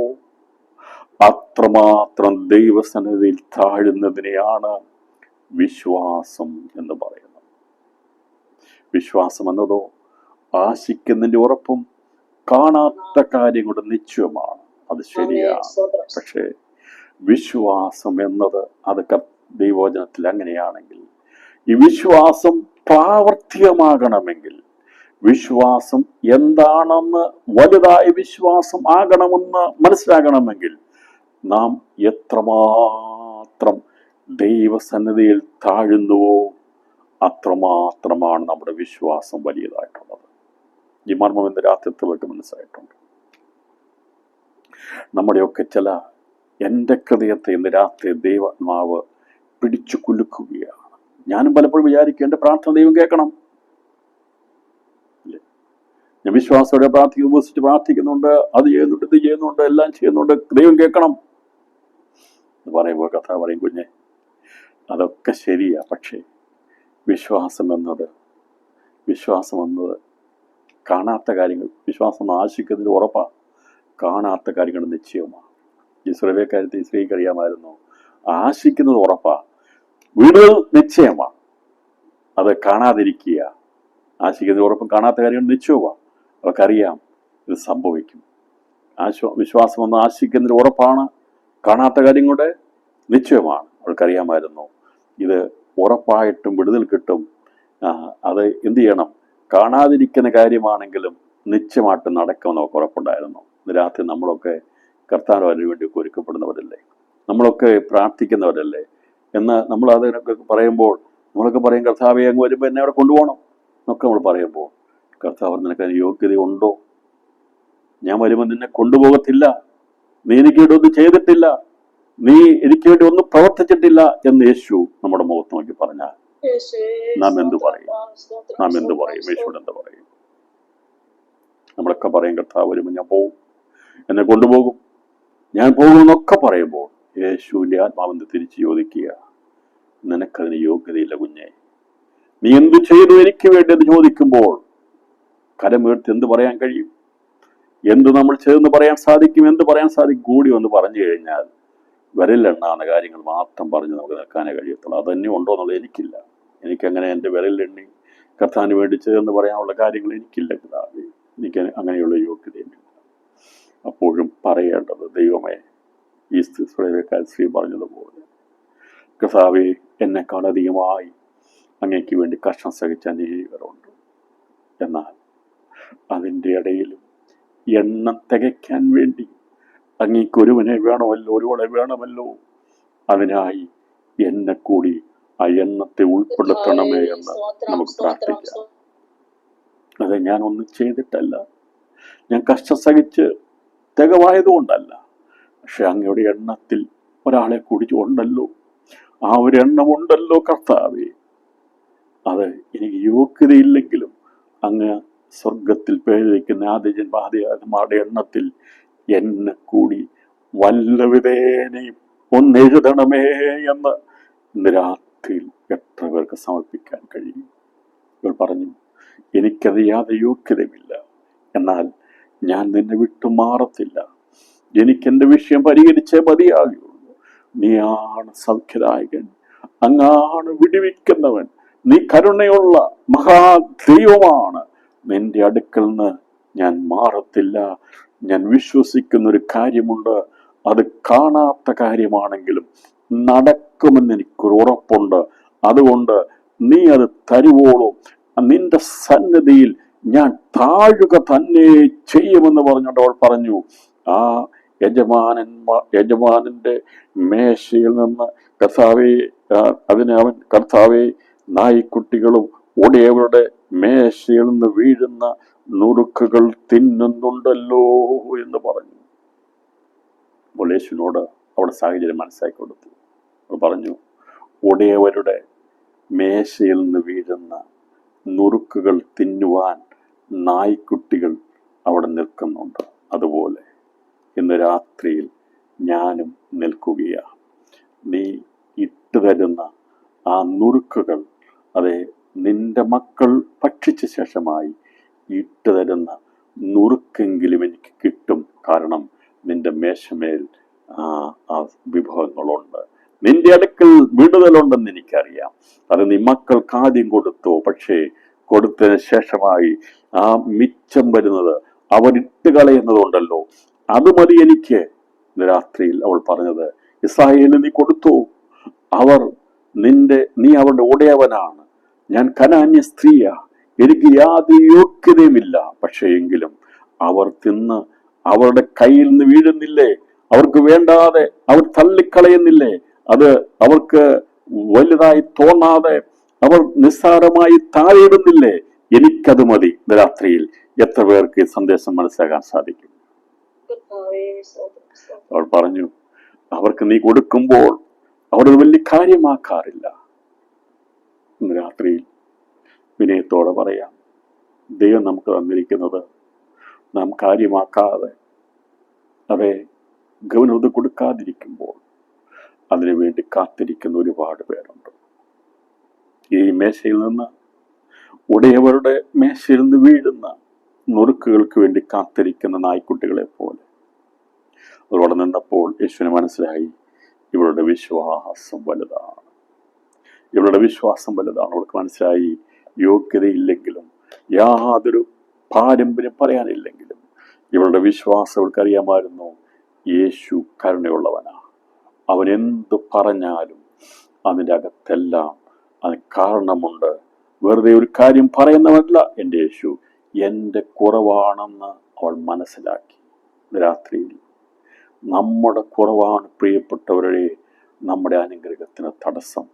അത്രമാത്രം ദൈവസന്നിധിയിൽ താഴുന്നതിനെയാണ് വിശ്വാസം എന്ന് പറയുന്നത്. വിശ്വാസം എന്നതോ ആശിക്കുന്നതിന്റെ ഉറപ്പും കാണാത്ത കാര്യങ്ങളുടെ നിശ്ചയമാണ്. അത് ശരിയാണ്. പക്ഷേ വിശ്വാസം എന്നത് അത് ദൈവവചനത്തിൽ അങ്ങനെയാണെങ്കിൽ, ഈ വിശ്വാസം പ്രാവർത്തികമാകണമെങ്കിൽ, വിശ്വാസം എന്താണെന്ന് വലുതായ വിശ്വാസം ആകണമെന്ന് മനസ്സിലാകണമെങ്കിൽ, നാം എത്രമാത്രം ദൈവസന്നിധിയിൽ താഴുന്നുവോ അത്രമാത്രമാണ് നമ്മുടെ വിശ്വാസം വലിയതായിട്ടുള്ളത്. ഈ മർമ്മം ഇന്ന് രാത്രിത്വർക്ക് മനസ്സിലായിട്ടുണ്ട്. നമ്മുടെയൊക്കെ എൻ്റെ ഹൃദയത്തെ ഇന്ന് രാത്രി ദൈവാത്മാവ് പിടിച്ചു കുലുക്കുകയാണ്. ഞാനും പലപ്പോഴും വിചാരിക്കും, എൻ്റെ പ്രാർത്ഥന ദൈവം കേൾക്കണം. ഞാൻ വിശ്വാസത്തോടെ ഉപസിച്ച് പ്രാർത്ഥിക്കുന്നുണ്ട്, അത് ചെയ്യുന്നുണ്ട്, ഇത് ചെയ്യുന്നുണ്ട്, എല്ലാം ചെയ്യുന്നുണ്ട്, ദൈവം കേൾക്കണം എന്ന് പറയുമ്പോൾ കഥ പറയും, കുഞ്ഞെ, അതൊക്കെ ശരിയാ. പക്ഷേ വിശ്വാസം എന്നത് കാണാത്ത കാര്യങ്ങൾ, വിശ്വാസം ആശിക്കുന്നതിൽ ഉറപ്പാണ്, കാണാത്ത കാര്യങ്ങൾ നിശ്ചയമാണ്. ഈ സുരവേക്കാര്യത്തിൽ സ്ത്രീക്ക് അറിയാമായിരുന്നു, ആശിക്കുന്നത് ഉറപ്പാണ്, വീടുകൾ നിശ്ചയമാണ്, അത് കാണാതിരിക്കുക. ആശിക്കുന്നതിൽ ഉറപ്പും കാണാത്ത കാര്യങ്ങൾ നിശ്ചയമാണ്. അവർക്കറിയാം ഇത് സംഭവിക്കും. വിശ്വാസം എന്ന് ആശിക്കുന്നതിൽ ഉറപ്പാണ്, കാണാത്ത കാര്യങ്ങളുടെ നിശ്ചയമാണ്. അവൾക്കറിയാമായിരുന്നു ഇത് ഉറപ്പായിട്ടും വിടുതൽ കിട്ടും. അത് എന്ത് ചെയ്യണം? കാണാതിരിക്കുന്ന കാര്യമാണെങ്കിലും നിശ്ചയമായിട്ട് നടക്കുമെന്ന് നമുക്ക് ഉറപ്പുണ്ടായിരുന്നു. ഇന്ന് രാത്രി നമ്മളൊക്കെ കർത്താവിന് വേണ്ടി ഒരുക്കപ്പെടുന്നവരല്ലേ, നമ്മളൊക്കെ പ്രാർത്ഥിക്കുന്നവരല്ലേ. എന്നാൽ നമ്മൾ അതിനൊക്കെ പറയുമ്പോൾ നമ്മളൊക്കെ പറയും, കർത്താവെ അങ്ങ് വരുമ്പോൾ എന്നെ അവിടെ കൊണ്ടുപോകണം എന്നൊക്കെ നമ്മൾ പറയുമ്പോൾ, കർത്താവ് നിനക്ക് അതിന് യോഗ്യതയുണ്ടോ? ഞാൻ വരുമ്പോൾ നിന്നെ കൊണ്ടുപോകത്തില്ല, നീ എനിക്ക് വേണ്ടി ഒന്നും ചെയ്തിട്ടില്ല, നീ എനിക്ക് വേണ്ടി ഒന്നും പ്രവർത്തിച്ചിട്ടില്ല എന്ന് യേശു നമ്മുടെ മുഖത്ത് നോക്കി പറഞ്ഞാൽ നാം എന്ത് പറയും? നാം എന്ത് പറയും? യേശുവോട് എന്ത് പറയും? നമ്മളൊക്കെ പറയും, കർത്താവ് വരുമ്പോൾ ഞാൻ പോകും, എന്നെ കൊണ്ടുപോകും, ഞാൻ പോകുമെന്നൊക്കെ പറയുമ്പോൾ യേശുവിന്റെ ആത്മാവിനെ തിരിച്ച് ചോദിക്കുക, നിനക്കതിന് യോഗ്യതയില്ല കുഞ്ഞെ, നീ എന്ത് ചെയ്തു എനിക്ക് വേണ്ടി എന്ന് ചോദിക്കുമ്പോൾ കരമേർത്ത് എന്ത് പറയാൻ കഴിയും? എന്ത് നമ്മൾ ചെയ്തെന്ന് പറയാൻ സാധിക്കും? എന്ത് പറയാൻ സാധിക്കും? കൂടി ഒന്ന് പറഞ്ഞു കഴിഞ്ഞാൽ വിരലിലെണ്ണാവുന്ന കാര്യങ്ങൾ മാത്രം പറഞ്ഞ് നമുക്ക് നിൽക്കാനേ കഴിയത്തുള്ളൂ. അതന്നെ ഉണ്ടോ എന്നുള്ളത് എനിക്കില്ല. എനിക്കങ്ങനെ എൻ്റെ വിരലിലെണ്ണി കർത്താവിന് വേണ്ടി ചെയ്തെന്ന് പറയാനുള്ള കാര്യങ്ങൾ എനിക്കില്ല പിതാവേ, എനിക്ക് അങ്ങനെയുള്ള യോഗ്യതയില്ല. അപ്പോഴും പറയേണ്ടത്, ദൈവമേ, ഈ സ്ത്രീ പറഞ്ഞതുപോലെ, കർത്താവേ, എന്നെക്കാൾ അധികമായി അങ്ങേക്ക് വേണ്ടി കഷ്ടം സഹിച്ച അനേകരുണ്ട്. എന്നാൽ അതിൻ്റെ ഇടയിലും എണ്ണം തികയ്ക്കാൻ വേണ്ടി അങ്ങേക്ക് ഒരുവനെ വേണമല്ലോ, ഒരുവളെ വേണമല്ലോ, അതിനായി എന്നെ കൂടി ആ എണ്ണത്തെ ഉൾപ്പെടുത്തണമേ എന്ന് നമുക്ക് പ്രാർത്ഥിക്കാം. അത് ഞാനൊന്നും ചെയ്തിട്ടല്ല, ഞാൻ കഷ്ടം സഹിച്ച് തികവായതുകൊണ്ടല്ല, പക്ഷെ അങ്ങയുടെ എണ്ണത്തിൽ ഒരാളെ കൂടി ഉണ്ടല്ലോ, ആ ഒരു എണ്ണമുണ്ടല്ലോ കർത്താവേ, അത് എനിക്ക് യോഗ്യതയില്ലെങ്കിലും അങ്ങ് സ്വർഗത്തിൽ പേരിരിക്കുന്ന ആദ്യജന്മാരുടെ എണ്ണത്തിൽ എന്നെ കൂടി വല്ല വിധേനയും ഒന്നെഴുതണമേ എന്ന് ഇന്ന് രാത്രിയിൽ എത്ര പേർക്ക് സമർപ്പിക്കാൻ കഴിയും? ഇവർ പറഞ്ഞു, എനിക്കത് യാതൊരു യോഗ്യതയുമില്ല, എന്നാൽ ഞാൻ നിന്നെ വിട്ടു മാറത്തില്ല, എനിക്കെന്റെ വിഷയം പരിഹരിച്ചേ മതിയാകുള്ളൂ. നീയാണ് സൗഖ്യദായകൻ, അങ്ങാണ് വിടുവിക്കുന്നവൻ, നീ കരുണയുള്ള മഹാദൈവമാണ്, നിന്റെ അടുക്കൽ നിന്ന് ഞാൻ മാറത്തില്ല. ഞാൻ വിശ്വസിക്കുന്ന ഒരു കാര്യമുണ്ട്, അത് കാണാത്ത കാര്യമാണെങ്കിലും നടക്കുമെന്ന് എനിക്കൊരു ഉറപ്പുണ്ട്. അതുകൊണ്ട് നീ അത് തരുവോളൂ നിന്റെ സന്നിധിയിൽ ഞാൻ താഴുക തന്നെ ചെയ്യുമെന്ന് പറഞ്ഞുകൊണ്ട് അവൾ പറഞ്ഞു. ആ യജമാനന്റെ മേശയിൽ നിന്ന് കർത്താവേ, അവൻ കർത്താവേ, നായ്ക്കുട്ടികളും ഒടിയവരുടെ മേശയിൽ നിന്ന് വീഴുന്ന നുറുക്കുകൾ തിന്നുന്നുണ്ടല്ലോ എന്ന് പറഞ്ഞു. യേശുവിനോട് അവിടെ സാഹചര്യം മനസ്സിലാക്കി കൊടുത്തു. അവർ പറഞ്ഞു, ഒടിയവരുടെ മേശയിൽ നിന്ന് വീഴുന്ന നുറുക്കുകൾ തിന്നുവാൻ നായ്ക്കുട്ടികൾ അവിടെ നിൽക്കുന്നുണ്ട്. അതുപോലെ ഇന്ന് രാത്രിയിൽ ഞാനും നിൽക്കുകയാണ്. നീ ഇട്ടു തരുന്ന ആ നുറുക്കുകൾ, അതെ, നിന്റെ മക്കൾ ഭക്ഷിച്ച ശേഷമായി ഇട്ടു തരുന്ന നുറുക്കെങ്കിലും എനിക്ക് കിട്ടും. കാരണം നിന്റെ മേശമേൽ ആ വിഭവങ്ങളുണ്ട്, നിന്റെ അടുക്കൽ വിടുതലുണ്ടെന്ന് എനിക്കറിയാം. അത് നീ മക്കൾക്ക് ആദ്യം കൊടുത്തു, പക്ഷേ കൊടുത്തതിന് ശേഷമായി ആ മിച്ചം വരുന്നത് അവരിട്ട് കളയുന്നതുണ്ടല്ലോ, അത് മതി എനിക്ക്. രാത്രിയിൽ അവൾ പറഞ്ഞത്, ഇസ്രായേലിന് നീ കൊടുത്തു, നീ അവരുടെ ഉടയവനാണ്, ഞാൻ കനാന്യ സ്ത്രീയാ, എനിക്ക് യാതൊരു യോഗ്യതയുമില്ല, പക്ഷേ എങ്കിലും അവർ തിന്ന് അവരുടെ കയ്യിൽ നിന്ന് വീഴുന്നില്ലേ, അവർക്ക് വേണ്ടാതെ അവർ തള്ളിക്കളയുന്നില്ലേ, അത് അവർക്ക് വലുതായി തോന്നാതെ അവർ നിസ്സാരമായി താഴെയിടുന്നില്ലേ, എനിക്കത് മതി. രാത്രിയിൽ എത്ര പേർക്ക് ഈ സന്ദേശം മനസ്സിലാക്കാൻ സാധിക്കും? അവൾ പറഞ്ഞു, അവർക്ക് നീ കൊടുക്കുമ്പോൾ അവരത് വലിയ കാര്യമാക്കാറില്ല. ഇന്ന് രാത്രിയിൽ വിനയത്തോടെ പറയാം, ദൈവം നമുക്ക് തന്നിരിക്കുന്നത് നാം കാര്യമാക്കാതെ, അതെ, ഗൗരവത കൊടുക്കാതിരിക്കുമ്പോൾ അതിനുവേണ്ടി കാത്തിരിക്കുന്ന ഒരുപാട് പേരുണ്ട്. ഈ മേശയിൽ നിന്ന്, ഉടയവരുടെ മേശയിൽ നിന്ന് വീഴുന്ന നുറുക്കുകൾക്ക് വേണ്ടി കാത്തിരിക്കുന്ന നായ്ക്കുട്ടികളെ പോലെ. അതോടെ നിന്നപ്പോൾ യേശുവിന് മനസ്സിലായി, ഇവളുടെ വിശ്വാസം വലുതാണ്, ഇവളുടെ വിശ്വാസം വലുതാണ്. അവൾക്ക് മനസ്സിലായി, യോഗ്യതയില്ലെങ്കിലും യാതൊരു പാരമ്പര്യം പറയാനില്ലെങ്കിലും ഇവളുടെ വിശ്വാസം അവൾക്ക് അറിയാമായിരുന്നു. യേശു കരുണയുള്ളവനാ, അവൻ എന്തു പറഞ്ഞാലും അതിൻ്റെ അകത്തെല്ലാം അതിന് കാരണമുണ്ട്, വെറുതെ ഒരു കാര്യം പറയുന്നവല്ല എൻ്റെ യേശു, എൻ്റെ കുറവാണെന്ന് അവൾ മനസ്സിലാക്കി. രാത്രിയിൽ നമ്മുടെ കുറവാണ് പ്രിയപ്പെട്ടവരെ നമ്മുടെ അനുഗ്രഹത്തിന് തടസ്സം.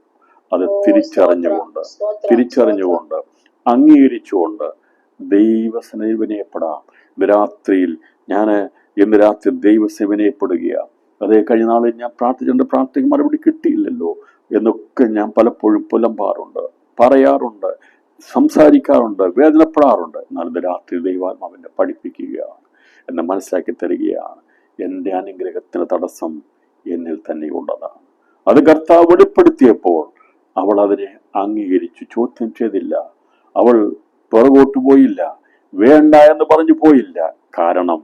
അത് തിരിച്ചറിഞ്ഞുകൊണ്ട് അംഗീകരിച്ചുകൊണ്ട് ദൈവസന്നിധിയിൽ വിനയപ്പെടാം. ഇന്ന് രാത്രി ദൈവസന്നിധിയിൽ വിനയപ്പെടുകയാണ്. അതേ കഴിഞ്ഞ നാളിൽ ഞാൻ പ്രാർത്ഥിക്ക് മറുപടി കിട്ടിയില്ലല്ലോ എന്നൊക്കെ ഞാൻ പലപ്പോഴും പുലമ്പാറുണ്ട്, പറയാറുണ്ട്, സംസാരിക്കാറുണ്ട്, വേദനപ്പെടാറുണ്ട്. എന്നാൽ ഇന്ന് രാത്രി ദൈവാത്മാവിനെ പഠിപ്പിക്കുകയാണ്, എന്നെ മനസ്സിലാക്കി തരികയാണ്. എൻ്റെ അനുഗ്രഹത്തിന് തടസ്സം എന്നിൽ തന്നെ ഉള്ളതാണ്. അത് കർത്താവ് വെളിപ്പെടുത്തിയപ്പോൾ അവൾ അതിനെ അംഗീകരിച്ചു, ചോദ്യം ചെയ്തില്ല. അവൾ പുറകോട്ട് പോയില്ല, വേണ്ട എന്ന് പറഞ്ഞു പോയില്ല. കാരണം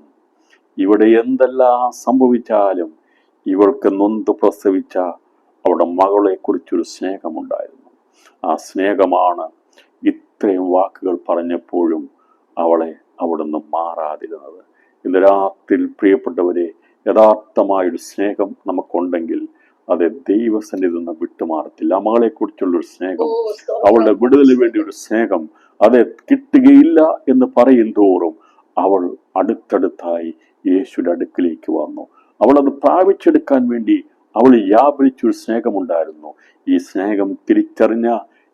ഇവിടെ എന്തെല്ലാം സംഭവിച്ചാലും ഇവൾക്ക് നൊന്ത് പ്രസവിച്ച അവളുടെ മകളെ കുറിച്ചൊരു സ്നേഹമുണ്ടായിരുന്നു. ആ സ്നേഹമാണ് ഇത്രയും വാക്കുകൾ പറഞ്ഞപ്പോഴും അവളെ അവിടുന്ന് മാറാതിരുന്നത്. ഇന്ന് രാത്രി പ്രിയപ്പെട്ടവരെ, യഥാർത്ഥമായൊരു സ്നേഹം നമുക്കുണ്ടെങ്കിൽ അത് ദൈവസന്നിധിയിൽ നിന്ന് വിട്ടുമാറത്തില്ല. ആ മകളെ കുറിച്ചുള്ളൊരു സ്നേഹം, അവളുടെ വിടുതലിന് വേണ്ടി ഒരു സ്നേഹം, അത് കിട്ടുകയില്ല എന്ന് പറയും തോറും അവൾ അടുത്തടുത്തായി യേശുവിന്റെ അടുക്കിലേക്ക് വന്നു. അവൾ അത് പ്രാപിച്ചെടുക്കാൻ വേണ്ടി അവൾ വ്യാപരിച്ചൊരു സ്നേഹമുണ്ടായിരുന്നു. ഈ സ്നേഹം തിരിച്ചറിഞ്ഞ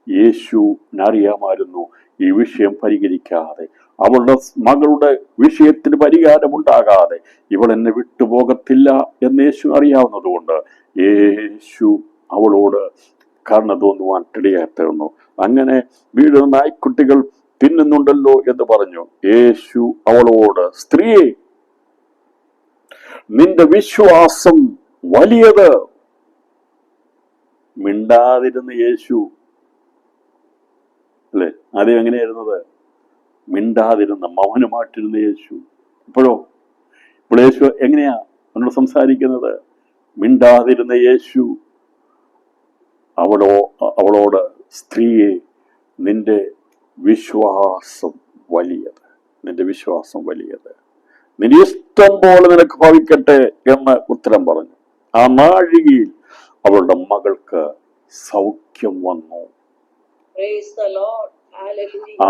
യേശുവിനറിയാമായിരുന്നു ഈ വിഷയം പരിഹരിക്കാതെ, അവളുടെ മകളുടെ വിഷയത്തിന് പരിഹാരമുണ്ടാകാതെ ഇവൾ എന്നെ വിട്ടുപോകത്തില്ല എന്ന് യേശു അറിയാവുന്നതുകൊണ്ട് യേശു അവളോട് കരുണ തോന്നുവാൻ ഇടയായി തീർന്നു. അങ്ങനെ വീഴുന്ന നായ്ക്കുട്ടികൾ തിന്നുന്നുണ്ടല്ലോ എന്ന് പറഞ്ഞു. യേശു അവളോട്, സ്ത്രീയെ, നിന്റെ വിശ്വാസം വലിയത്. മിണ്ടാതിരുന്ന യേശു അല്ലെ, ആദ്യം എങ്ങനെയായിരുന്നത്? മിണ്ടാതിരുന്ന, മൗനമായിട്ടിരുന്ന യേശു. ഇപ്പോൾ യേശു എങ്ങനെയാ അവനോട് സംസാരിക്കുന്നത്? മിണ്ടാതിരുന്ന യേശു അവളോട്, സ്ത്രീയെ, നിന്റെ വിശ്വാസം വലിയത്, നിന്റെ വിശ്വാസം വലിയത്, നിന്റെ ഇഷ്ടം പോലെ നിനക്ക് ഭവിക്കട്ടെ എന്ന് ഉത്തരം പറഞ്ഞു. ആ നാഴികയിൽ അവളുടെ മകൾക്ക് സൗഖ്യം വന്നു. ആ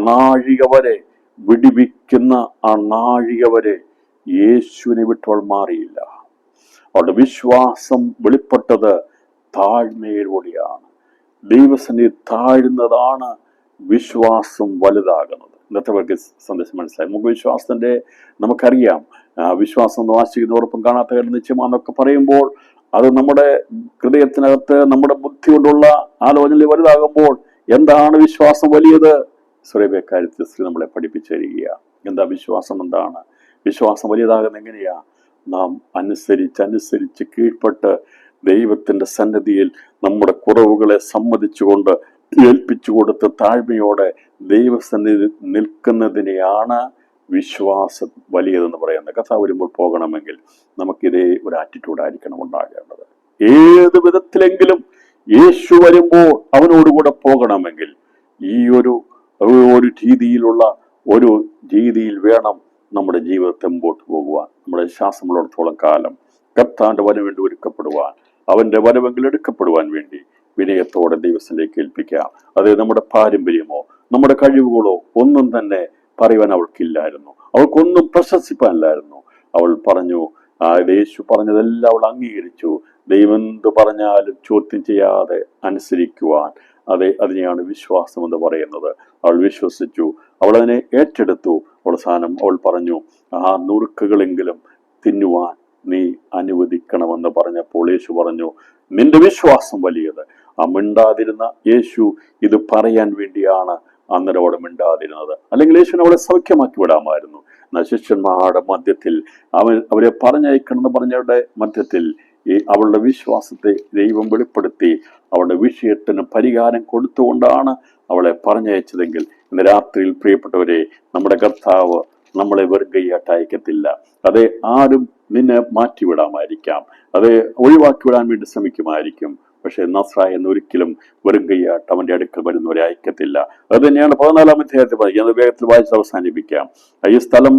നാഴിക വരെ വിടിവിക്കുന്ന ആ നാഴിക വരെ യേശുവിനെ വിട്ടവൾ മാറിയില്ല. അവളുടെ വിശ്വാസം വെളിപ്പെട്ടത് താഴ്മയിലൂടെയാണ്. ദൈവസന്നിധി താഴ്ന്നതാണ് വിശ്വാസം വലുതാകുന്നത്. ഇന്നത്തെ പേർക്ക് സന്ദേശം മനസ്സിലായി. നമുക്ക് വിശ്വാസത്തിന്റെ നമുക്കറിയാം, വിശ്വാസം ആശിക്കുന്നവർക്കും കാണാത്ത കാര്യം നിശ്ചയമാണെന്നൊക്കെ പറയുമ്പോൾ അത് നമ്മുടെ ഹൃദയത്തിനകത്ത് നമ്മുടെ ബുദ്ധി കൊണ്ടുള്ള ആലോചനയിൽ വലുതാകുമ്പോൾ എന്താണ് വിശ്വാസം വലിയത്? സ്വരേബക്കാര്യത്തിൽ സ്ത്രീ നമ്മളെ പഠിപ്പിച്ചു തരികയാണ്. എന്താ വിശ്വാസം? എന്താണ് വിശ്വാസം വലിയതാകുന്ന? എങ്ങനെയാ? നാം അനുസരിച്ച് കീഴ്പ്പെട്ട് ദൈവത്തിന്റെ സന്നിധിയിൽ നമ്മുടെ കുറവുകളെ സമ്മതിച്ചുകൊണ്ട് ഏൽപ്പിച്ചു കൊടുത്ത് താഴ്മയോടെ ദൈവസന്നിധി നിൽക്കുന്നതിനെയാണ് വിശ്വാസം വലിയതെന്ന് പറയുന്നത്. കഥ വരുമ്പോൾ പോകണമെങ്കിൽ നമുക്കിതേ ഒരു ആറ്റിറ്റ്യൂഡായിരിക്കണം ഉണ്ടാകേണ്ടത്. ഏത് വിധത്തിലെങ്കിലും യേശു വരുമ്പോൾ അവനോടുകൂടെ പോകണമെങ്കിൽ ഈ ഒരു രീതിയിലുള്ള ഒരു രീതിയിൽ വേണം നമ്മുടെ ജീവിതത്തെ മുമ്പോട്ട് പോകുവാൻ. നമ്മുടെ ശ്വാസമുള്ളിടത്തോളം കാലം കർത്താവിന്റെ വരവേണ്ടി ഒരുക്കപ്പെടുവാൻ, അവന്റെ വരവെങ്കിൽ എടുക്കപ്പെടുവാൻ വേണ്ടി വിനയത്തോടെ ദൈവത്തിലേക്ക് ഏൽപ്പിക്കാം. അത് നമ്മുടെ പാരമ്പര്യമോ നമ്മുടെ കഴിവുകളോ ഒന്നും തന്നെ പറയുവാൻ അവൾക്കില്ലായിരുന്നു. അവൾക്കൊന്നും പ്രശംസിപ്പാനില്ലായിരുന്നു. അവൾ പറഞ്ഞു, യേശു പറഞ്ഞതെല്ലാം അവൾ അംഗീകരിച്ചു. ദൈവം എന്ത് പറഞ്ഞാലും ചോദ്യം ചെയ്യാതെ അനുസരിക്കുവാൻ, അതിനെയാണ് വിശ്വാസം എന്ന് പറയുന്നത്. അവൾ വിശ്വസിച്ചു, അവൾ അതിനെ ഏറ്റെടുത്തു. അവസാനം അവൾ പറഞ്ഞു, ആ നുറുക്കുകളെങ്കിലും തിന്നുവാൻ നീ അനുവദിക്കണമെന്ന് പറഞ്ഞപ്പോൾ യേശു പറഞ്ഞു, നിന്റെ വിശ്വാസം വലിയത്. ആ മിണ്ടാതിരുന്ന യേശു ഇത് പറയാൻ വേണ്ടിയാണ് അന്നേരം അവിടെ മിണ്ടാതിരുന്നത്. അല്ലെങ്കിൽ യേശുവിനെ അവളെ സൗഖ്യമാക്കി വിടാമായിരുന്നു. എന്നാൽ ശിഷ്യന്മാരുടെ മധ്യത്തിൽ അവരെ പറഞ്ഞയക്കണമെന്ന് പറഞ്ഞവരുടെ മധ്യത്തിൽ അവളുടെ വിശ്വാസത്തെ ദൈവം വെളിപ്പെടുത്തി അവളുടെ വിഷയത്തിന് പരിഹാരം കൊടുത്തുകൊണ്ടാണ് അവളെ പറഞ്ഞയച്ചതെങ്കിൽ ഇന്ന് രാത്രിയിൽ പ്രിയപ്പെട്ടവരെ, നമ്മുടെ കർത്താവ് നമ്മളെ വെറുകൈയായിട്ട് അയക്കത്തില്ല. അതേ, ആരും നിന്നെ മാറ്റിവിടാമായിരിക്കാം, അതേ ഒഴിവാക്കി വിടാൻ വേണ്ടി ശ്രമിക്കുമായിരിക്കും. പക്ഷെ നസ്രായ എന്നൊരിക്കലും വെറും കൈയായിട്ട് അവന്റെ അടുക്കൽ വരുന്നവരെ അയക്കത്തില്ല. അത് തന്നെയാണ് 14-ാം അധ്യായത്തിൽ പറയുന്നത്. വേഗത്തിൽ വായിച്ച് അവസാനിപ്പിക്കാം. ഈ സ്ഥലം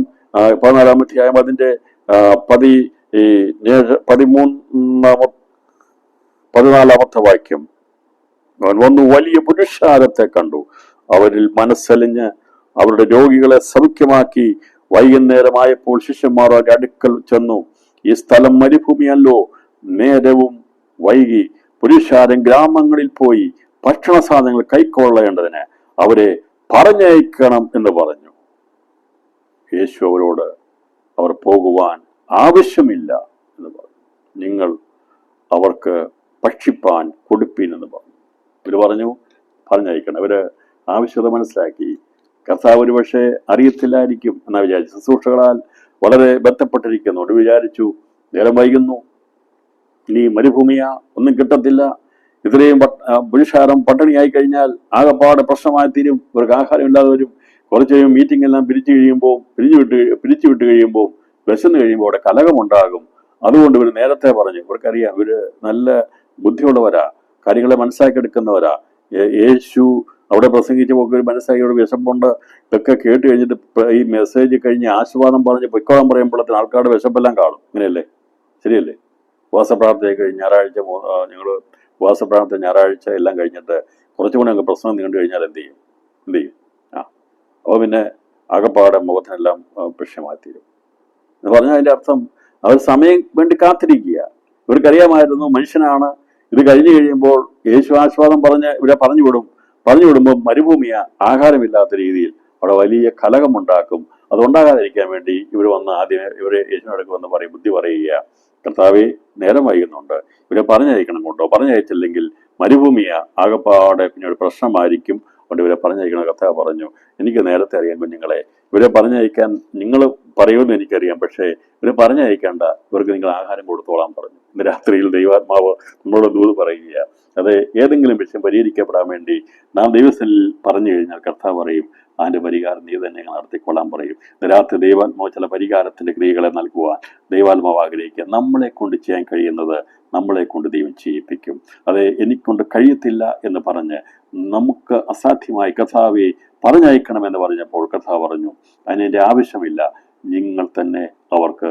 14-ാം അധ്യായം അതിന്റെ 14-ാമത്തെ വാക്യം. അവൻ വന്നു വലിയ പുരുഷാരത്തെ കണ്ടു. അവരിൽ മനസ്സലിഞ്ഞ് അവരുടെ രോഗികളെ സൗഖ്യമാക്കി. വൈകുന്നേരമായപ്പോൾ ശിഷ്യന്മാർ അവരുടെ അടുക്കൽ ചെന്നു, ഈ സ്ഥലം മരുഭൂമിയല്ലോ, നേരവും വൈകി. പുരുഷാരം ഗ്രാമങ്ങളിൽ പോയി ഭക്ഷണ സാധനങ്ങൾ കൈക്കൊള്ളേണ്ടതിന് അവരെ പറഞ്ഞയക്കണം എന്ന് പറഞ്ഞു. യേശു അവരോട്, അവർ പോകുവാൻ ആവശ്യമില്ല എന്ന് പറഞ്ഞു. നിങ്ങൾ അവർക്ക് ഭക്ഷിപ്പാൻ കൊടുപ്പീൻ എന്ന് പറഞ്ഞു. ഇവര് പറഞ്ഞു പറഞ്ഞയക്കണം. ഇവര് ആവശ്യത മനസ്സിലാക്കി. കർത്താവ് ഒരു പക്ഷേ അറിയത്തില്ലായിരിക്കും എന്നാ വിചാരിച്ചു. ശുശ്രൂഷകളാൽ വളരെ ബന്ധപ്പെട്ടിരിക്കുന്നോട് വിചാരിച്ചു, നേരം വൈകുന്നു, ഇനി മരുഭൂമിയാ, ഒന്നും കിട്ടത്തില്ല, ഇത്രയും പുരുഷാരം പട്ടിണിയായി കഴിഞ്ഞാൽ ആകെപ്പാട് പ്രശ്നമായി തീരും, ഇവർക്ക് ആഹാരം ഇല്ലാതെ വരും. കുറച്ച് കഴിയുമ്പോൾ മീറ്റിംഗ് എല്ലാം പിരിച്ചു വിട്ട് കഴിയുമ്പോൾ വിശന്ന് കഴിയുമ്പോൾ അവിടെ കലഹമുണ്ടാകും. അതുകൊണ്ട് ഇവർ നേരത്തെ പറഞ്ഞു. ഇവർക്കറിയാം, ഇവര് നല്ല ബുദ്ധിയുള്ളവരാ, കാര്യങ്ങളെ മനസ്സിലാക്കിയെടുക്കുന്നവരാ. യേശു അവിടെ പ്രസംഗിച്ചപ്പോൾ ഒരു മനസ്സിലാക്കി, ഇവിടെ വിശപ്പുണ്ട്, ഇതൊക്കെ കേട്ട് കഴിഞ്ഞിട്ട് ഈ മെസ്സേജ് കഴിഞ്ഞ് ആശീർവാദം പറഞ്ഞ് പൊയ്ക്കോളം പറയുമ്പോഴത്തേന് ആൾക്കാരുടെ വിശപ്പെല്ലാം കാണും. ഇങ്ങനെയല്ലേ? ശരിയല്ലേ? ഉപവാസപ്രാർത്ഥന കഴിഞ്ഞ് ഞായറാഴ്ച ഞങ്ങൾ ഉപവാസപ്രാർത്ഥന ഞായറാഴ്ച എല്ലാം കഴിഞ്ഞിട്ട് കുറച്ചുകൂടെ അങ്ങ് പ്രശ്നം നീണ്ടു കഴിഞ്ഞാൽ എന്ത് ചെയ്യും? അപ്പോൾ പിന്നെ ആകപ്പാടെ മുഖത്തിനെല്ലാം പ്രശ്നമായി തീരും എന്ന് പറഞ്ഞാൽ അതിൻ്റെ അർത്ഥം അവർ സമയം വേണ്ടി കാത്തിരിക്കുക. ഇവർക്കറിയാമായിരുന്നു മനുഷ്യനാണ്. ഇത് കഴിഞ്ഞു കഴിയുമ്പോൾ യേശു ആശ്വാദം പറഞ്ഞ് ഇവരെ പറഞ്ഞു വിടുമ്പോൾ മരുഭൂമിയ, ആഹാരമില്ലാത്ത രീതിയിൽ അവിടെ വലിയ കലഹമുണ്ടാക്കും. അതുണ്ടാകാതിരിക്കാൻ വേണ്ടി ഇവർ വന്ന് ആദ്യമേ ഇവരെ യേശുവിനടുക്ക് വന്ന് പറയും, ബുദ്ധി പറയുക, കർത്താവേ നേരം വൈകുന്നുണ്ട്, ഇവരെ പറഞ്ഞയക്കണം കൊണ്ടോ, പറഞ്ഞയച്ചില്ലെങ്കിൽ മരുഭൂമിയ ആകപ്പാടെ പിന്നെ ഒരു പ്രശ്നമായിരിക്കും. അതുകൊണ്ട് ഇവരെ പറഞ്ഞയക്കണം. കർത്താവ് പറഞ്ഞു, എനിക്ക് നേരത്തെ അറിയാം കുഞ്ഞുങ്ങളെ, ഇവരെ പറഞ്ഞയക്കാൻ നിങ്ങൾ പറയുമെന്ന് എനിക്കറിയാം, പക്ഷേ ഇവരെ പറഞ്ഞയക്കേണ്ട, ഇവർക്ക് നിങ്ങൾ ആഹാരം കൊടുത്തോളാൻ പറഞ്ഞു. ഇന്ന് രാത്രിയിൽ ദൈവാത്മാവ് നമ്മളോട് ദൂത് പറയുക. അത് ഏതെങ്കിലും വിഷയം പരിഹരിക്കപ്പെടാൻ വേണ്ടി നാം ദൈവസ്ഥനിൽ പറഞ്ഞു കഴിഞ്ഞാൽ കർത്താവ് പറയും, അതിന്റെ പരിഹാരം നീ തന്നെ നടത്തിക്കൊള്ളാൻ പറയും. രാത്രി ദൈവാത്മാവ് ചില പരിഹാരത്തിന്റെ ക്രിയകളെ നൽകുവാൻ ദൈവാത്മാവ് ആഗ്രഹിക്കുക. നമ്മളെ കൊണ്ട് ചെയ്യാൻ കഴിയുന്നത് നമ്മളെ കൊണ്ട് ദൈവം ചെയ്യിപ്പിക്കും. അത് എനിക്കൊണ്ട് കഴിയത്തില്ല എന്ന് പറഞ്ഞ് നമുക്ക് അസാധ്യമായി കർത്താവെ പറഞ്ഞയക്കണമെന്ന് പറഞ്ഞപ്പോൾ കർത്താവ് പറഞ്ഞു, അതിൻ്റെ ആവശ്യമില്ല, നിങ്ങൾ തന്നെ അവർക്ക്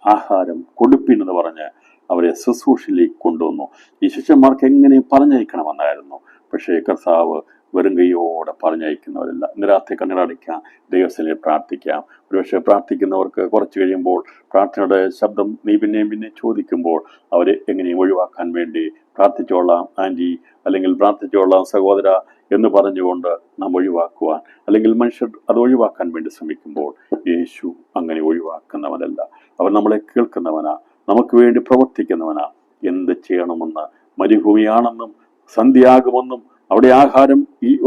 ആഹാരം കൊടുപ്പിൻ എന്ന് പറഞ്ഞ് അവരെ ശുശ്രൂഷയിലേക്ക് കൊണ്ടുവന്നു. ഈ ശിഷ്യന്മാർക്ക് എങ്ങനെ പറഞ്ഞയക്കണമെന്നായിരുന്നു. പക്ഷേ കർത്താവ് വെറും കൈയോടെ പറഞ്ഞയക്കുന്നവരല്ല. ഇന്ന് രാത്രി കണ്ണടയ്ക്കാം, ദൈവസ്ഥനിൽ പ്രാർത്ഥിക്കാം. ഒരുപക്ഷെ പ്രാർത്ഥിക്കുന്നവർക്ക് കുറച്ച് കഴിയുമ്പോൾ പ്രാർത്ഥനയുടെ ശബ്ദം നീ പിന്നെയും ചോദിക്കുമ്പോൾ അവരെ എങ്ങനെയും ഒഴിവാക്കാൻ വേണ്ടി പ്രാർത്ഥിച്ചോളാം ആൻറ്റി, അല്ലെങ്കിൽ പ്രാർത്ഥിച്ചോളാം സഹോദര എന്ന് പറഞ്ഞുകൊണ്ട് നാം ഒഴിവാക്കുവാൻ, അല്ലെങ്കിൽ മനുഷ്യർ അത് ഒഴിവാക്കാൻ വേണ്ടി ശ്രമിക്കുമ്പോൾ യേശു അങ്ങനെ ഒഴിവാക്കുന്നവനല്ല. അവൻ നമ്മളെ കേൾക്കുന്നവനാ, നമുക്ക് വേണ്ടി പ്രവർത്തിക്കുന്നവനാ. എന്ത് ചെയ്യണമെന്ന്, മരുഭൂമിയാണെന്നും സന്ധ്യയാകുമെന്നും അവിടെ ആഹാരം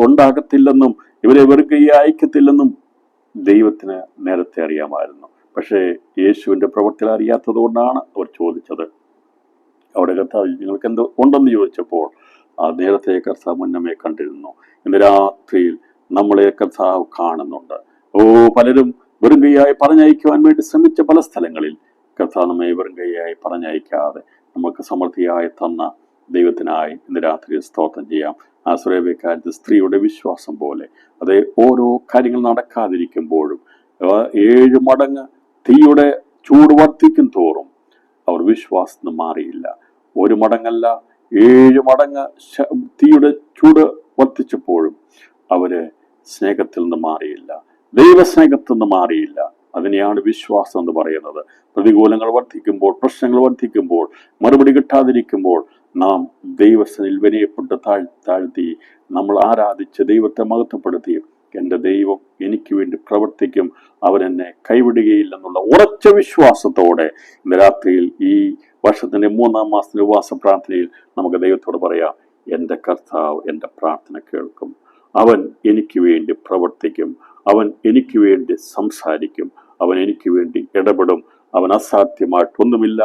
ഉണ്ടാകത്തില്ലെന്നും ഇവരെ വെറുതെ അയക്കത്തില്ലെന്നും ദൈവത്തിന് നേരത്തെ അറിയാമായിരുന്നു. പക്ഷേ യേശുവിന്റെ പ്രവൃത്തികൾ അറിയാത്തത് കൊണ്ടാണ് അവർ ചോദിച്ചത്. അവിടെ കർത്താവ് നിങ്ങൾക്ക് എന്തോ ഉണ്ടെന്ന് ചോദിച്ചപ്പോൾ ആ നേരത്തെ കർത്താവ് മുന്നമേ കണ്ടിരുന്നു. ഇന്ന് രാത്രിയിൽ നമ്മളെ കർത്താവ് കാണുന്നുണ്ട്. പലരും വെറും കൈയായി പറഞ്ഞയക്കുവാൻ വേണ്ടി ശ്രമിച്ച പല സ്ഥലങ്ങളിൽ കർത്താവ് നമ്മെ വെറും കൈയായി പറഞ്ഞയക്കാതെ നമുക്ക് സമൃദ്ധിയായി തന്ന ദൈവത്തിനായി ഇന്ന് രാത്രി സ്തോത്രം ചെയ്യാം. ആ സുരേബക്കാരത്തെ സ്ത്രീയുടെ വിശ്വാസം പോലെ അത് ഓരോ കാര്യങ്ങൾ നടക്കാതിരിക്കുമ്പോഴും 7 മടങ്ങ് തീയുടെ ചൂട് വർദ്ധിക്കും തോറും അവർ വിശ്വാസത്തിന് മാറിയില്ല. 1 മടങ്ങല്ല, 7 മടങ്ങ് തീയുടെ ചൂട് വർദ്ധിച്ചപ്പോഴും അവര് സ്നേഹത്തിൽ നിന്ന് മാറിയില്ല, ദൈവസ്നേഹത്തിൽ നിന്ന് മാറിയില്ല. അതിനെയാണ് വിശ്വാസം എന്ന് പറയുന്നത്. പ്രതികൂലങ്ങൾ വർദ്ധിക്കുമ്പോൾ, പ്രശ്നങ്ങൾ വർദ്ധിക്കുമ്പോൾ, മറുപടി കിട്ടാതിരിക്കുമ്പോൾ നാം ദൈവസ്ഥനിൽ വിനയപ്പെട്ട് താഴ്ത്തി നമ്മൾ ആരാധിച്ച് ദൈവത്തെ മഹത്വപ്പെടുത്തി എൻ്റെ ദൈവം എനിക്ക് വേണ്ടി പ്രവർത്തിക്കും, അവൻ എന്നെ കൈവിടുകയില്ലെന്നുള്ള ഉറച്ച വിശ്വാസത്തോടെ ഇന്ന് രാത്രിയിൽ ഈ വർഷത്തിന്റെ 3-ാം മാസത്തിലെ ഉപവാസ പ്രാർത്ഥനയിൽ നമുക്ക് ദൈവത്തോട് പറയാം, എൻ്റെ കർത്താവ് എൻ്റെ പ്രാർത്ഥന കേൾക്കും, അവൻ എനിക്ക് വേണ്ടി പ്രവർത്തിക്കും, അവൻ എനിക്ക് വേണ്ടി സംസാരിക്കും, അവൻ എനിക്ക് വേണ്ടി ഇടപെടും. അവൻ അസാധ്യമായിട്ടൊന്നുമില്ല.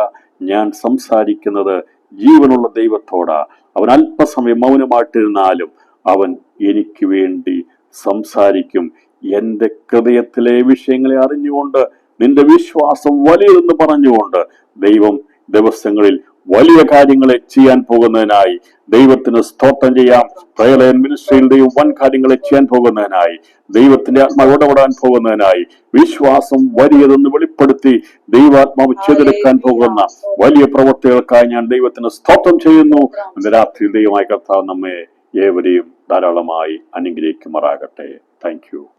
ഞാൻ സംസാരിക്കുന്നത് ജീവനുള്ള ദൈവത്തോടാ. അവൻ അല്പസമയം മൗനമായിട്ടിരുന്നാലും അവൻ എനിക്ക് വേണ്ടി സംസാരിക്കും. എൻ്റെ ഹൃദയത്തിലെ വിഷയങ്ങളെ അറിഞ്ഞുകൊണ്ട് നിന്റെ വിശ്വാസം വലിയതെന്ന് പറഞ്ഞുകൊണ്ട് ദൈവം ദിവസങ്ങളിൽ വലിയ കാര്യങ്ങളെ ചെയ്യാൻ പോകുന്നതിനായി ദൈവത്തിന് സ്തോത്രം ചെയ്യാം. പ്രയർ ലൈൻ മിനിസ്ട്രിയിൽ ദൈവം വൻ കാര്യങ്ങളെ ചെയ്യാൻ പോകുന്നതിനായി, ദൈവത്തിന്റെ ആത്മാവ് ഇടപെടാൻ പോകുന്നതിനായി, വിശ്വാസം വലിയതെന്ന് വെളിപ്പെടുത്തി ദൈവാത്മാവ് ചെയ്തെടുക്കാൻ പോകുന്ന വലിയ പ്രവൃത്തികൾക്കായി ഞാൻ ദൈവത്തിന് സ്തോത്രം ചെയ്യുന്നു. ഇന്ന് രാത്രി ദൈവമായ കർത്താവ് നമ്മെ ഏവരെയും ധാരാളമായി അനുഗ്രഹിക്കുമാറാകട്ടെ. Thank you.